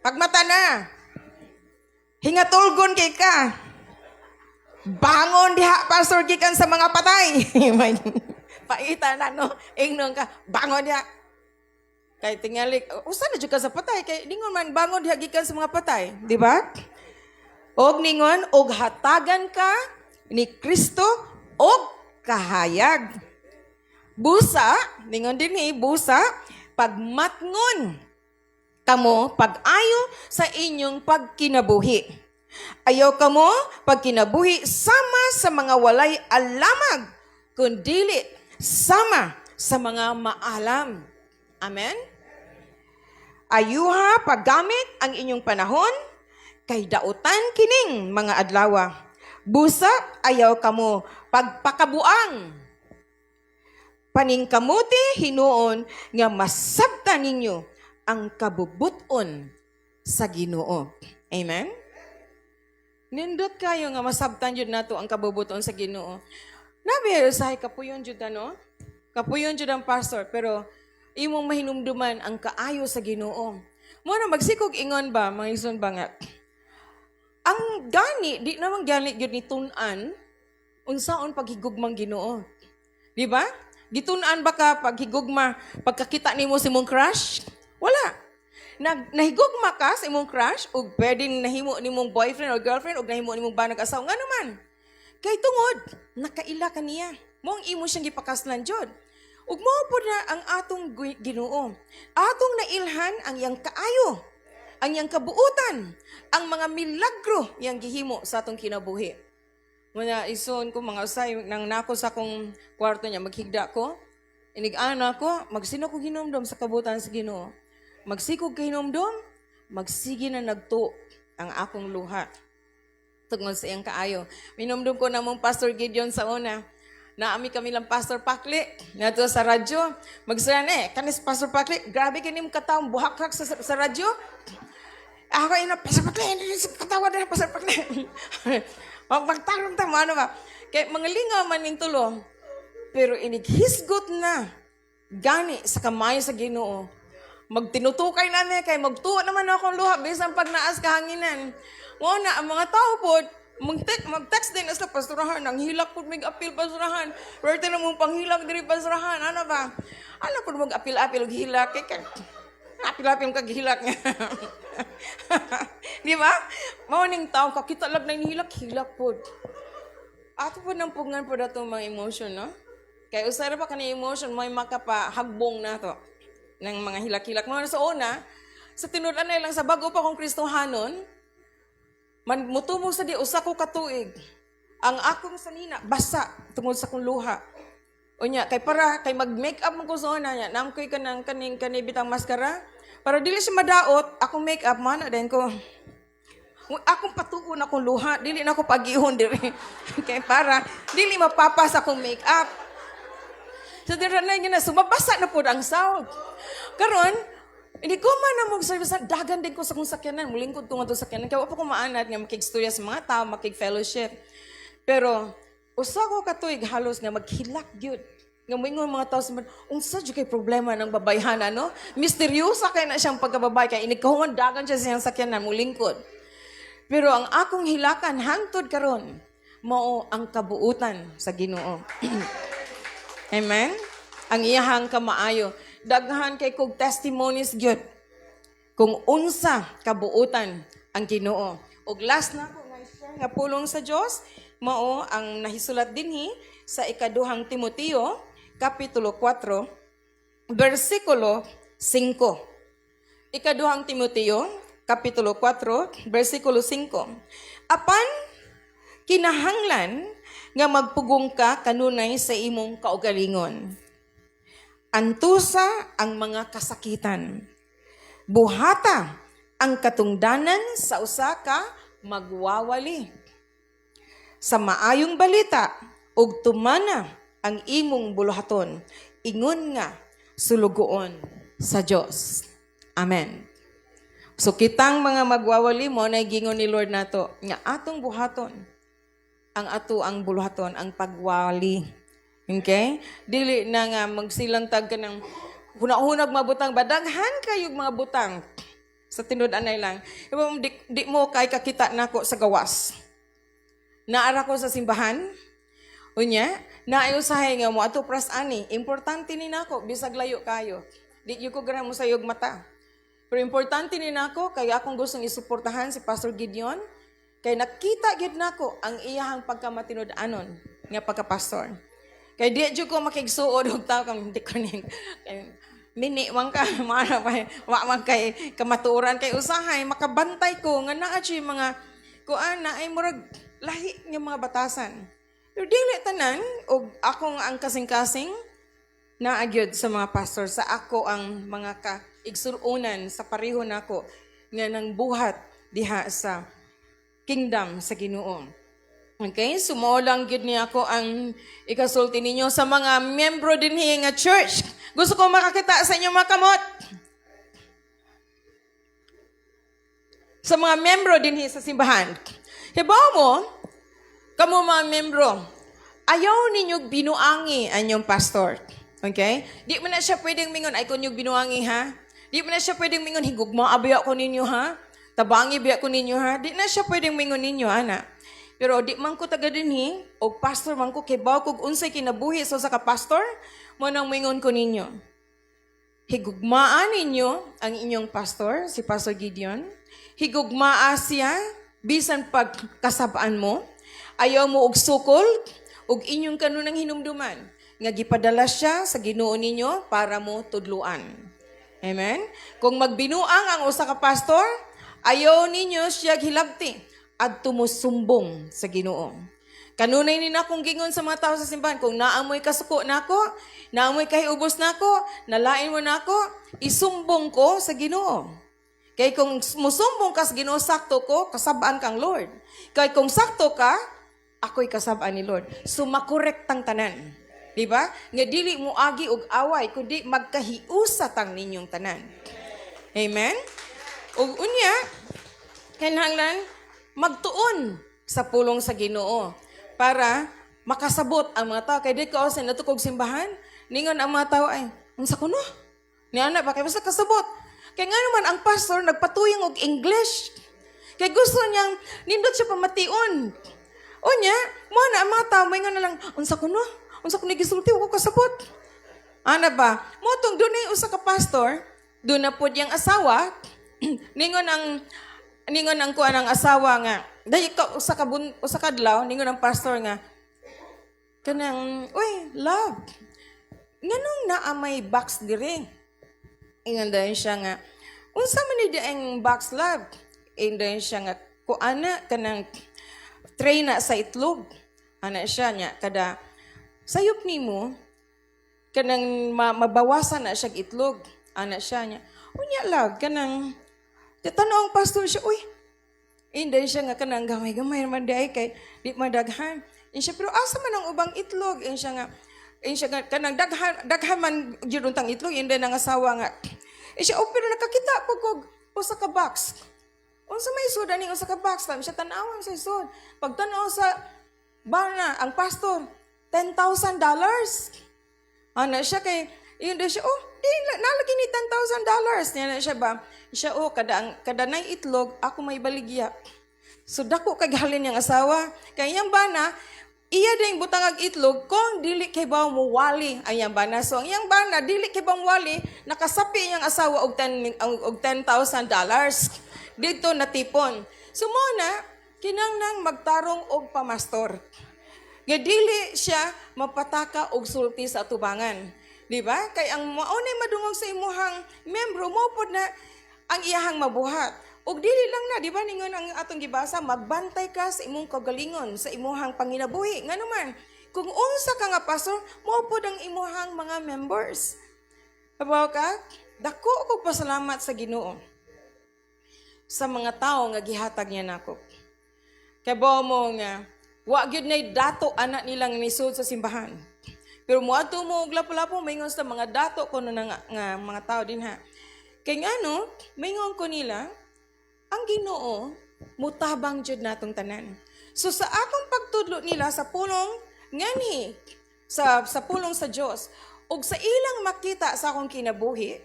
J: pagmata na. Hingatulgon kay ka. Bangon diha, pastor, gikan sa mga patay. Paita na, no? Ingnon ka, bangon diha. Kay tingalik, usa na jud ka sa patay, kay ningon man bangon diha gikan sa mga patay, di ba? Og ningon, og hatagan ka ni Kristo og kahayag. Busa, ningon dinhi, busa, pagmatngon kamo pag-ayo sa inyong pagkinabuhi. Ayaw kamo pagkinabuhi sama sa mga walay alamag, kundili sama sa mga maalam. Amen? Ayuha paggamit ang inyong panahon, kay dautan kining mga adlawa. Busa, ayaw kamo pagpakabuang. Paningkamuti hinuon nga masabtan ninyo ang kabubuton sa Ginoo. Amen? Nindot kayo nga masabtan jud nato ang kabubuton sa Ginoo. Nabi usahay kapuyon jud ano? Kapuyon jud ang pastor, pero imong mahinumduman ang kaayo sa Ginoo. Mo na magsikog ingon ba, mga igsoon ba nga, ang gani, di naman gani yun ni tunan, unsaon paghigugmang Ginoo. Di ba? Gitunan ba ka paghigugma, pagkakita nimo si mong crush? Wala. Nahigugma ka sa imong crush, o pwedeng nahimo ni mong boyfriend or girlfriend, o nahimo ni mong banag asawa. Nga naman. Kay tungod, nakaila ka niya. Mong imo siyang gipakaslan jud. Ug mao pod na ang atong Ginoo. Atong nailhan ang iyang kaayo, ang iyang kabuutan, ang mga milagro yang gihimo sa atong kinabuhi. Muna ison ko mga usay nang nako sa akong kwarto niya maghigda ko. Inig-ana ko, magsino ko ginomdom sa kabuutan sa Ginoo. Magsikog kay hinomdom, magsige na nagtuo ang akong luha. Tungod sa iyang kaayo. Minomdom ko na mong Pastor Gideon sa una. Naami kami lang Pastor Pakli. Nato sa radyo. Magsaran kanis Pastor Pakli, grabe kanim kataong buhakrak sa radyo. Ako ina, Pastor Pakli, hindi katawa na Pastor Pakli. Magpagtarong tamo, ano ba? Kaya mga lingaw man ning tulo. Pero inighisgot na gani sa kamay sa Ginoo. Magtinutukay na niya, kay magtuwa naman akong luha, bisan pag naas kahanginan. Muna, ang mga tao po, mag-text din sa pasturahan, ang hilak po mag-apil pasturahan, pwerte na mong panghilak diri pasturahan, ano ba? Alam po mag-apil-apil og hilak, kaya apil-apil kag hilak nga. Di ba? Mawaning tao, kakita lang na hilak po. Ato po nang pugngan po na itong mga emotion, no? Kaya usara pa kanina emotion, may makapahagbong na to ng mga hilak-hilak. Mga sa una, sa tinudan na lang sa bago pa kong Kristohanon, mutumong sa di, usa ko katuig. Ang akong sanina, basa, tungod sa kong luha. O niya, kay mag-makeup mo ko sa una niya, namkoy ka ng kanibitang maskara, para dili siya madaot, akong makeup, mana din ko. Akong patuon akong luha, dili na ako pag-ihon diri. Kaya para, dili mapapas akong makeup. So, dira na yun na, sumabasa na po ang sound. Karon, hindi ko man na mag-service, dagan din ko sa kong sakyanan, mulingkod tungod sa sakyanan. Kaya wala ko maanad nga makig-istorya sa mga tao, makig-fellowship. Pero, usa ko katuig halos nga maghilak gyud. Nga moingon mga tao sa mga, unsa jud kay problema ng babayhan, ano? Misteryosa kay na siyang pagkababay, kaya inikahungan dagan siya siyang sakyanan, mulingkod. Pero ang akong hilakan, hangtod karon, mao ang kabuutan sa Ginoo. Amen? Ang iyahang kamaayo. Daghan kay kog testimonies gyud kung unsa kabuutan ang Ginoo. Og last na ko nga pulong sa Dios mao ang nahisulat dinhi sa ikaduhang Timoteo kapitulo 4 bersikulo 5. Ikaduhang Timoteo kapitulo 4 bersikulo 5. Apan kinahanglan nga magpugong ka kanunay sa imong kaugalingon. Antusa ang mga kasakitan. Buhata ang katungdanan sa usa ka magwawali. Sa maayong balita, ug tumana ang imong buluhaton. Ingon nga, sulugoon sa Dios. Amen. So kitang mga magwawali mo, na gingon ni Lord nato, nga atong buhaton, ang buluhaton, ang pagwali. Okay? Dili na nga magsilantag ka ng hunag mabutang, badaghan kayong mga butang sa tinud-anay lang. Di mo kay kakita nako sa gawas. Naara ko sa simbahan, unya, naayusahay nga mo, ato pras ani, importante ni nako, bisag layo kayo. Di yung ko ganang mo sa iyong mata. Pero importante ni nako, kaya akong gustong isuportahan si Pastor Gideon, kay nakita gid nako ang iyahang pagkamatinud-anon nga pagkapastor. Kay di jud ko makigsuod og tao kang di ko ning mini man ka mara pa wa man kay kamatuoran kay usahay makabantay ko nga naa jud mga kuan na ay murag lahi nga mga batasan. Pero dili tanan og akong ang kasing-kasing naa gyud sa mga pastor sa ako ang mga kaigsuonan sa pareho nako nga nang buhat diha sa kingdom sa Ginoo. Okay, sumolang gid niya ako ang ikasulti ninyo sa mga membro dinhi nga church. Gusto ko makakita sa inyo mga kamot. Sa mga membro dinhi sa simbahan. Hibaw mo, kamo mga membro, ayaw ninyong binuangi ang inyong pastor. Okay? Di mo na siya pwedeng mingon, ay kunyog binuangi ha? Di mo na siya pwedeng mingon, higugma abiya ko ninyo ha? Tabangi biya ko ninyo ha? Di na siya pwedeng mingon ninyo, ana. Pero di man ko taga dinhi, o pastor man ko, kibaw kog unsay kinabuhi so sa ka-pastor, mo nang mingon ko ninyo. Higugmaan ninyo ang inyong pastor, si Pastor Gideon. Higugmaa siya, bisan pagkasabaan mo. Ayaw mo og sukol, og inyong kanunang hinumduman. Nga gipadala siya sa Ginoo ninyo para mo tudluan. Amen? Kung magbinuang ang usa ka pastor, ayaw ninyo siya hilabti at tumusumbong sa Ginoo. Kanunay ni na kong gingon sa mga tao sa simbahan, kung naamoy kasuko nako, naamoy kahiubos nako, nalain mo nako, isumbong ko sa Ginoo. Kay kung musumbong ka sa Ginoo, sakto ko, kasabaan kang Lord. Kay kung sakto ka, ako'y kasabaan ni Lord. So makorektang tanan. Diba? Nga dili mo agi og away, kundi magkahiusatang ninyong tanan. Amen? Ug unya, kinahanglan magtuon sa pulong sa Ginoo para makasabot ang mga tao. Kay di ka sa natukog simbahan, ningon ang mga tao ay, unsa kuno? Ni ana ba kay basta kasabot? Kay nga naman ang pastor nagpatuyang og English. Kay gusto niyang nindot siya pamation. Unya, mo na ang mga tao may nga na lang, unsa kuno? Unsa kuno gisulti ko kasabot? Ana ba? Mo tong dunay usa ka pastor, doon na pud yang asawa, ningon ang kuan ang asawa nga. Dahil usa ka adlaw, ningon ang pastor nga, kanang, uy, love, nganong naa may box dire? Ingon dayon siya nga, unsa man ni ang box, love? Ingon dayon siya nga, kuana kanang tray na sa itlog. Ana siya niya, kada sayop nimo kanang mabawasan na siya itlog. Ana siya niya, unya love, kanang tanaw ang pastor siya, uy, hindi siya nga kanang gamay-gamay naman di kay di madaghan. Siya, pero asa man ang ubang itlog? Siya nga kanang daghan man jud untang itlog, hindi nang asawa nga. Siya, oh, pero nakakita po kog usa ka box. Unsa may isod ani usa ka box? Siya tan-awon sa isod. Pagtan-aw sa bana ang pastor, $10,000. Ana siya kay yun siya, oh, di nalagi ni $10,000. Niya na siya ba? Siya, oh, kada nay itlog, ako may baligya. So dako kay halin niyang asawa. Kay yang bana, iya ding butang ag itlog kung dili kay ba mo wali ang yang bana. So ang yang bana dili kay bang wali, nakasapi niyang asawa og $10,000 dito natipon. So mo na kinanglang magtarong og pamastor. Nga dili siya mapataka og sulti sa atubangan. Di ba? Kay ang maunay madungog sa imuhang membro mo pod na ang iyahang mabuhat. Og dili lang na, di ba ningon ang atong gibasa, magbantay ka sa imong kagalingon, sa imuhang panginabuhi. Nga naman, kung unsa ka nga pastor, mo pod ang imuhang mga members. Abaw ka? Dako ko pasalamat sa Ginoo sa mga tao nga gihatag niya nako. Kay bao mo nga, wa gyud nay dato anak nilang nisud sa simbahan. Pero moadto mo og lapo-lapo maingon sa mga dato kuno nga mga tao din ha. Kay ngano, maingon ko nila, ang Ginoo mutabang jud natong tanan. So sa akong pagtudlo nila sa pulong ngani sa pulong sa Dios ug sa ilang makita sa akong kinabuhi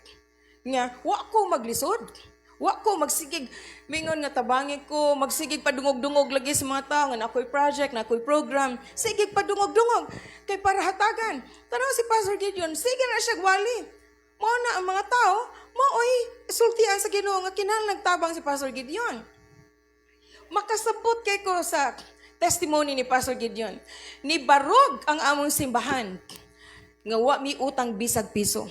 J: nga wa ko maglisod. Wa ko magsigig, mingon nga tabangi ko, magsigig padungog-dungog lagi sa mga tao, nga ako'y project, na ako'y program, sigig padungog-dungog, kay para hatagan. Tanaw si Pastor Gideon, sige na siya gwali. Mao na ang mga tao, maoy, sultian sa Ginoo nga kinahanglan nagtabang si Pastor Gideon. Makasabot kay ko sa testimony ni Pastor Gideon. Ni barog ang among simbahan, nga wa mi utang bisag piso.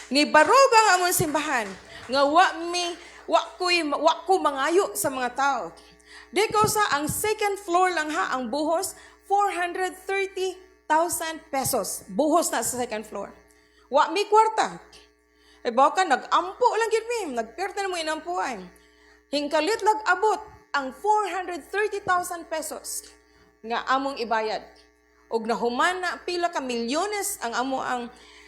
J: Ni barog ang among simbahan, nga wa ko mangayo sa mga tao. Di ko sa ang second floor lang ha, ang buhos, 430,000 pesos. Buhos na sa second floor. Wa mi kwarta. E baka nag-ampo lang yun mi, nagperta na mo inampuan. Hingkalit lag abot ang 430,000 pesos nga among ibayad. Og nahuman na pila ka milyones ang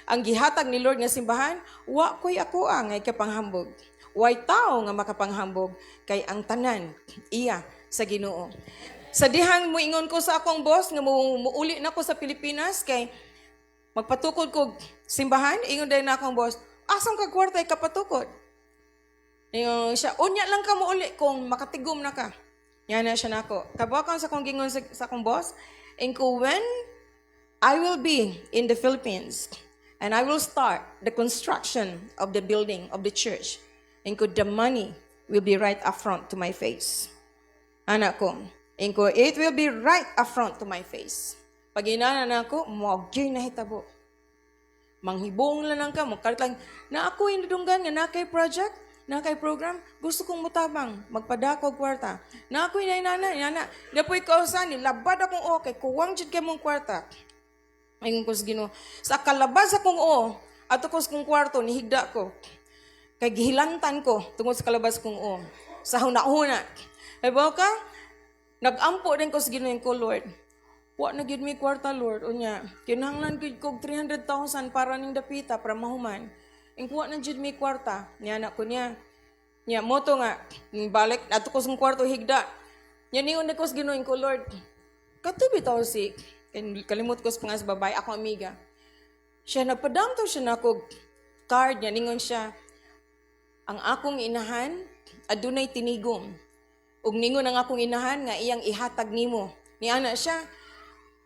J: ang gihatag ni Lord nga simbahan, wa ko'y ako ang kapanghambog. Way tao nga makapanghambog kay ang tanan iya sa Ginoo. Sa dihang moingon ko sa akong boss nga muuli na ko sa Pilipinas kay magpatukod ko simbahan, ingon dahil na akong boss, asam ka kwarta kapatukod? Ingon siya, unya lang ka mo uli kung makatigom na ka. Yan na siya nako. Kabakang sa kong gingon sa kong boss, inko when I will be in the Philippines and I will start the construction of the building of the church, inko the money will be right up front to my face. Anak ko, inko it will be right up front to my face. Pag inanan ako, mo'agyoy na hitabo. Manghibong lang ka, magkalit lang, na ako inadunggan nga na kay project, na kay program, gusto kong mutabang, magpadako kwarta. Na ako inana, napoy kausan, nilabad akong okay, kuwang jud kay mong kwarta. Ayun ko sa Ginoo. Sa kalabas akong ato ko sa kong kwarto, nihigda ko. Kay gihilantan ko, tungod sa kalabas kong sa huna-huna. Ay ba ka? Nag-ampo din ko sa Ginoo ko, Lord. Wa na gyud mi kwarta, Lord. Unya, kinahanglan gyud kog 300,000 para ning dapita para mahuman. Ingkuha na jud mi kwarta. Nya anak ko niya. Nya moto nga balik ato ko sa kwarto higda. Nya niun ko sa Ginoo ko, Lord. Katubi taw si kalimot ko sa pangas babay ako amiga. Siya nagpadam to siya nako card niya ningon siya. Ang akong inahan adunay tinigom. Ug ningon ang akong inahan nga iyang ihatag nimo. Ni ana siya.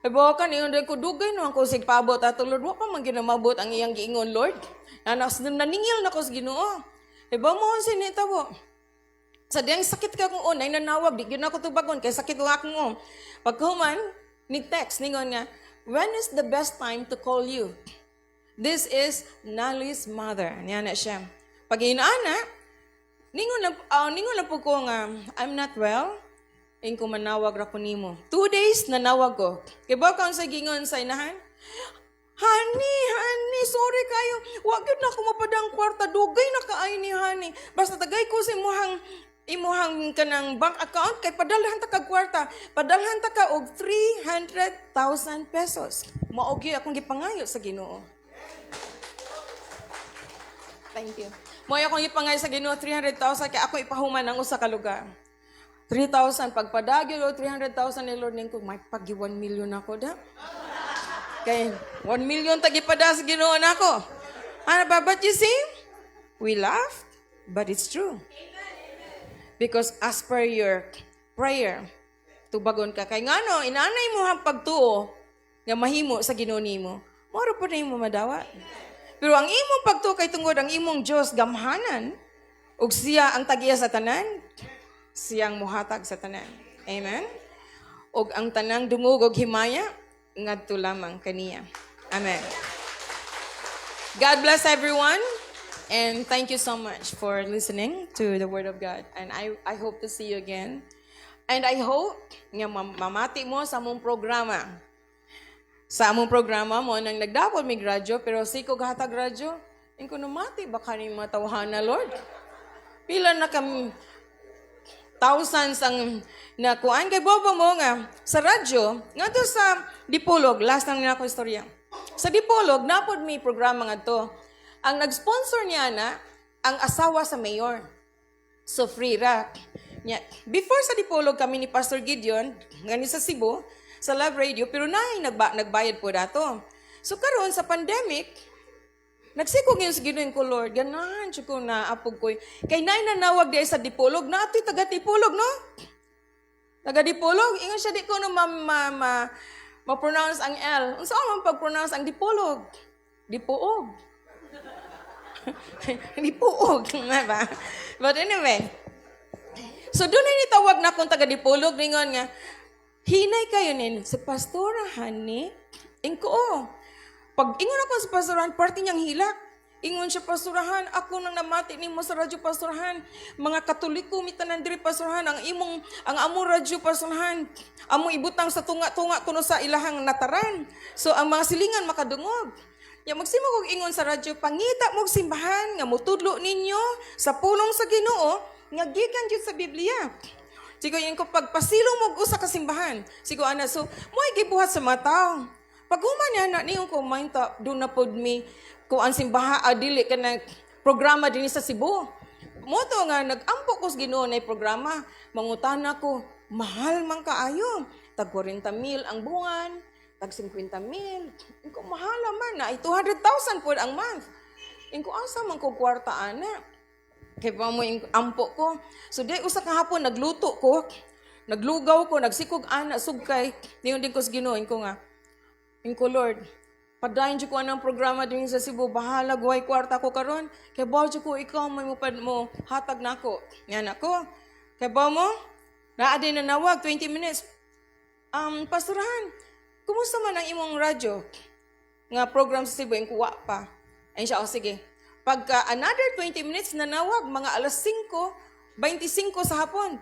J: Ebo ka niyon ko dugay no ako sig paabot ato Lord, wa pa man ginamabot ang iyang giingon Lord. Anas naningil na ko sa Ginoo. Ebo mo sinita po. Sa diyang sakit ka kung unay nanawag, di gyud ako tubagon kay sakit ko akong Pagkahuman, ni text ningon nga, when is the best time to call you? This is Nali's mother. Niya na siya. Pag inaana, ningon na po ko nga, I'm not well. Ingko manawag ra ko nimo. 2 days nanawag ko. Kay ba kaon sa gingon sa inahan? Honey, sorry kayo. Wa gyud na ako mapadang kwarta, dugay na kaay ni honey. Basta tagay ko sa imuhang kanang bank account kay padalhan ta kag kwarta. Padalhan ta ka og 300,000 pesos. Mao gyud akong gipangayo sa Ginoo. Thank you. Mo akong gipangayo sa Ginoo 300,000 kay ako ipahuman ang usa ka lugar. 3,000 pagpadagyo o 300,000 ni Lord ningko may pag 1 million ako da. Kay 1 million tagipada sa Ginoo nako. Ano ba but you see? We laugh, but it's true. Because as per your prayer, tubagon ka kay ngano inanay mo hang pagtuo nga mahimo sa Ginoo nimo. Moro po na imo madawat. Pero ang imong pagtuo kay tungod ang imong Dios gamhanan ug siya ang tagiya sa tanan. Siyang muhatag sa tanan. Amen? Og ang tanang dungog og himaya, ngadto lamang kaniya. Amen. God bless everyone. And thank you so much for listening to the Word of God. And I hope to see you again. And I hope nga mamati mo sa among programa. Sa among programa mo, nang nagdapol may radyo, pero siko hatag radyo, ingko namati, baka ni matawhan na Lord. Pila na kami, thousands ang nakuan kay bobo mo nga sa radyo nga to sa Dipolog last nang nako istorya sa Dipolog napod may programa nga to ang nag-sponsor niya na ang asawa sa mayor so free ra nya before sa Dipolog kami ni Pastor Gideon ngani sa Cebu sa Love Radio pero nagbayad po dato so karon sa pandemic nagsikog yun sa Ginoo ko, Lord. Ganahan siya ko na apog ko. Kay nay nanawag di sa Dipolog. Na ito'y taga-Dipolog, no? Taga-Dipolog. Ingon siya di ko no ma-pronounce ang L. Unsa man pag-pronounce ang Dipolog? Dipoog. Dipoog. Diba? But anyway. So doon ay nitawag na akong taga-Dipolog. Ringon nga, hinay kayo nin. Si Pastora, honey. Ingko, pag ingon ako sa pastorahan, party niyang hilak. Ingon siya, pasturahan, ako nang namati nimo sa radyo pasturahan. Mga Katoliko, mitanan diri pasturahan, ang among radyo pasturahan. Among ibutang sa tunga-tunga kuno sa ilahang nataran. So, ang mga silingan makadungog. Ya magsimog og ingon sa radyo, pangita mog simbahan, nga mutudlo ninyo sa pulong sa Ginoo, nga gikan jud sa Biblia. Sigo yung pagpasilong mog usa ka simbahan. Sigo ana, so, mo'y gibuhat sa mga tao. Pag human niya na niyo ko mainta do na pod mi ko ang simbaha adili ka na programa din sa Cebu. Moto nga nagampo ko sa Ginoo na programa, mangutana ko, mahal man kaayo. Tag 40,000 ang buwan, tag 50,000. Ingko mahala man na 200,000 pod ang month. Ingko asa man ko kwarta ana. Kay pa mo yung ampo ko. So di usa ka hapon nagluto ko. Naglugaw ko, nagsikog ana sugkay. Niyon din ko sa Ginoo ko nga. Inko Lord, padayon jud ko anang programa din sa Cebu, bahala guway kwarta ko karon. Kay bawo jud ko ikaw may mo hatag nako. Yan ako. Kay bawo mo naa din na nawag 20 minutes. Pastorahan, kumusta man ang imong radyo? Nga program sa Cebu, yung kuwa pa. Ayun siya, sige. Pagka another 20 minutes na nawag, mga alas 5:25 sa hapon.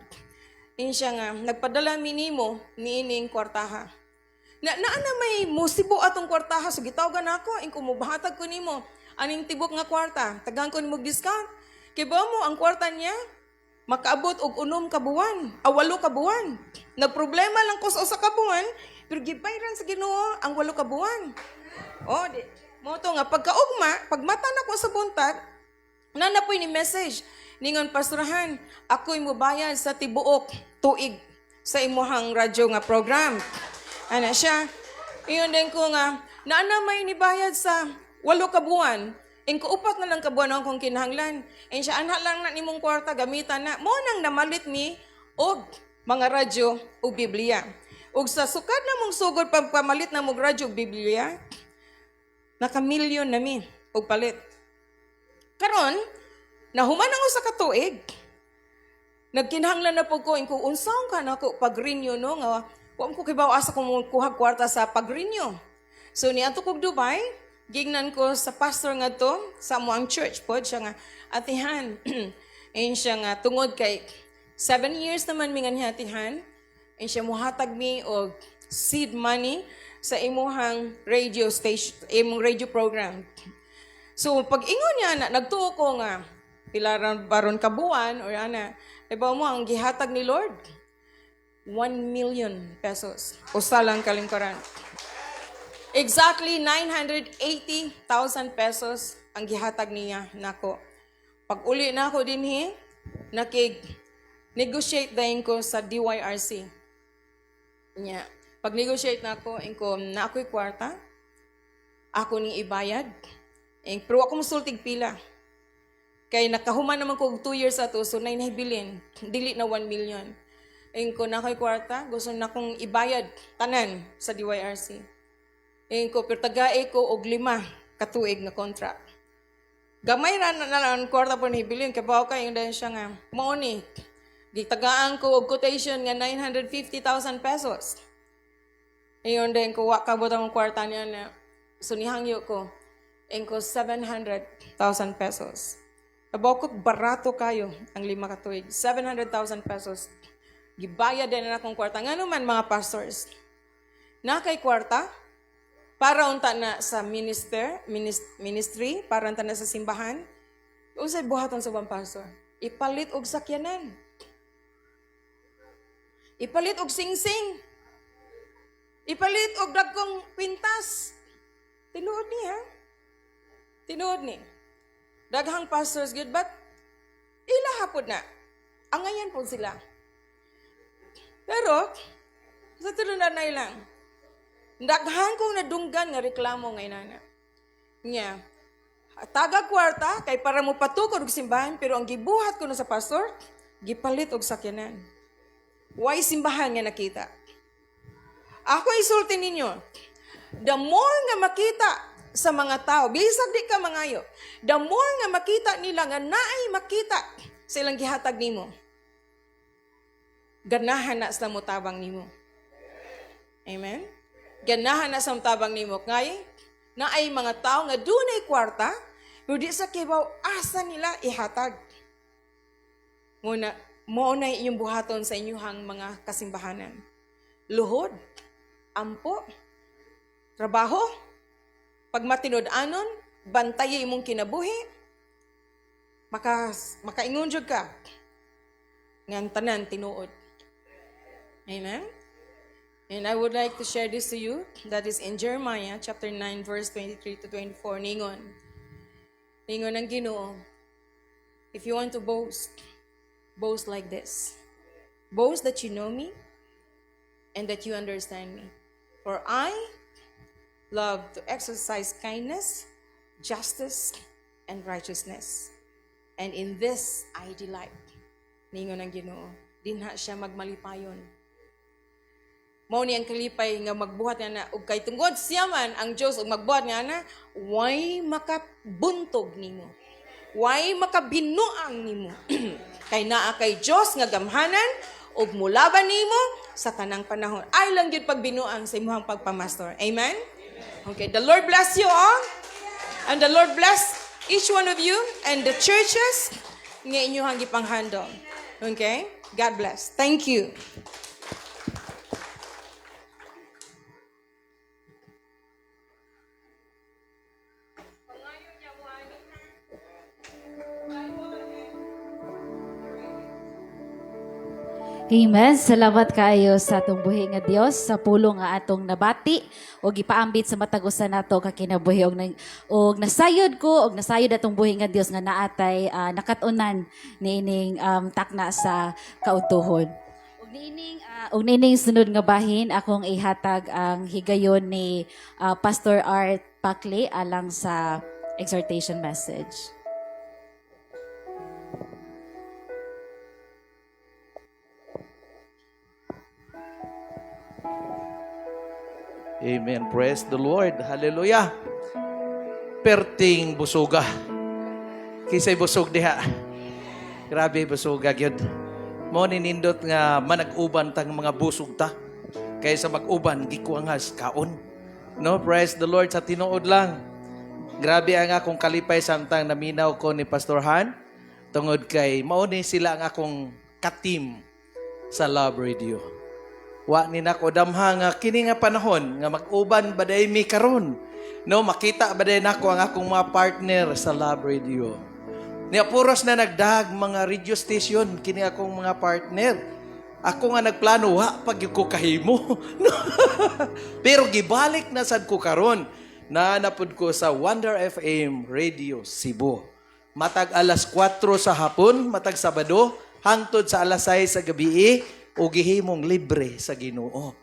J: Ayun siya nga, nagpadala minimo ni ining kwartaha. Na may musibo atong kwartaha, so gitawagan ako, ing kumubahatag ko nimo. Aning tibok nga kwarta, tagang ko nimo discount. Kaya ba mo, ang kwarta niya, makaabot og 6 ka buwan, 8 ka buwan. Nagproblema lang ko sa 1 ka buwan, pero gibayran sa Ginoo ang 8 ka buwan. Oh, di mo to nga pagkaugma, pagmata na ko sa buntag, nanapoy ni message ningon pastorahan, ako'y mobayad sa tibuok tuig sa imuhang radyo nga program. Ana siya, iyon din ko nga, may nibayad sa 8 ka buwan, ingko 4 na lang ka buwan ang kong kinahanglan. And siya, anha lang na nimong kwarta, gamitan na. Mo nang namalit mi, og mga radyo o Biblia. Og sa sukad na mong sugod pagpamalit na mong radyo o Biblia, naka-milyon na mi, og palit. Karon, nahuman ako sa katuig, nagkinahanglan na po ko, ingko unsaon ka na ko pag-renew, no, nga, huwag ko kibaw asa kung kuha kwarta sa pag-renew. So, niadto kog Dubai, gignan ko sa pastor nga to, sa amuang church po, siya nga, atihan, ayun siya nga, tungod kay 7 years naman mi nga atihan, ayun siya muhatag mi og seed money sa imuhang radio station, imong radio program. So, pag ingon niya na, nagtuo ko nga, pilaran baron kabuan, or ana, iba mo, ang gihatag ni Lord, 1 million pesos. Usa lang kalingkaran. Exactly 980,000 pesos ang gihatag niya nako. Pag uli na ako dinhi, nakig-negotiate dahin ko sa DYRC. Nya, pag negotiate na ako, na ako'y kwarta, ako ning ibayad. Pero ako musultig pila. Kay nakahuman naman ko 2 years ato, so na inahibilin, dili na 1 million. Ko na ko'y kwarta, gusto na kong ibayad tanan sa DYRC. Ko, pero tagay ko og 5 katuig na contract. Gamay na ang kwarta po ni Bilin, kaya ba kayo dahil siya nga, mauni, gitagaan ko og quotation nga 950,000 pesos. Ayun din ko, wakabot ang kwarta niya na, sunihangyo ko, ko 700,000 pesos. Kabaw ko, barato kayo ang 5 katuig, 700,000 pesos. Gibayad din na akong kwarta. Nga naman mga pastors, na kay kwarta, para unta na sa ministry, para unta na sa simbahan, usay buhaton sa bang pastor, ipalit og sakyanan. Ipalit og sing-sing. Ipalit og dagkong kwintas. Tinuod ni ha? Tinuod ni. Daghang pastors good, but ila hapod na. Angayan po sila. Pero, sa tulunan na ilang, daghan kong nadunggan nga reklamo ngay nana. Nya, taga kwarta, kay para mo patukod og simbahan, pero ang gibuhat ko na sa pastor, gipalit og sakyanan. Why simbahan nga nakita? Ako isulti ninyo, the more nga makita sa mga tao, bilisag di ka mangayo, the more nga makita nila nga naay makita sa ilang gihatag nimo, ganahan na sa mutabang nimo. Amen? Ganahan na sa mutabang nimo. Ngay, na ay mga tao nga dunay kwarta, pero di sa kibaw, asa nila ihatag. Muna, mo na inyong buhaton sa inyong mga kasimbahanan. Luhod, ampo, trabaho, pag matinud-anon, bantay imong kinabuhi, makaingon jud ka, ngan tanan tinuod. Amen? And I would like to share this to you. That is in Jeremiah chapter 9, verse 23 to 24. Ningon. Ningon ang Ginoo. If you want to boast, boast like this. Boast that you know me and that you understand me. For I love to exercise kindness, justice, and righteousness. And in this I delight. Ningon ang Ginoo. Dinha siya magmalipayon. Mao ni ang kalipay nga magbuhat nga na ug kay tungod siya man ang Dios ug magbuhat nga na way makabuntog nimo. Way makabinuang nimo. Kay naa kay Dios nga gamhanan ug mulaban nimo sa tanang panahon. Ay lang gyud pagbinuang sa imong pagpamastor. Amen. Okay, the Lord bless you all. And the Lord bless each one of you and the churches nga inyong gipanghandle. Okay? God bless. Thank you.
A: Amen. Salamat kaayo sa atong buhi nga Dios sa pulong nga atong nabati o gipaambit sa matagusan nato ka kinabuhi og nasayod ko og nasayod atong buhi nga Dios nga naatay nakatunan niining takna sa kautuhon. Og niining sunod nga bahin akong ihatag ang higayon ni Pastor Art Pakli alang sa exhortation message.
K: Amen. Praise the Lord. Hallelujah. Perting busuga. Kisay busog diha. Grabe busuga gyud. Mo ni nindot nga manag-uban tang mga busog ta. Kaysa mag-uban gikuangas kaon. No, praise the Lord sa tinuod lang. Grabe ang akong kalipay samtang naminaw ko ni Pastor Han. Tungod kay mao ni sila ang akong katim sa Love Radio. Wa ni nako damha nga kini nga panahon nga mag-uban baday mi karon. No, makita baday nako ang akong mga partner sa Love Radio. Niya puros na nagdag mga radio station kini akong mga partner. Ako nga nagplano wa pag ko kahimo. Pero gibalik na sad ko karon. Naanapod ko sa Wonder FM Radio Cebu. Matag alas 4 sa hapon, matag Sabado, hangtod sa alas 6 sa gabi. O gihimong libre sa Ginoo.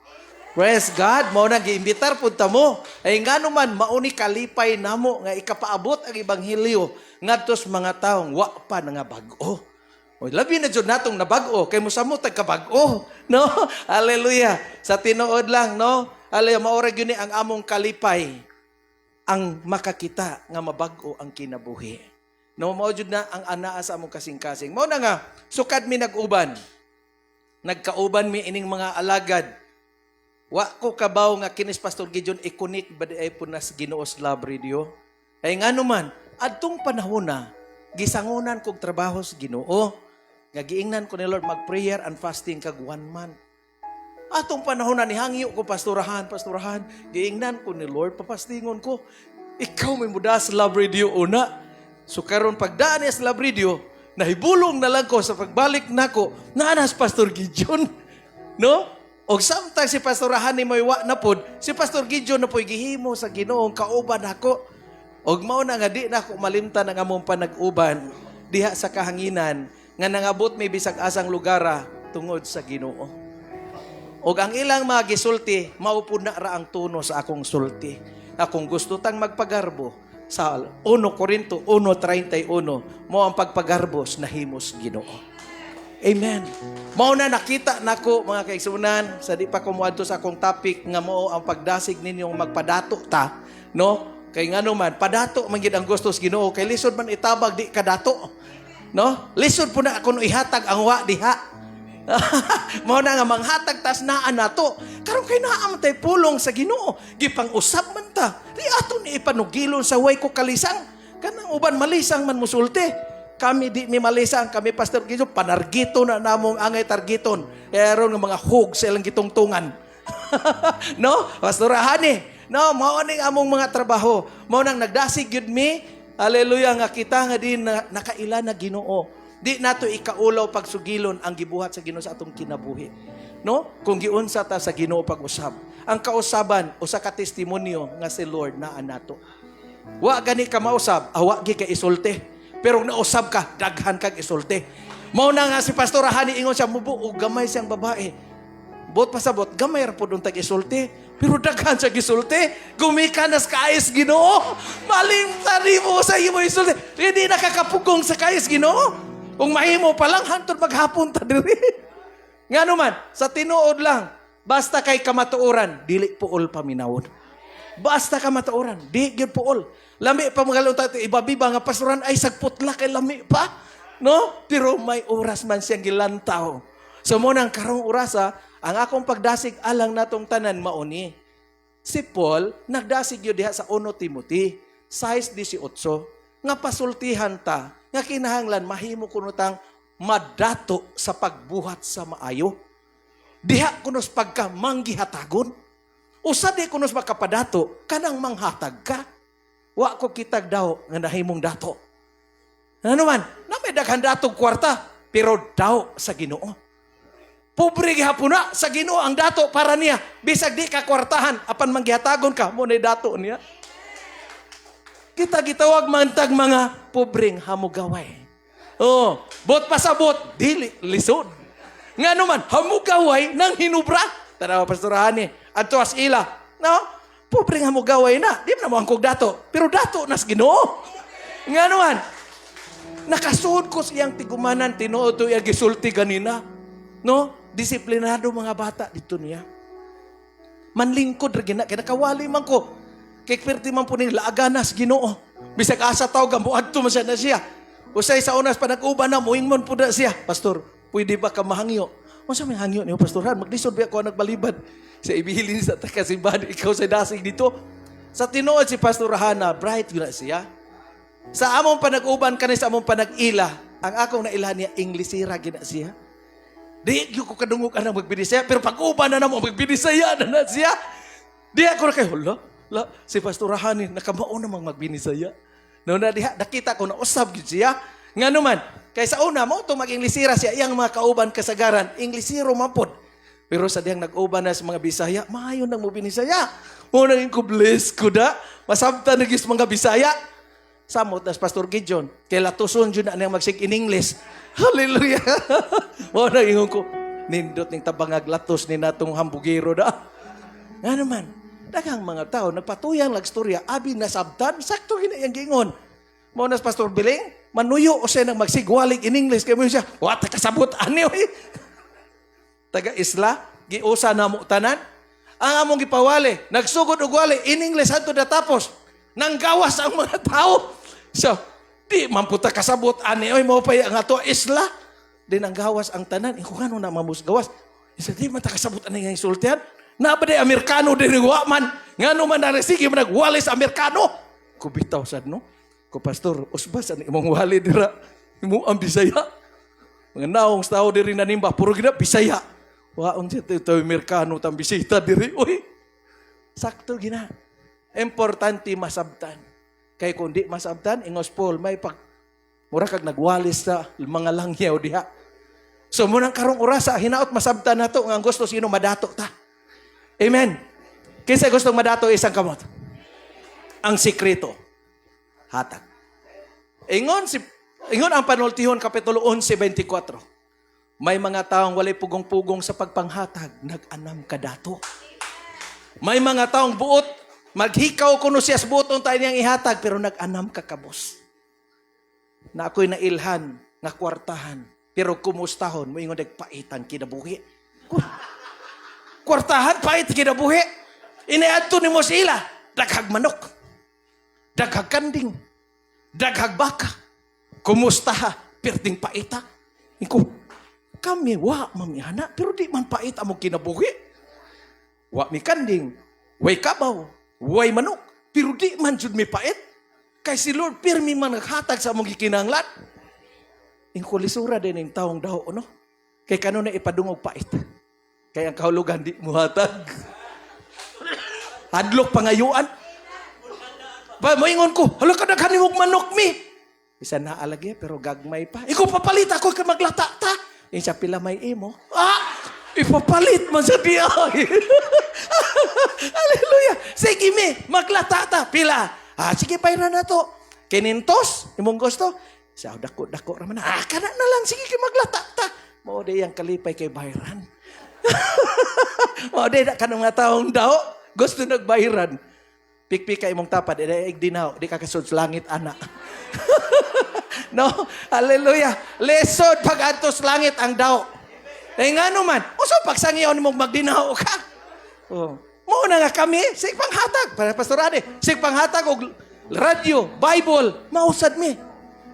K: Praise God, mao nang giimbitar pud ta mo. Ay ngano man mauni kalipay namo nga ikapaabot ang ebanghelyo ngadtos mga taong wa pa nga bag-o. O labi na jud natong nabag-o kay mosamo tag kabag-o, no? Hallelujah. Sa tinuod lang, no? Hallelujah, maora gyud ni ang among kalipay ang makakita nga mabag-o ang kinabuhi. No, mao jud na ang anaa sa among kasing-kasing. Mao na nga sukad mi nag-uban. Nagkauban mi ining mga alagad. Wa ko kabaw nga kinis Pastor Gideon ikunik baday punas Ginoos Love Radio. Ay ngano man adtong panahon na gisangunan kog trabaho sa Ginoo. Nga giingnan ko ni Lord mag-prayer and fasting kag 1 month. Atong panahon na nihangyo ko pastorahan, giingnan ko ni Lord papastingon ko. Ikaw may muda sa Love Radio una. So karon pagdaan niya sa Love Radio, nahibulong na lang ko sa pagbalik nako naanas Pastor Gideon. No? O samtang si pastorahan ni Moywa na pod, si Pastor Gideon na po'y gihimo sa Ginoong kauban ako. Og mao na nga di na ako malimtan ang among panag-uban diha sa kahanginan nga nangabot may bisag asang lugara tungod sa Ginoo. Og ang ilang mga gisulti, maupod na ra ang tuno sa akong sulti. Akong gusto tang magpagarbo sa 1 Corinto 1:31, mo ang pagpagarbos na himos Ginoo. Amen. Mao na nakita nako mga kaigsunan sa di pa ko moadto sa akong topic nga mao ang pagdasig ninyong magpadato ta, no? Kay ngano man padato man gid ang gusto sa Ginoo kay lisod man itabag di kadato. No? Lisod po na ako ihatag ang wa diha. Mao na nga manghatag tas naa nato. Karon kay naa man tay pulong sa Ginoo. Gipang-usab man ta. Di ato ni ipanugilon sa way ko kalisang. Kanang uban malisang man musulti. Kami di mi malisang, kami Pastor Gideon panargito na namong angay targiton. Eron nga mga hug sa ilang gitungtungan. No? Pastorahan ni. No, mao ning among mga trabaho. Mao nang nagdasig gyud mi. Hallelujah nga kita nga din na nakaila na Ginoo. Di nato ikaulaw pagsugilon ang gibuhat sa Ginoo sa atong kinabuhi. No? Kung giunsa ta sa Ginoo pag-usab. Ang kausaban usa ka testimonyo nga si Lord naa nato. Wa gani ka mausab, awa gi ka isulti. Pero nausab ka, daghan kag isulti. Mao na nga si pastorahan ni ingon siya mubo og gamay siyang babae. Bot pasabot gamay ra pud untag isulti. Pero daghan sa gisulti, gumika na sa kais Ginoo. Maling tari mo sa imo isulti. Hindi nakakapugong sa kais Ginoo. Kung mahimo pa lang, hantod maghapon ta diri. Nga naman, sa tinuod lang, basta kay kamatuoran, dili puol paminawon. Basta kamatuoran, di gyud puol. Lami pa mga lunta, ibabiba nga pastoran, ay sagputla kay lami pa. No? Pero may oras man siyang gilantaw. So mo nang karong orasa, ang akong pagdasig alang natong tanan mauni. Si Paul, nagdasig yun diha sa 1 Timothy, 6:18, nga pasultihan ta, nga kinahanglan mahimo kunutang madato sa pagbuhat sa maayo. Diha kunos pagka manggihatagon. Usa di kunos makapadato, kanang manghatag ka. Wa ko kitag daw nga nahimong dato. Ano man, na may daghan datong kwarta, pero daw sa Ginoo. Pobre gihapon na sa Ginoo ang dato para niya. Bisag di ka kwartahan, apan manggihatagon ka, mo na dato niya. Kita gitawag mantag mga pobreng hamugaway. Oh, bot pasabot, dili lisod. Nga naman, hamugaway nang hinubra. Tara, pastorahan ni, adto as ila. No? Pobreng hamugaway na, di na mo angkog dato. Pero dato nas Ginoo. Nga naman, nakasuod ko siyang tigumanan, tinuod to yung gisulti ganina. No? Disiplinado mga bata dito niya. Manlingkod rin na, kinakawali man ko. Kay perti man po ning laaganas Ginoo. Bisag asa tao, gambuad to man siya na siya. Usay sa unas pa nag-uban na, muing man po na siya. Pastor, pwede ba ka mahangyo? O sa may hangyo niyo, Pastoran? Maglisod ba ako nagbalibad? Sa ibihilin sa takasimbahan, ikaw sa dasig dito. Sa tinuod si Pastor Hana, bright yun na siya. Sa among panag-uban kani sa among panag-ila, ang akong nailahan niya, Inglesira gina siya. Di ko kadungog ka na magbinisaya, pero pag-uban na naman magbinisaya na siya. Di ako na kayo, si Pastor Rahani, nakamao namang magbinisaya. No, na diha, nakita ko na usab yun siya. Nga naman, kaysa una mo, itong mag-Inglesira siya, iyang mga kauban kasagaran, Inglesiro mapod. Pero sa diyang nag-uban na sa mga Bisaya, maayon nang mo binisaya. Muna ko bless ko da, masabta nagis mga Bisaya. Samot na Pastor Gideon, kay latuson yun na niyang magsig in English. Hallelujah! Muna ingon ko, nindot ning tabangag latos ni natong hambugero da. Nga naman, daghang mga tao, nagpatuyang lagstorya, abi nasabtan, sakto ginayang gingon. Muna Pastor Biling, manuyo o siya nang magsigwalig in English, kaya mo siya, wata kasabot, ani oy. Taga-isla, giusa na mo tanan. Ang among gipawali, nagsugod og wali, in English hanto natapos. Nanggawas ang mga tao. So, di man puta kasabot, ani oy, mo pa ang ato isla. Di nanggawas ang tanan, kung ano na mamusgawas. Isa di man takasabot ani nga insultihan. Naba di Amerikano din wa man. Ngano man na sige man nagwalis Amerikano. Kubitaw sad no. Ko pastor, usbas ani imong wali dira. Imo ang Bisaya. Mga naong tao diri nanimba, puro gina Bisaya. Waon siya ito Amerikano tang bisita diri. Uy, sakto gina. Importante masabtan. Kay kung di masabtan, ingos Paul, may pag mura kag nagwalis sa mga langyaw diha. So munang karong orasa, hinaot masabtan na to, ang gusto sino madato ta. Amen. Kinsa gustong madato isang kamot? Ang sikreto. Hatag. Ingon ang panultihon, Kapitulo 11:24. May mga taong walay pugong-pugong sa pagpanghatag, nag-anam kadato. May mga taong buot, maghikaw kuno siya sa buton tayo niyang ihatag, pero nag-anam ka kabos. Na ako'y nailhan, nga kwartahan, pero kumustahon, mo ingon nagpaitan kinabuhi. Kwartahan, pait kinabuhi. Iniadto ni mo sila, daghag manok, daghag kanding, daghag baka, kumustaha, perting paita. Iko, kami, wa, mamihana, pero di man paita mo kinabuhi. Wa mi kanding, way kabaw, way manok, pero di man jud mi pait. Kay si Lord, pirmi man naghatag sa mong gikinanglan. Ing kulisura din yung taong daw, no? Kay kanon na ipadungog pait. Kay ang kahulugan di mo hatag. Hadlok pangayuan. Ba, moingon ko, hala ka daghan imong manok mi. Isa na alagi, pero gagmay pa. Ikaw papalit ako kay maglata ta. Yung siya pila may imo. Ipapalit man sa diya. Hallelujah. Sige mi, maglata ta. Pila. Sige, payra na to. Kinintos, imong gusto. Siya, dako raman na. Kana na lang, sige, maglata ta. Mao di yung kalipay kay bayran. Mao di na ka ng mga taong daw. Gusto nagbahiran. Pikpik ka imong tapad, igdinaw, di ka kasud sa langit, ana. No? Hallelujah. Lesod pag antos langit ang daw. Eh nga naman, uso pagsangyaw ni mong magdinaw ka. Oh. Muna nga kami, sig panghatag. Para pastorade, sig panghatag og radyo, Bible, mausad mi.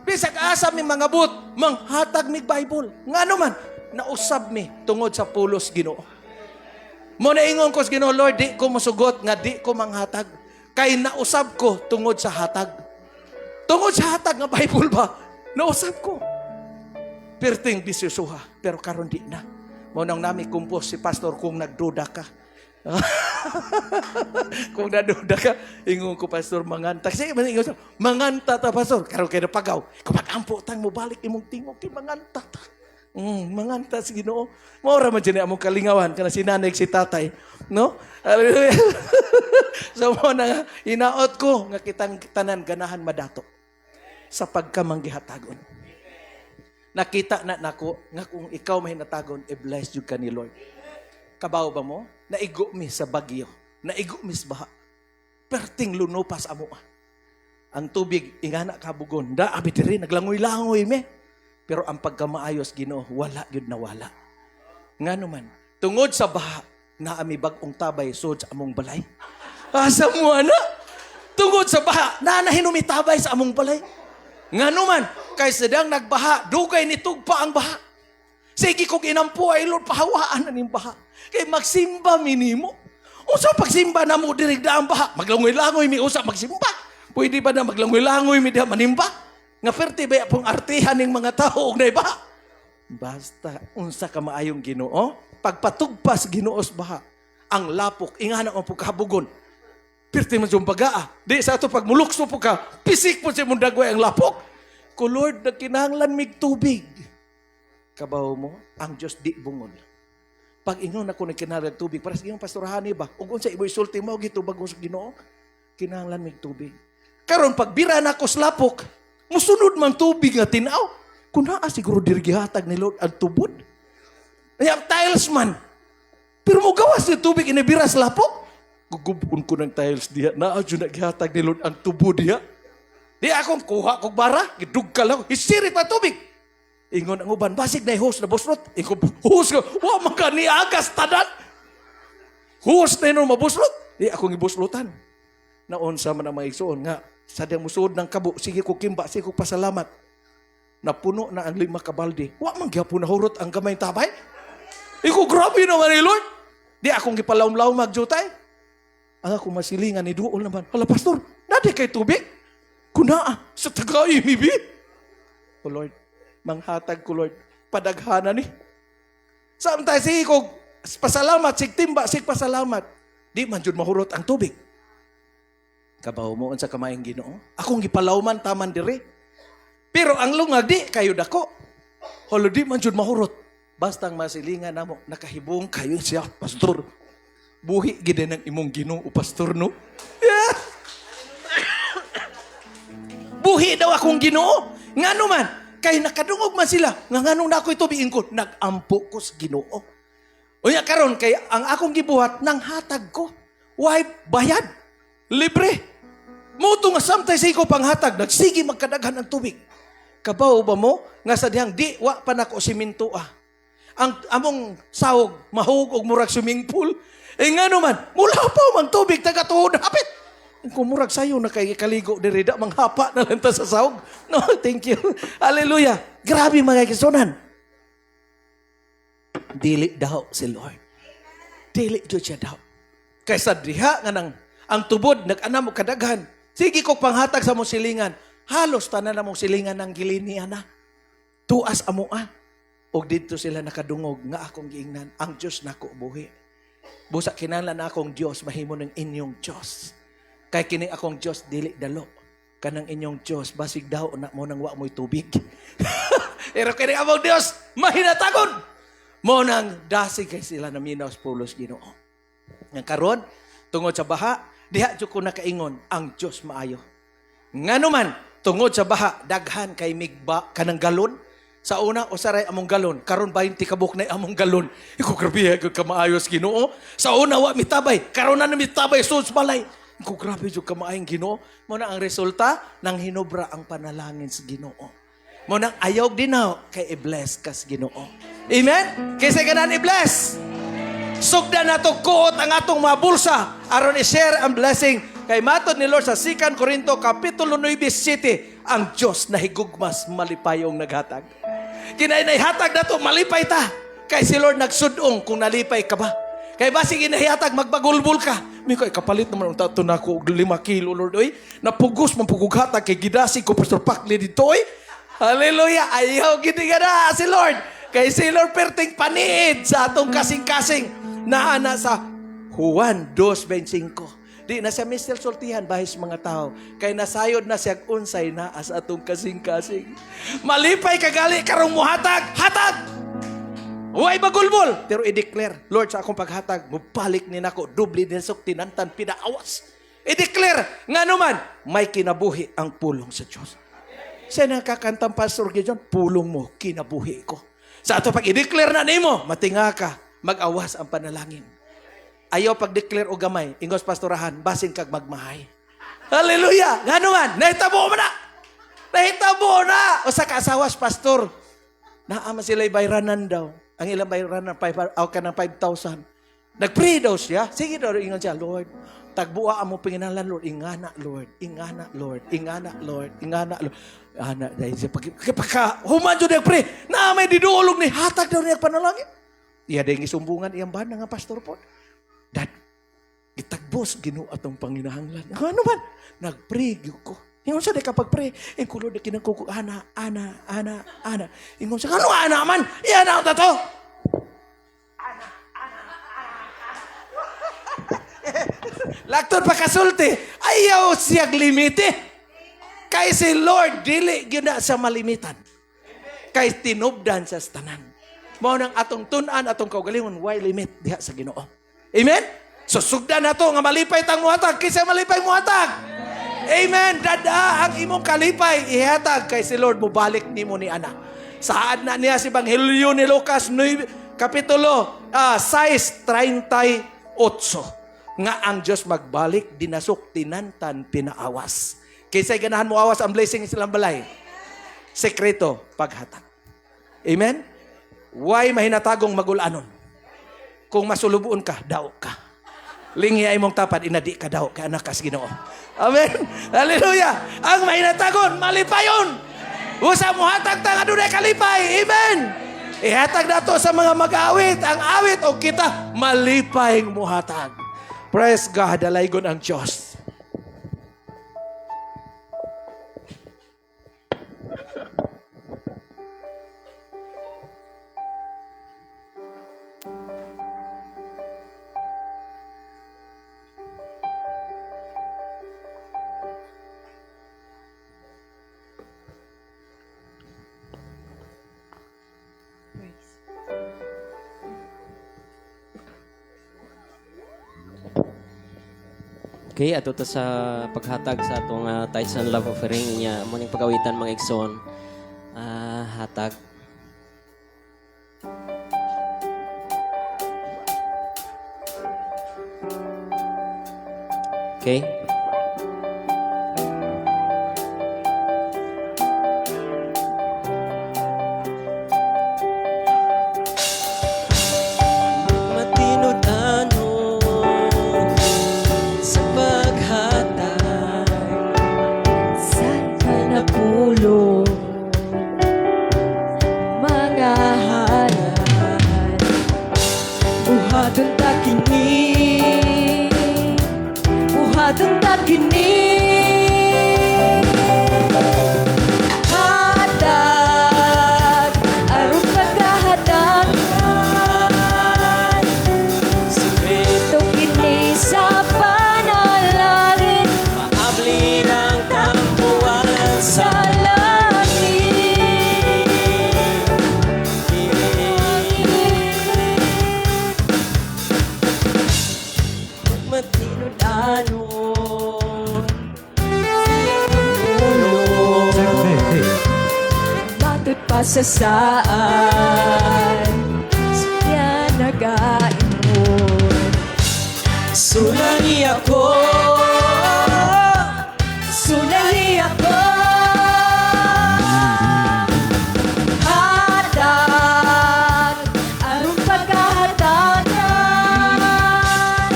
K: Bisag asa mi mga but, manghatag mi Bible. Nga naman, nausab mi tungod sa pulos Ginoo. Mo na ingon ko sa Ginoo, Lord, di ko musugot nga di ko manghatag. Kay nausab ko tungod sa hatag. Tungod sa hatag nga Bible ba? Nausab ko. Perting bisyosuha, pero karon di na. Mo nang nami kumpos si pastor kung nagduda ka. Kung naduda ka, ingon ko pastor manganta. Kasi ingon ko, manganta ta pastor. Karon kay napagaw. Kapag amputang mo balik imong tingog kay manganta ta. Manganta si Ginoo. Maura man dyan among kalingawan kana si nanay si tatay, no? Hallelujah. So mo na inaot ko nga kitang tanan ganahan madato sa pagkamanggihatagon. Nakita na nako nga kung ikaw mahinatagon, i-bless jud ka ni Lord. Kabaw ba mo? Naigo mi sa bagyo. Naigo mi sa baha. Perting lunupas amo. Ang tubig ingana kabugon. Da abi diri naglangoy-langoy mi. Pero ang pagkamaayos Ginoo, wala yun nawala. Nga naman, tungod sa baha, na ami bagong tabay sud sa among balay. Asa mo ana? Tungod sa baha, na hinumitabay sa among balay. Nga naman, kay sedang nagbaha, dugay ni tugpa ang baha. Sige kong inampo ay Lord, pahawaan na ning baha. Kay magsimba minimo. Usa pagsimba na mo dirigda ang baha, maglangoy-langoy mi usa magsimba. Pwede ba na maglangoy-langoy mi diha manimba? Nga perti ba pong artihan ng mga tao og naiba? Basta unsa ka maayong Ginoo, pagpatugpas Ginoos baha, ang lapok ingana ang pagkabugon. Perti man yung bagaa. Di sa ato pagmulukso po ka, pisik po siya mong dagway ang lapok. Ko Lord, nagkinahanglan mig tubig. Kabaw mo, ang Diyos di bungol. Pag ingon ako nagkinahanglan tubig, para sa iyong pastorahani ba? Ug unsa imo isulti mo gitubag sa Ginoo, kinahanglan mig tubig. Karon pagbira na ko sa lapok, musunod man tubig nga tinaw. Kunaa siguro dirigihatag ni Lord ang tubod. Kaya tiles man. Pero mo gawas ni tubig inibira sa lapok. Gugubon ko ng tiles diha. Naadyo na gihatag ni Lord ang tubod diha. Di akong kuha kong bara. Gidugkal ako. Isirit pa tubig. Ingon ang uban. Basig na hose na busrot. Ingon, hose ko. Wa maka ni agas tanan. Hose na yun mabusrot. Di akong ibusrotan. Naon sa man ang mga igsoon nga. Sadyang musuod ng kabo, sige ko kimba, sige ko pasalamat. Napuno na ang 5 kabalde. Wa man gyapon nahurot ang gamay tabay. Iko grabe naman ni Lord. Di akong gipalaw-law magjutay. Ang ako masilingan ni duol naman. Hala pastor, nadi kay tubig? Kunaa sa tagay mibi. O Lord, manghatag ko Lord, padaghana ni. Samtay sige ko pasalamat, sig timba, sig pasalamat. Di man jud mahurot ang tubig. Kabaw mo unsa kamayang Ginoo? Akong gipalawman taman diri. Pero ang lungag di kayo dako. Holo di man jud mahurot. Bastang masilingan namo nakahibong kayo siya pastor. Buhi gid ng imong Ginoo pastor no. Yeah. Buhi daw akong Ginoo. Ngano man kay nakadungog man sila. Nga nganong na ako'y tubiin ko nagampo ko sa Ginoo. Unya karon kay ang akong gibuhat nang hatag ko. Why bayad? Libre. Muto nga samtay sa iko panghatag, nagsige magkadaghan ng tubig. Kabaw ba mo? Nga sa dihang di, wa pa na ko siminto ah. Ang among sahog, mahug og murag swimming pool. Eh nga naman, mula pa mang tubig, taga-tuhod, hapit. Kung murag sayo na kay kaligo diri, da manghapa na lang ta sa sahog. No, thank you. Hallelujah. Grabe mga kisunan. Dili daw si Lord. Dili jud siya daw. Kaysa diha nga nang ang tubod nag-anam og kadaghan. Sige ko panghatag sa mong silingan. Halos tanan na mong silingan ng gilinian na. Tuas amoa. O dito sila nakadungog nga akong giingnan. Ang Diyos nako buhi. Busa kinahanglan akong Diyos mahimo ng inyong Diyos. Kay kini akong Diyos dili dalo. Kanang inyong Diyos basig daw na mo nang wa mo'y tubig. Pero kini akong Diyos mahinatagon. Mo nang dasig kay sila na minaw pulos Ginoo. Nga karon tungod sa baha diha jud ko nakaingon ang Dios maayo. Ngano man tungod sa baha daghan kay migba kanang galon Sa una, usaray among galon. Karon 20 kabuk na among galon. Iko grabe, ka maayos Ginoo. Sa una, wa mitabay. Karon na mitabay, sus balay. Iko grabe, yung kamaayong Ginoo. Muna ang resulta, nang hinobra ang panalangin sa Ginoo. Muna ayaw din na, kay i-bless ka sa Ginoo. Amen? Kaysa ganan i-bless. Sugdan na to kuot ang atong mga bulsa. Aron i-share ang blessing. Kay matod ni Lord sa 2 Corinto Kapitulo 9:7, ang Diyos na higugmas malipayong naghatag. Kinaihatag na to, malipay ta. Kay si Lord nagsudong kung nalipay ka ba. Kay basig inahihatag, magbagulbul ka. May kay kapalit naman ang tato na ko 5 kilo, Lord. Oy, napugos, mampugughatag kay gidasi ko, Pastor Pakli dito, oy. Hallelujah. Ayaw, giniga na si Lord. Kay si Lord perting paniid sa atong kasing-kasing na ana sa Juan 2:25. Di na siya Mr. Sultihan bahis mga tao. Kay nasayod na siya unsay na as atong kasing-kasing. Malipay kagali karong muhatag. Hatag! Huwag bagulbol. Pero i-declare, Lord, sa akong paghatag, mubalik ni nako, dubli din sa tinantan, pinaawas. I-declare, nga naman, may kinabuhi ang pulong sa Diyos. Siya nakakantang Pastor Gideon, pulong mo, kinabuhi ko. Sa ato pag i-declare na nimo, matinga ka, mag-awas ang panalangin. Ayaw pag-declare o gamay, ingos pastorahan, basin kag magmahay. Hallelujah! Nga naman, nahitabo mo na! Nahitabo na! O sa kaasawas, pastor, naama sila'y bayranan daw. Ang ilang bayranan, ka ng 5,000. Nag-pray daw siya. Sige daw, ingon siya, Lord, tagbua mo pinginalan, Lord. Ingana, Lord. Ingana, Lord. Ingana, Lord. Ingana, Lord. Ana, dahil siya human dyan nag-pray, na may diduolog ni hatag daw niya panalangin. Iya dahil isumbungan iyang ba nga pastor po. Dad, gitagbos Ginoo atong panginahanglan. Ano man? Nag-pray ko. Ingon siya kapag pray, kulo na kinangkuko, ana. Ingon siya, ano ana man? Iyan ako to. Lakton pa kasulti, ayaw siyag limite. Kay si Lord, dili gina sa malimitan. Kay tinubdan sa tanan. Mao nang atong tun-an, atong kaugalingon, why limit diha sa Ginoo. Amen? So sugdan na to, nga malipay tang muhatag, kaysa malipay muhatag. Amen. Dada ang imong kalipay, ihatag kay si Lord, mubalik nimo ni ana. Saad na niya si Ebanghelyo ni Lucas, Kapitulo 6:38. Nga ang Diyos magbalik, dinasok, tinantan, pinaawas. Kaysa ganahan mo awas ang blessing silang balay. Sekreto, paghatag. Amen? Why mahinatagong magulanon? Kung masulubuon ka, daw ka. Lingi ay mong tapat, inadi ka daw, kay anak kas Ginoo. Amen? Hallelujah! Ang mahinatagon, malipayon! Usa mo hatag tang adunay kalipay. Amen! Ihatag na to sa mga mag-awit. Ang awit o kita, malipay mo hatag. Praise God, dalaygon ang Diyos.
H: Okay, ato to sa paghatag sa atong tithes and love offering niya. Muning pagawitan mga igsoon. Hatag. Okay. Matinod ano sa paghatag
C: Sa kanapulo, mga halal, buhatong takini, buhatong takini. Hatag, aron pagkahatagan, sikreto kini sa panalangin,
H: maabli ng tampuan
C: sa langit.
H: matinod ano
C: sa saan siya nag-aimon.
H: Sulani ako,
C: Sunali ako, hatag ang pagkahatagan,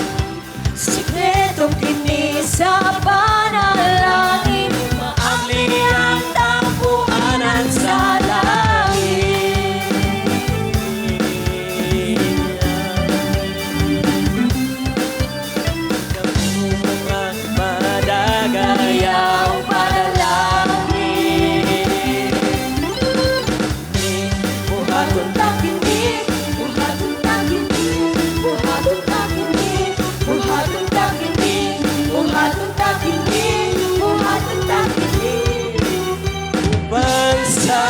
C: sikretong kini sa panalangin, maamli ang tampuanan sa langit.
H: madagayaw
C: Panalangin, buhaton takini, buhaton takini, buhaton takini, buhaton takini, buhaton takini, buhaton takini.
H: bansa.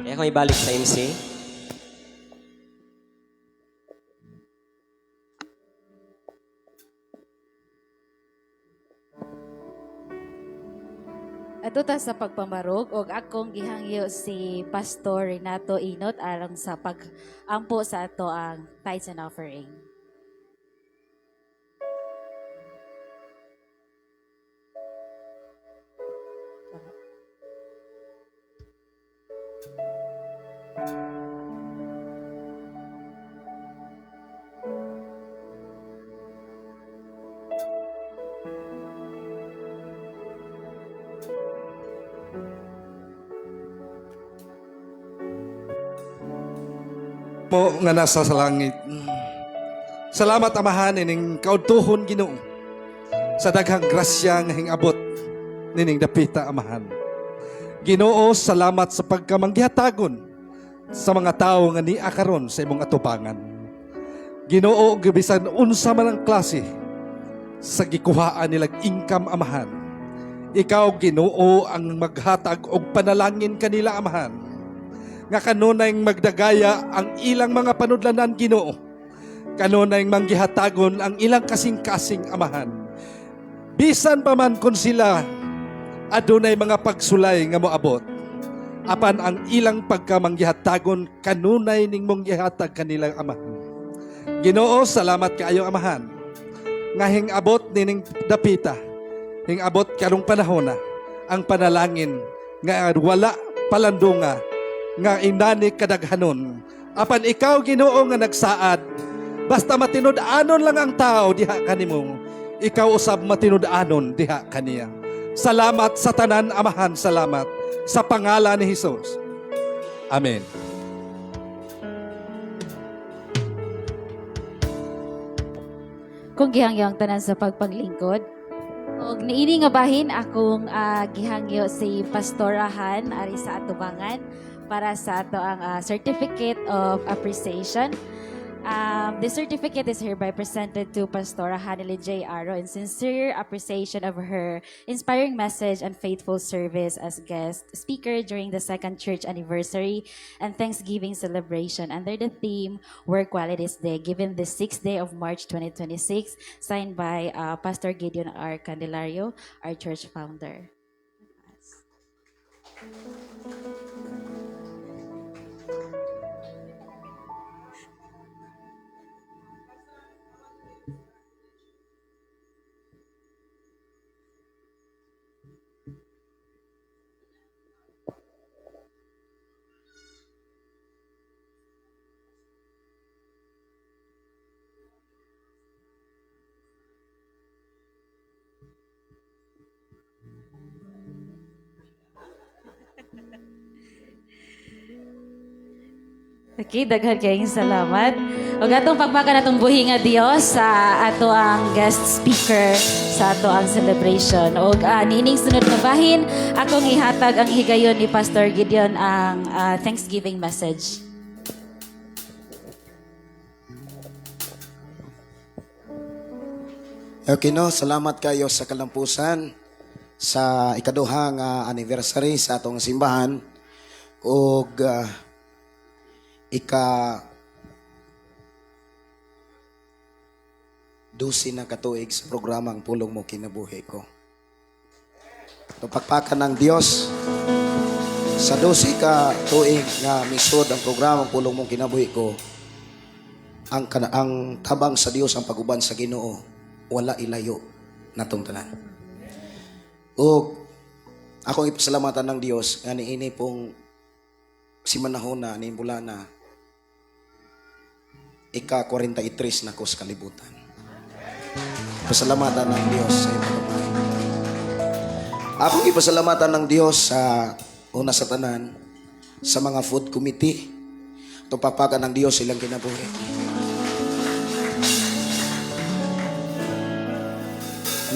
H: Kaya kung ibalik sa MC.
A: Ato ta sa pagpamarog og akong gihangyo si Pastor Renato Inot alang sa pag-ampo sa ato ang tithes and offering.
K: mo nga nasa sa langit. Salamat amahan ining kaudtuhon Ginoo sa daghang grasya nga hingabot nining dapita amahan. Ginoo, salamat sa pagkamanggihatagon sa mga tao nga niya karon sa imong atubangan. Ginoo, gibisan unsa man ang klase sa gikuhaan nilang income amahan. Ikaw Ginoo ang maghatag og panalangin kanila amahan. Nga kanunay magdagaya ang ilang mga panudlanan Ginoo. Kanunay manggihatagon ang ilang kasing-kasing amahan. Bisan pa man kung sila adunay mga pagsulay nga moabot. Apan ang ilang pagkamanggihatagon kanunay ning mong gihatag kanilang amahan. Ginoo, salamat kaayo amahan. Nga hingabot nining dapita. Hingabot karong panahon na ang panalangin nga wala palandunga nga inani kadaghanon. Apan ikaw Ginoo nga nagsaad, basta matinud-anon lang ang tao diha kanimo, ikaw usab matinud-anon diha kaniya. Salamat sa tanan amahan, salamat sa pangalan ni Hesus. Amen.
A: Kung gihangyo ang tanan sa pagpaglingkod, og niini nga bahin akong gihangyo si Pastorahan ari sa atubangan para sa ato ang Certificate of Appreciation. The certificate is hereby presented to Pastora Hanely J. Aro in sincere appreciation of her inspiring message and faithful service as guest speaker during the second church anniversary and Thanksgiving celebration under the theme Work Qualities Day, given the 6th day of March 2026, signed by Pastor Gideon R. Candelario, our church founder. Okay, daghan kayong salamat. O atong pagmaka natong buhi nga Dios sa ato ang guest speaker sa ato ang celebration. O nining sunod nga bahin, akong ihatag ang higayon ni Pastor Gideon ang Thanksgiving message.
G: Okay no, salamat kayo sa kalampusan sa ikaduhang anniversary sa atong simbahan ug 12 na katuig sa programang Pulong Mo Kinabuhi Ko. Tupakpakan ng Dios sa 12 ka tuig nga misod ang programang Pulong Mo Kinabuhi Ko. Ang tabang sa Dios ang paguban sa Ginoo, wala ilayo natong tanan. O akong ipasalamatan ng Dios nga niini pong si manahona ni Bulana ika-43 na ko sa kalibutan. Pasalamatan ng Diyos sa iyong pagkamay. Akong ipasalamatan ng Diyos sa una sa tanan, sa mga food committee. Tupapakan ng Diyos silang kinabuhi.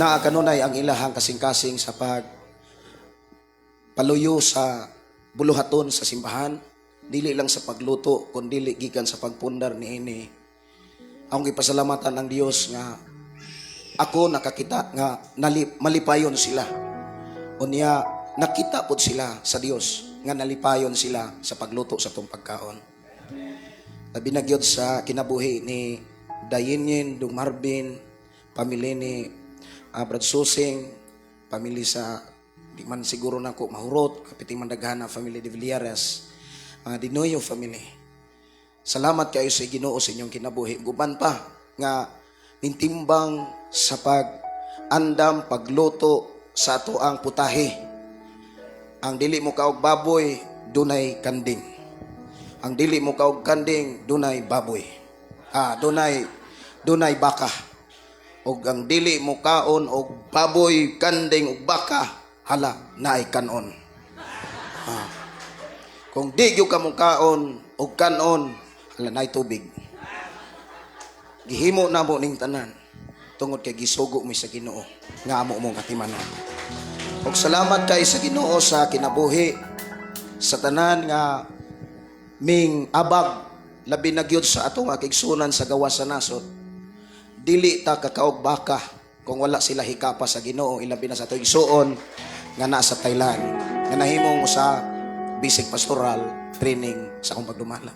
G: Na kanunay ang ilahang kasing-kasing sa paluyo sa buluhaton sa simbahan, dili lang sa pagluto, kundi gikan sa pagpundar ni ini. Akong ipasalamatan ng Diyos nga ako nakakita nga malipayon sila. Unya nakita pod sila sa Dios nga nalipayon sila sa pagluto sa tong pagkaon. Labi na gyud sa kinabuhi ni Dayenyen, Dung Marvin, pamilya ni Brad Susing, pamilya sa di man siguro nako mahurot, kapiting mandagana, family de Villares, mga Dinoyo family. Salamat kayo sa Ginoo sa inyong kinabuhi. Guban pa nga nintimbang sa pag-andam, pagluto sa ato ang putahe. Ang dili mo kaog baboy, dunay kanding. Ang dili mo kaog kanding, dunay baboy. Dunay baka. Og ang dili mo kaon og baboy, kanding ug baka, hala naay kanon. Kung di gyud ka mong kaon og kanon, hala naay tubig. Gihimo na mo ning tanan tungod kay gisugo mo sa Ginoo nga amo mong katimanon. Og salamat kay sa Ginoo sa kinabuhi sa tanan nga ming abag labi na gyud sa atong akigsunan sa gawas sa nasod. Dili ta kakaog baka kung wala sila hikapa sa Ginoo, ilabi na sa atong igsuon nga nasa Thailand nga nahimong sa basic pastoral training sa akong pagdumala.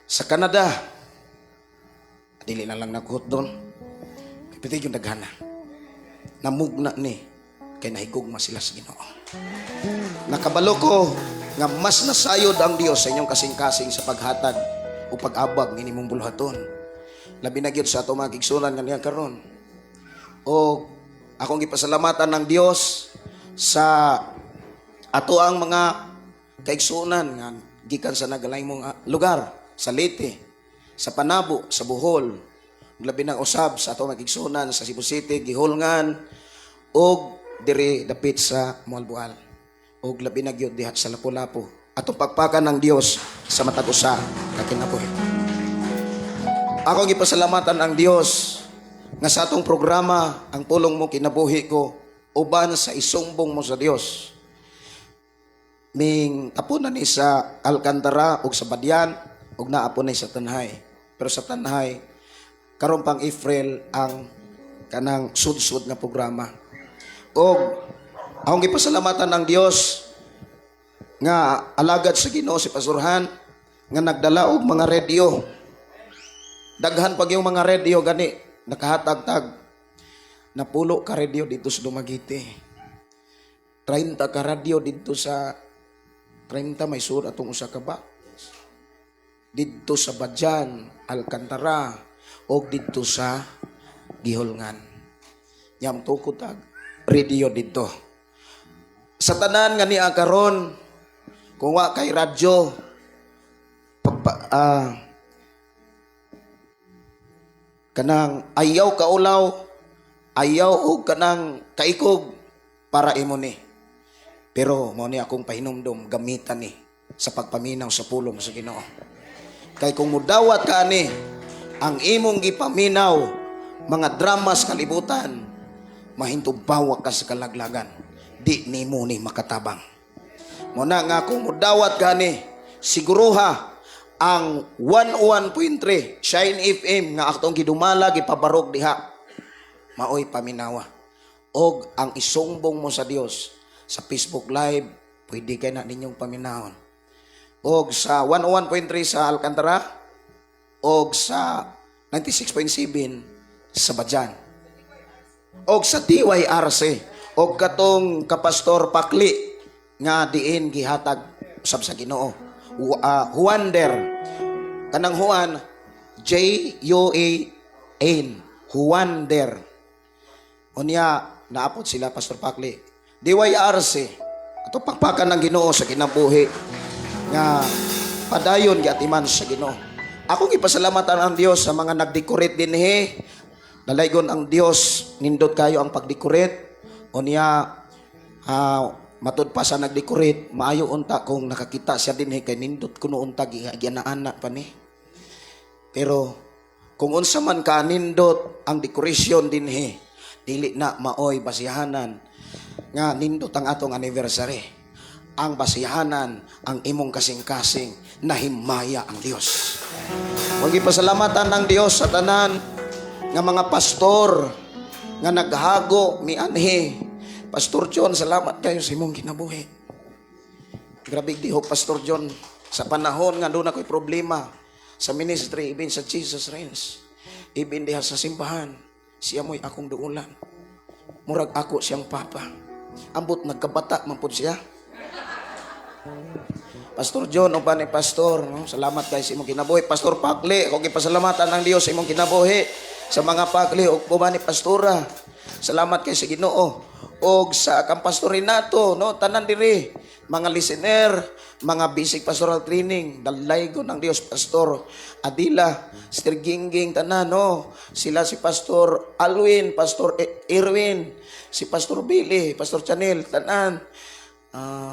G: Sa Canada, dili na lang nakuhot doon. Kapitig yung daghana. Namugna ni kay nahigugma sila sa Ginoo. Nakabalo ko nga mas nasayod ang Dios sa inyong kasing-kasing sa paghatag o pag-abag ng inyong buluhaton. Labi na gyud sa ato mga kigsunan nga niya karon. O akong gipasalamatan ng Dios sa ato ang mga kaigsunan nga gikan sa nagalaymong lugar, sa Leyte, sa Panabo, sa Bohol, labi na usab sa ato mga kigsunan sa Cebu City, Gihulngan, og diri dapit sa Moalboal. Og labi na gyud diha sa Lapu-Lapu. Atong pagpakan ng Dios sa matag usa ka kinabuhi. Akong ipasalamatan ang Dios nga sa atong programa ang Pulong Mo Kinabuhi Ko uban sa isumbong mo sa Dios. Ming tapunan ni sa Alcantara ug sa Badyan ug naapon ni sa Tanhay. Pero sa Tanhay karon pang April ang kanang sud-sud nga programa. Og akong ipasalamatan ang Dios nga alagad sa Ginoo si Pasurhan nga nagdala og mga radio. Daghan pag yung mga radio gani nakahatag-tag. Napulo ka radio dito sa Dumaguete. 30 ka radio dito sa 30 may sur atong usa ka ba. Dito sa Badyan, Alcantara o dito sa Gihulngan. Yam tuko tag radio dito. Sa tanan nga niya karon kung wa kay radyo kanang ayaw kaulaw, ayaw og kanang kaikog para imo ni. Pero mao ni akong pahinumdom gamitan ni sa pagpaminaw sa pulong sa Ginoo. Kay kung mudawat ka ni ang imong gipaminaw mga dramas kalibutan, mahintubawak ka sa kalaglagan. Di nimo ni makatabang. Mo na nga kung mudawat ka ni siguruha ang 101.3 Shine FM nga atong gidumala gipabarog diha maoy paminawa. Og ang isumbong mo sa Dios sa Facebook Live pwede kay na ninyong paminawon. Og sa 101.3 sa Alcantara og sa 96.7 sa Badyan. Og sa DYRC, og katong kapastor Pakli nga diin gihatag usab sa Ginoo. Juander. Kanang Juan, J-U-A-N. Juander. Unya, naapot sila, Pastor Pakli. DYRC, ato pakpakan ng Ginoo sa kinabuhi nga padayon giatiman sa Ginoo. Ako gipasalamatan ang Dios sa mga nagdecorate dinhi. Dalaygon ang Dios, nindot kayo ang pagdecorate. Unya, matud pa sa nagdecorate, maayo unta kung nakakita siya dinhi kay nindot kuno unta gianaana pa ni. Pero kung unsa man ka nindot ang decoration dinhi, dili na maoy basihanan nga nindot ang atong anniversary. Ang basihanan, ang imong kasing-kasing, nahimaya ang Dios. Huwag ipasalamatan ng Dios sa tanan nga mga pastor nga naghago mi anhi. Pastor John, salamat kayo sa imong kinabuhi. Grabe dihok, Pastor John, sa panahon nga doon ako'y problema sa ministry, even sa Jesus Reigns, even diha sa simbahan, siya mo'y akong duulan. Murag ako siyang papa. Ambot nagkabata man pud siya. Pastor John, o pa ni Pastor, no? Salamat kayo sa imong kinabuhi. Pastor Pakli, ako gipasalamatan ng Dios sa imong kinabuhi. Sa mga Pakli, o po ba ni Pastora, salamat kayo sa Ginoo. O sa kampastorinato, no? Tanan diri, mga listener, mga basic pastoral training, dalaygon ng Dios, Pastor Adila, Sister Gingging, tanan, no? Sila si Pastor Alwin, Pastor Irwin, si Pastor Billy, Pastor Chanel, tanan.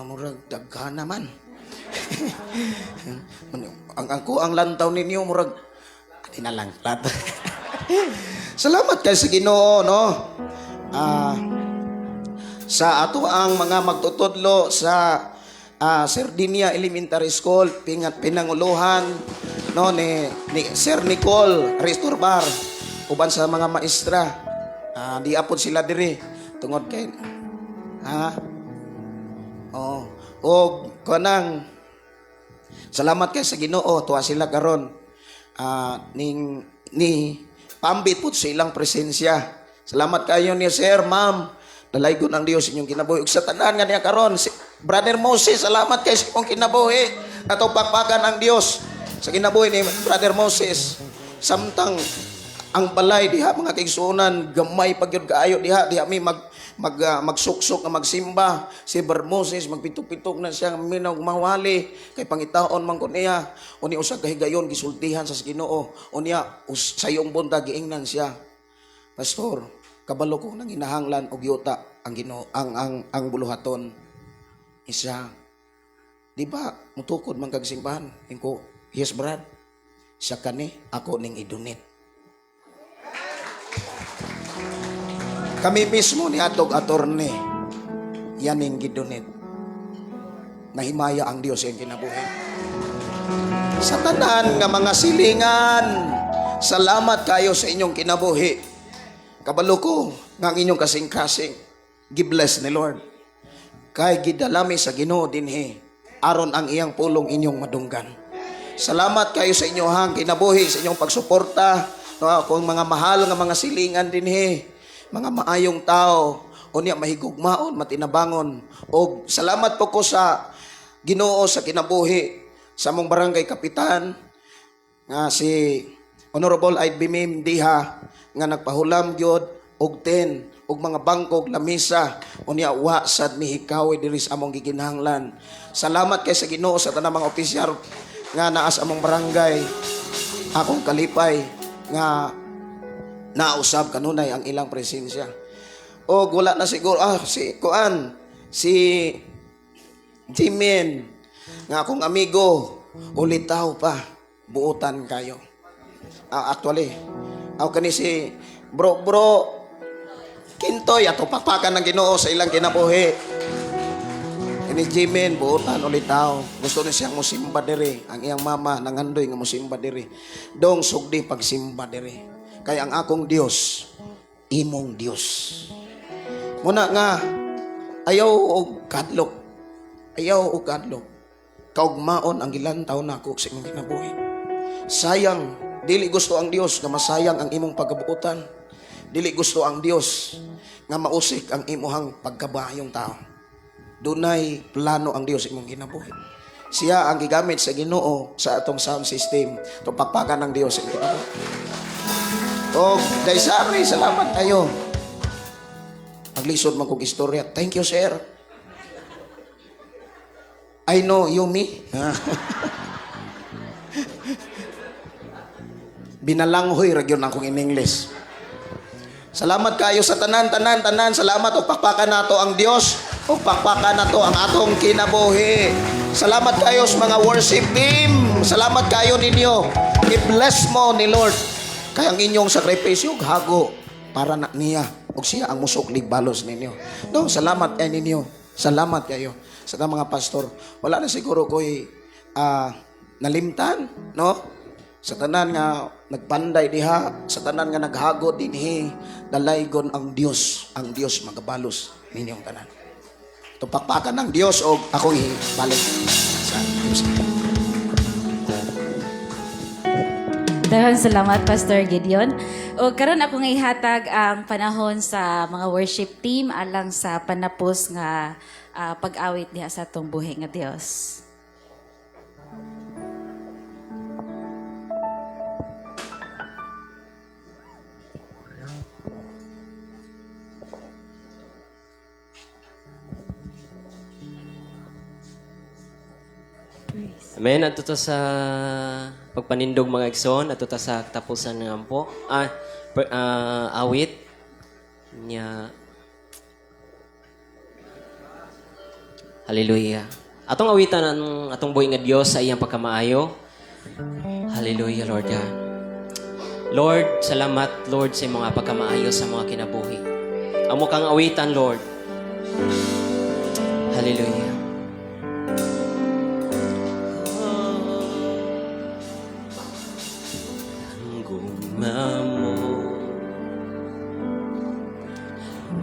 G: Murag daghan naman. ang lantaw ninyo murag tinalanglat. Salamat kay sa Ginoo, no? Sa ato ang mga magtutudlo sa Sardinia Elementary School, pinanguluhan no ni Sir Nicole Risturbar uban sa mga maestra. Di apod sila diri tungod kay og kanang salamat kay sa Ginoo, tuwa sila karon ni pambit pud sa ilang presensya. Salamat kayo ni Sir, Ma'am. Dalaygon ang Dios inyong kinabuhi. Ug sa tanan nga niya karon, si Brother Moses, salamat kay sa inyong kinabuhi. Ato pakpakan ang Dios sa kinabuhi ni Brother Moses. Samtang ang balay diha mga kaigsuonan gamay pagyud kaayo diha mi magsuksok nga magsimba. Si Brother Moses magpitok-pitok na siya minaw mawali kay pangitaon man kun niya. Uni usa ka higayon gisultihan sa Ginoo. Unya sa iyong buntag giingnan siya. Pastor, kabalo ko nang hinahanglan og yuta ang Ginoo ang buluhaton. Isa, di ba mutukod man kag simbahan? Ingko, yes brad. Siya kani ako ning idunit. Kami mismo ni atog attorney yaning gidunit. Nahimaya ang Dios iyang kinabuhi. Sa tanan nga mga silingan, salamat kayo sa inyong kinabuhi. Kabalo ko nga ang inyong kasing-kasing, gibless ni Lord. Kay gidalami sa Ginoo dinhi, aron ang iyang pulong inyong madunggan. Salamat kayo sa inyong kinabuhi, sa inyong pagsuporta, kung mga mahal nga mga silingan dinhi, mga maayong tao, unya mahigugmaon, matinabangon. O salamat po ko sa Ginoo sa kinabuhi, sa mong barangay kapitan, nga si Honorable Id.B. Mim Diha, nga nagpahulam gyud og 10 og mga bangkog lamisa unya wa sad mihikaw diri sa among giginahanglan. Salamat kay sa Ginoo sa tanang mga opisyal nga naa sa among barangay. Akong kalipay nga nausab kanunay ang ilang presensya. Og wala na siguro si Jimin nga akong amigo ulitaw pa buutan kayo. Actually, ako kani si bro Kintoy ato pakpakan ng Ginoo sa ilang kinabuhi. Ini Jimin buutan ulitaw. Gusto ni siyang musimba diri. Ang iyang mama nangandoy nga musimba diri. Dong sugdi pagsimba diri. Kaya ang akong Dios imong Dios. Muna nga ayaw og kadlok. Ayaw og kadlok. Kaugmaon ang gilantaw nako sa imong kinabuhi. Sayang, dili gusto ang Dios nga masayang ang imong pagabuutan. Dili gusto ang Dios nga mausik ang imuhang pagkabayong tao. Dunay plano ang Dios imong kinabuhi. Siya ang gigamit sa Ginoo sa atong sound system. To pakpakan ng Dios ang kinabuhi. O, Daisari, salamat kayo. Paglisod man kong istorya. Thank you, sir. I know you me. Binalanghoy ragyon akong in English. Salamat kayo sa tanan. Salamat o pakpakan nato ang Dios. O pakpakan nato ang atong kinabuhi. Salamat kayo sa mga worship team. Salamat kayo ninyo. I-bless mo ni Lord. Kaya ang inyong sakripisyo, hago para na niya. O siya ang musuklig balos ninyo. No, salamat kayo ninyo. Salamat kayo sa mga pastor. Wala na siguro ko'y nalimtan, no? Sa tanan nga nagpanday diha, sa tanan nga naghago dinhi, dalaygon ang Dios magabalos ninyong tanan. Tupakpakan ng Dios o ako ibalik sa Dios.
A: Daghang salamat, Pastor Gideon. O karon ako nga ihatag ang panahon sa mga worship team alang sa panapos nga pag-awit diha sa atong buhi nga Dios.
H: Amen. Ato to sa pagpanindog mga igsoon, ato to sa tapusan ng ampo. Awit niya. Hallelujah. Atong awitan ang atong buhi nga Dios sa iyang pagkamaayo. Hallelujah, Lord God. Lord, salamat, Lord, sa mga pagkamaayo sa mga kinabuhi. Amo kang awitan, Lord. Hallelujah.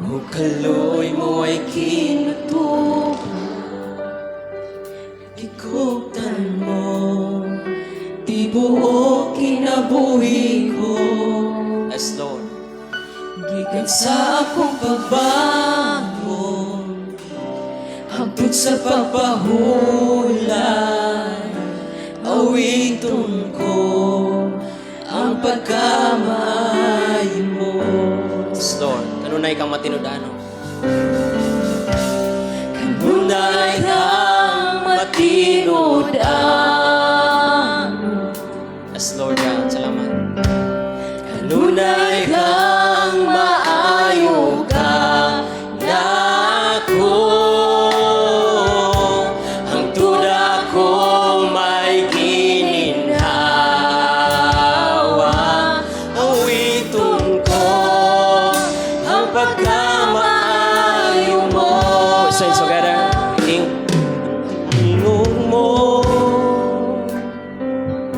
H: O kaloy mo ay kinutukan, ikutan mo, di buo kinabuhi ko. Yes, Lord. Gikan sa akong pagbangon, hangtod sa pagpahulan, awiton ko ang pagkamay mo. Yes, Lord. Kanunay kang matinudano. Kanunay kang matinudano. Yes, Lord God. Salamat. Kanunay kang maayo ka nako. Ang tuda ko may gininhawa. Awiton ko ang pagkamaayo mo. Sing together. Ingong mo.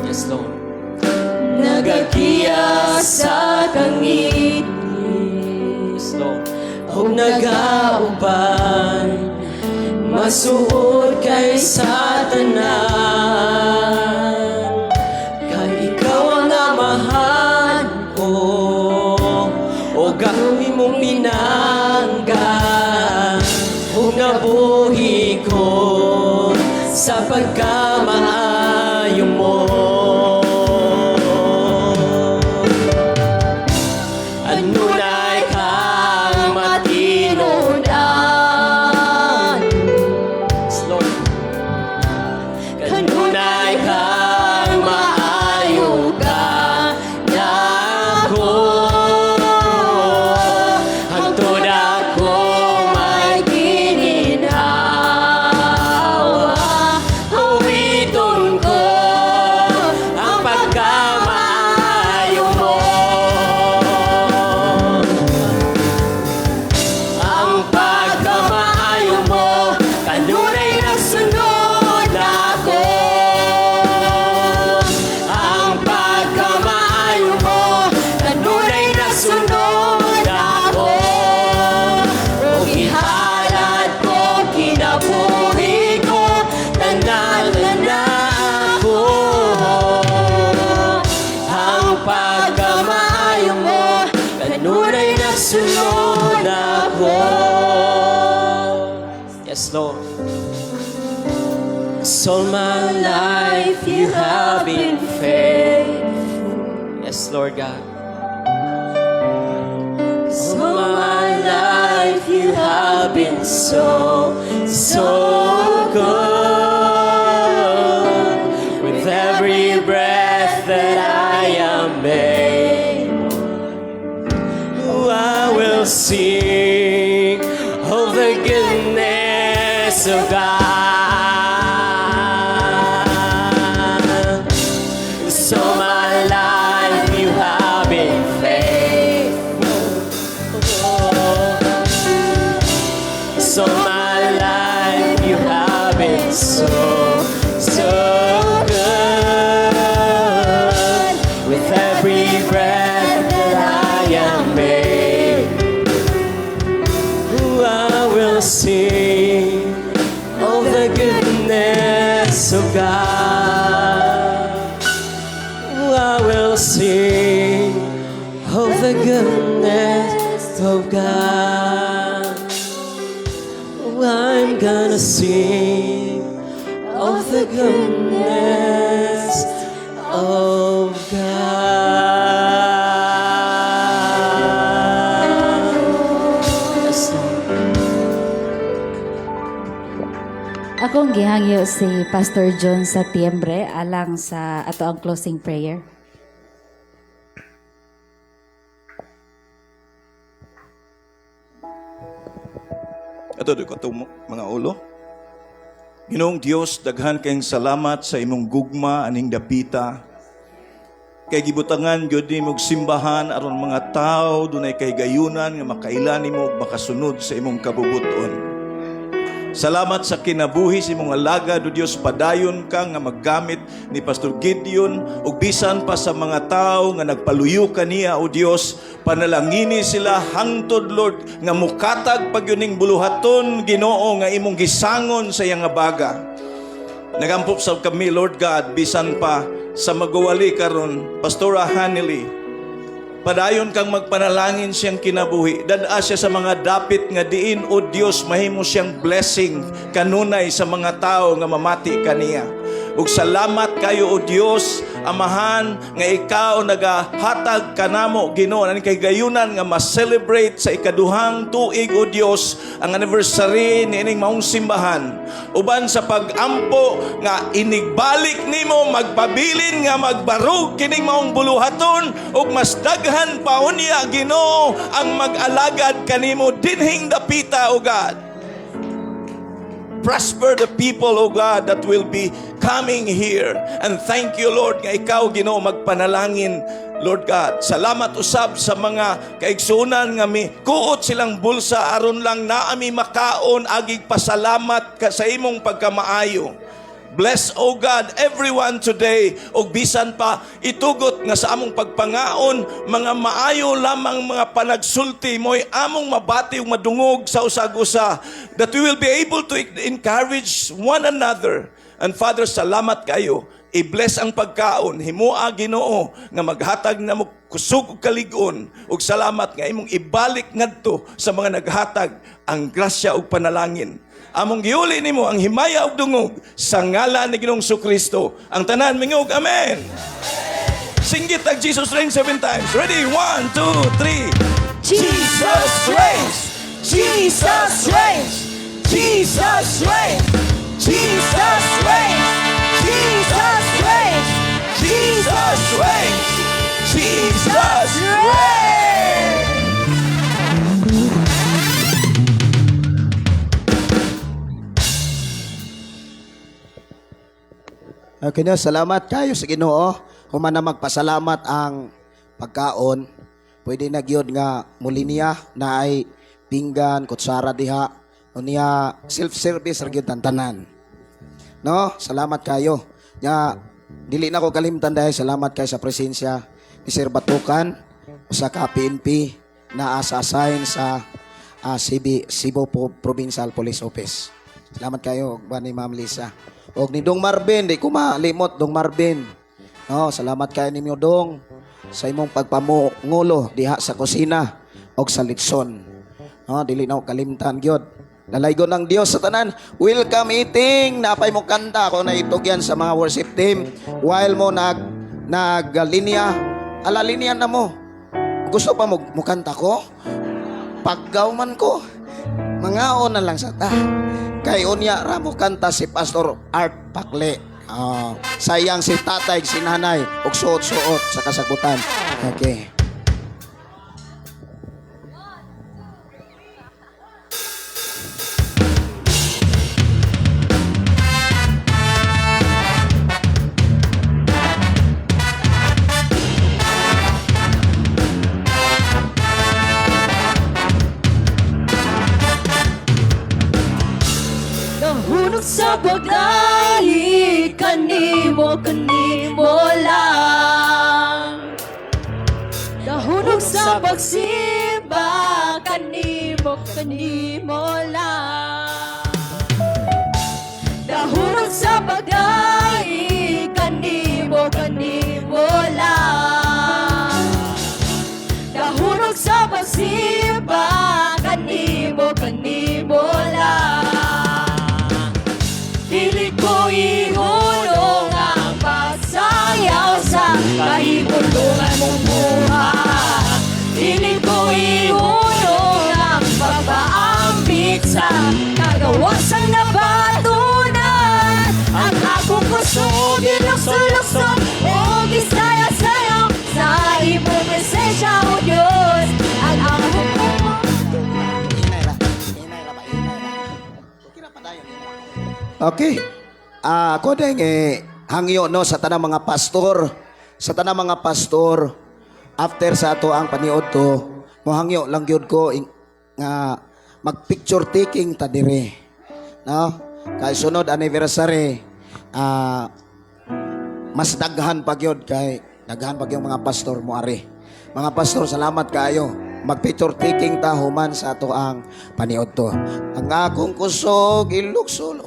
H: Yes, Lord. Nagagiya sa kangit. Yes, Lord. O nagauban, masuod kay Satanan. Kay ikaw ang amahan ko, o gawin mong pinangga, o nabuhi ko sa pagkamaayo mo. Anunay kang matinudan. Lord. Kanunay kang maayo ka nako. Hangtod ako may gininhawa. Awiton ko ang pagkamaayo mo. Ang pagkamaayo mo, kanunay nasunod ako. So my life you have been faithful. Yes, Lord God. So my life you have been so good. With every breath that I am able, I will sing of the goodness of God. So my life you have been faithful. So my life you have been so good. With every breath that I am able, I will sing of the goodness of God. I will sing of the goodness of God. I'm gonna sing of the goodness of God. Yes, Lord.
A: Akong gihangyo si Pastor John sa Tiembre alang sa ato ang closing prayer.
G: Ato do katong mga ulo. Ginoong Dios, daghan kayong salamat sa imong gugma aning dapita. Kay gibutangan gyud nimo og simbahan aron mga tao dunay kahigayunan nga makailan nimo og makasunod sa imong kabubuton. Salamat sa kinabuhi sa imong alagad, o Dios, padayon ka nga maggamit ni Pastor Gideon ug bisan pa sa mga tao nga nagpaluyo kaniya, o Dios, panalangini sila hangtod, Lord, nga mukatag pagyuning buluhaton, Ginoo, nga imong gisangon sa iyang nga baga. Nagampop sa kami, Lord God, bisan pa sa magawali karon, Pastora Hanely, padayon kang magpanalangin siyang kinabuhi. Dada siya sa mga dapit nga diin, o Dios, mahimo siyang blessing kanunay sa mga tao nga mamati kaniya. Ug salamat kayo, o Dios, Amahan, nga ikaw nagahatag kanamo, Ginoo, ang kahigayunan nga ma-celebrate sa ikaduhang tuig, o Dios, ang anniversary ni ining maong simbahan. Uban sa pag-ampo nga inigbalik nimo, magpabilin nga magbarug kining maong buluhaton, ug mas daghan pa unya, Ginoo, ang mag-alagad kanimo dinhing dapita, o God. Prosper the people, O God, that will be coming here. And thank you, Lord, nga ikaw, Ginoo, magpanalangin, Lord God. Salamat usab sa mga kaigsunan nga kuot silang bulsa aron lang naami makaon, agig pasalamat ka sa imong pagkamaayo. Bless, O God, everyone today. O bisan pa, itugot nga sa among pagpangaon, mga maayo lamang mga panagsulti mo'y among mabati ug madungog sa usag-usa, that we will be able to encourage one another. And Father, salamat kayo. I-bless ang pagkaon. Himua, Ginoo, nga maghatag na mo kusog ug kalig-on. Ug salamat nga imong ibalik ngadto sa mga naghatag ang grasya ug panalangin. Among giuli nimo ang himaya ug dungog sa ngalan ni Ginoong Kristo. Ang tanan mingog, amen. Singgit tag Jesus reigns 7 times. Ready? 1, 2, 3. Jesus reigns. Jesus reigns. Jesus reigns. Jesus reigns. Jesus reigns. Jesus reigns. Jesus reigns.
L: Okay na, salamat kayo sa Ginoo. Human na magpasalamat ang pagkaon. Pwede na gyud nga muli niya na ay pinggan, kutsara diha. O niya self-service ra gyud tanan. No, salamat kayo. Nya dili na ko kalimtan dahil salamat kayo sa presensya ni Sir Batukan sa PNP na asa-assign sa Cebu Provincial Police Office. Salamat kayo ba ni Ma'am Lisa. Og ni Dong Marvin, di ko malimot, Dong Marvin. No, salamat kayo ninyo, Dong, sa imong pagpamungulo diha sa kusina og sa litson. No, dili na ko kalimtan gyud.
G: Lalaygon ng Dios sa tanan. Welcome eating. Napay mo kanta ako na itugyan sa mga worship team. While mo naglinya, linya na mo. Gusto pa mo kanta ko? Paggaw man ko. Mangaon na lang sa ta. Kay unya ra mo kanta si Pastor Art Pakle. Sayang si tatay, si nanay, ug suot-suot sa kasagutan. Okay.
C: Nahunog sa paglahi, kanimo lang. Nahunog sa pagsimba, kanimo lang. Nahunog sa paglahi, kanimo lang. Nahunog sa pagsimba, kanimo lang. Dili ko ihulong ang pagsayaw sa kahibulungan mong buhay. Dili ko ihulong ang pagpaambit sa kagawasang nabatunan. Ang akong kusog, ilukso-lukso, o gisaya-sayaw sa imong presensya, O Diyos. Ang akong
G: Okay. Ako din hangyo no sa tanang mga pastor. Sa tanang mga pastor after sa ato ang paniod to, mo hangyo lang gyud ko nga mag picture taking ta dire. No? Kay sunod anniversary mas daghan pa gyud kay daghan pa gyud mga pastor mo ari. Mga pastor, salamat kaayo. Mag-picture taking ta human sa ato ang paniod to. Ang akong kusog ilukso.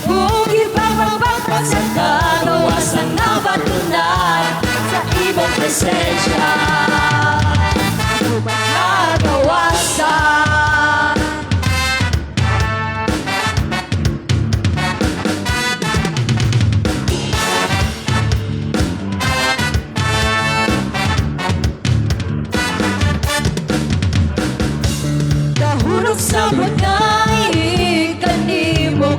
C: Huwag ipapapagpag sa kagawasan na batunan sa ibang presensya. Kagawasan. Nahulog sa pagkain, kanimo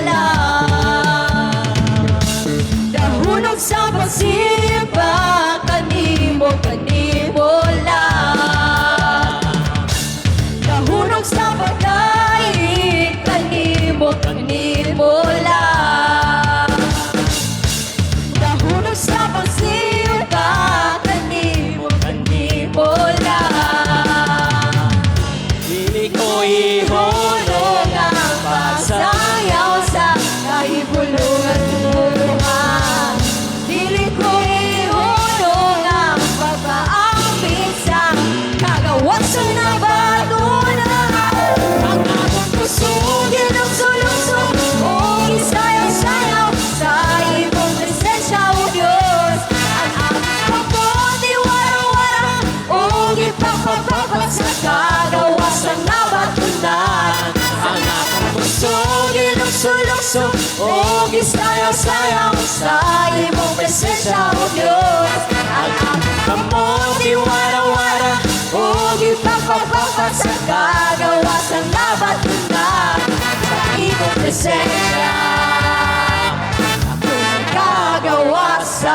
C: lang. Nahulog sa pagsimba, kanimo lang. Nahulog sa pagkain, kanimo lang. Nahulog sa pagsimba, kanimo lang.
H: Dili ko
C: Ihulog ang pagsayaw sa kahibulungan buhay. Dili ko ihulog ang pagpaambit sa kagawasan na batunan. Ang akong puso, ginugso-lugso, o isayaw-sayaw sa imong presensya, O Diyos. Ang akong pagod, iwara-wara, o ipapapapag sa kagawasan na batunan. Ang akong puso, ginugso-lugso, o isayaw-sayaw sa imong presensya, O Diyos. Ang akong kamot, iwara-wara, o ipapapapag sa kagawasan na batunan. Sa imong presensya, akong kagawasan.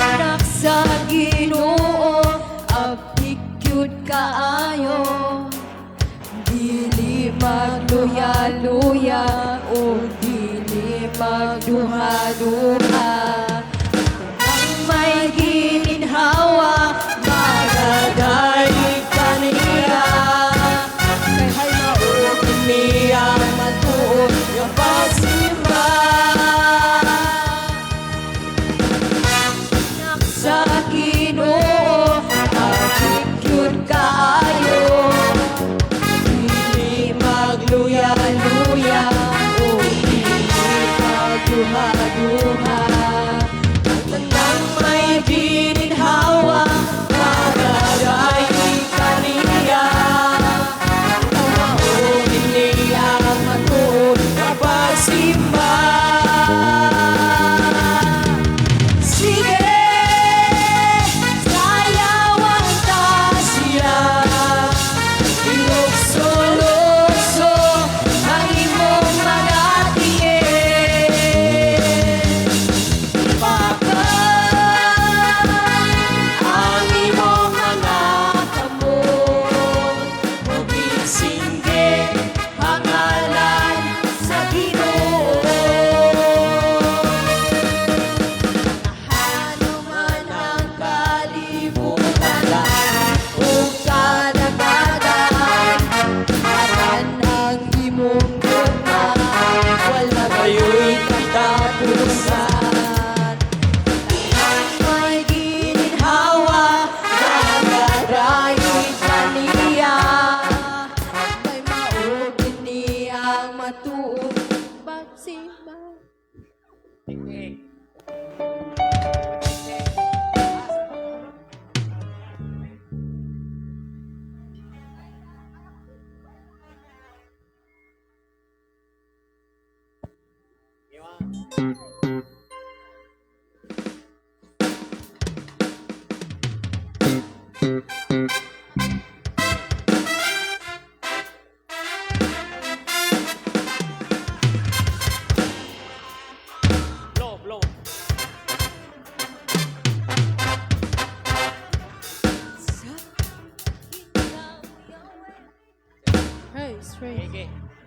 C: Anak sa Ginoo, abtik yun kaayo. Dili magluya-luya o dili magduha-duha. Ang may gininhawa, magadaig kaniya. Kay hay maog niya matuon yung pagsimba. Sa Ginoo, abtik yun kaayo. Dili magluya-luya o dili magduha-duha. Ang tanang may gininhawa, magadaig kaniya. Ang maugin niya matuon mapagsimba. Sige, sayawan ta siya. Ilokso-lokso ang imong mga tingin. Pakan ang imong mga kamot. Mabisinggit ang ngalan sa Ginoo. Hanuman ang kalibutan ug kadaghagan. Aran ang imong gugma, wala kayo'y katapusan. Ang may gininhawa, magadaig kaniya. May maugin niyang matuon pagsimba.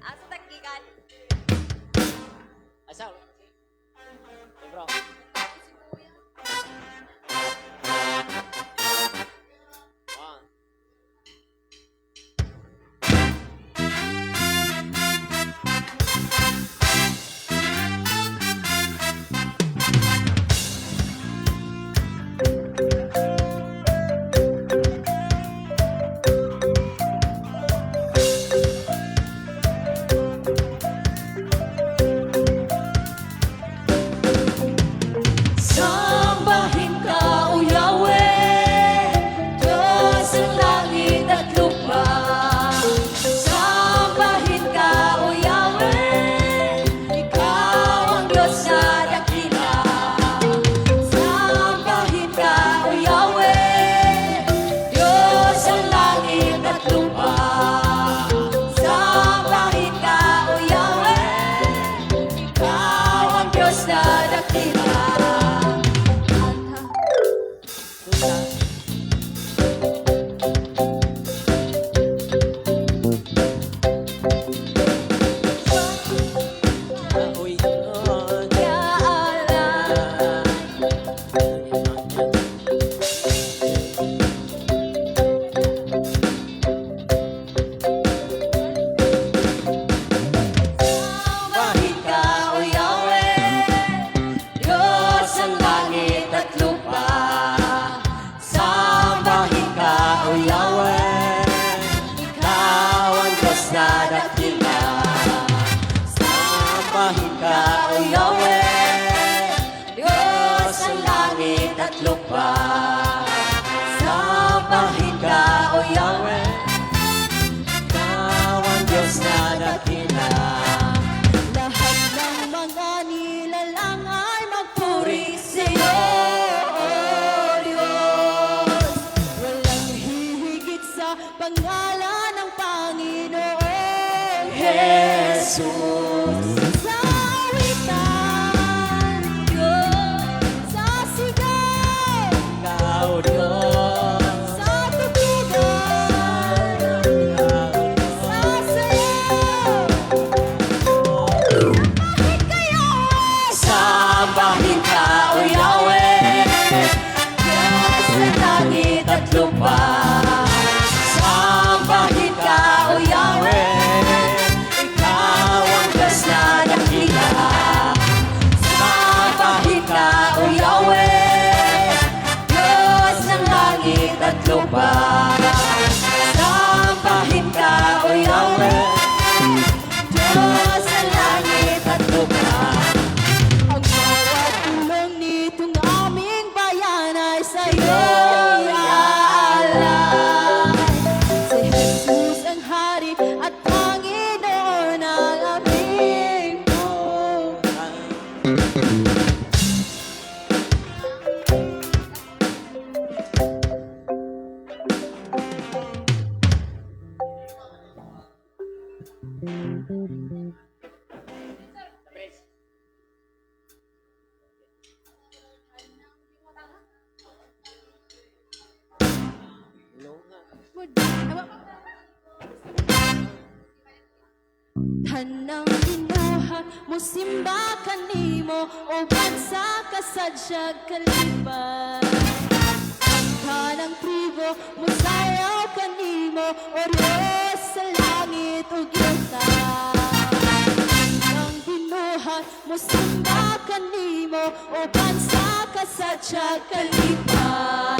B: Asa tagikan?
D: Asa? Bro.
C: Jesus. Sa awitan ko, sa sigaw,
D: Ikaw, Diyos.
C: sa tubigan, sa sayaw. Bakit kayo
D: Sambahin ka, O Yahweh,
C: Diyos sa langit at lupa?
D: sambahin ka, O Yahweh, ikaw ang Diyos na dakila. Sambahin ka, O Yahweh, Diyos ng langit at lupa. Sambahin ka, O Yahweh,
C: Diyos sa langit at lupa.
D: ang bawat tulong nitong aming bayan ay sa'yo iaalay. Si Jesus ang Hari at Panginoon ang aming buhay.
C: Tanang binuha mo simba kanimo o bansa kasadyag kalipan. Ang kanang tribo mo sayaw kanimo o Diyos sa langit ug yuta. Tanang binuha mo simba kanimo o bansa kasadyag kalipan.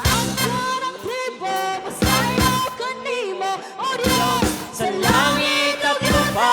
C: Ang kanang tribo mo sayaw kanimo o Diyos sa langit ug yuta.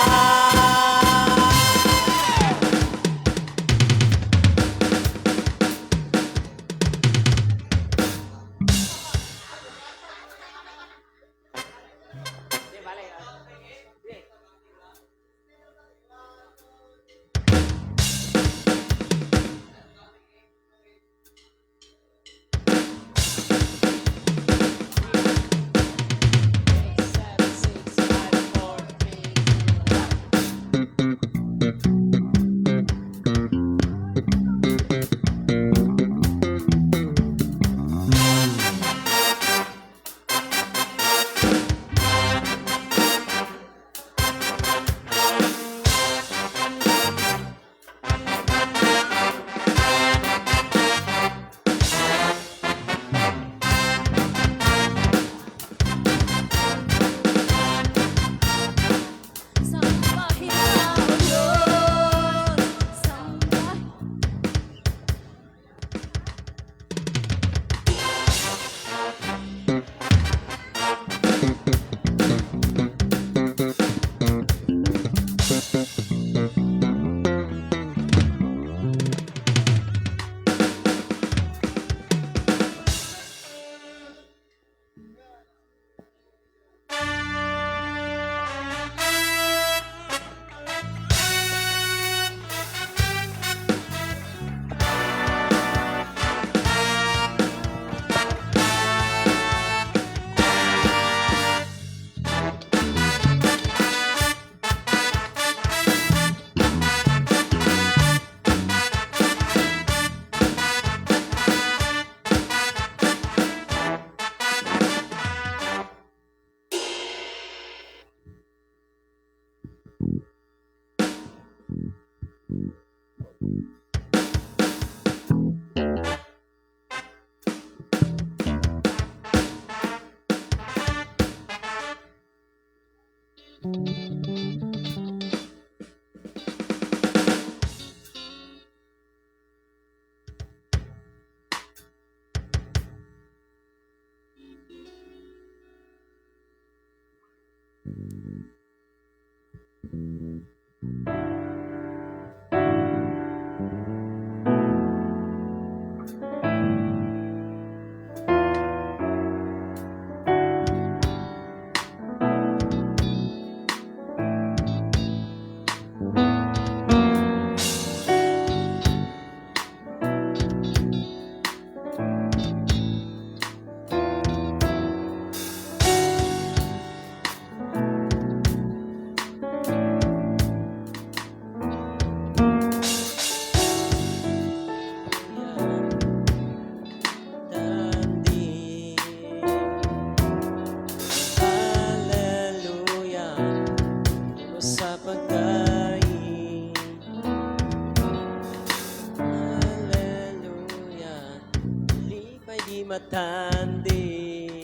H: matandi.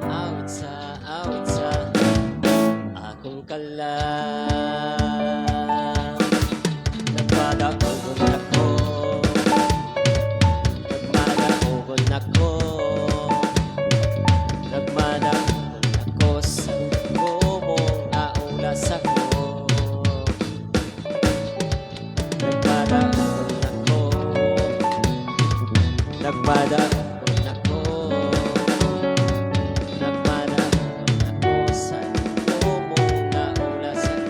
H: Awit sa akong kalam. Nagmadaogon ako, nagmadaogon ako, nagmadaogon ako sa gumong aulas ako. Nagmadaogon ako, nagmadaogon ako, nagmadaogon ako sa gumong aulas ako.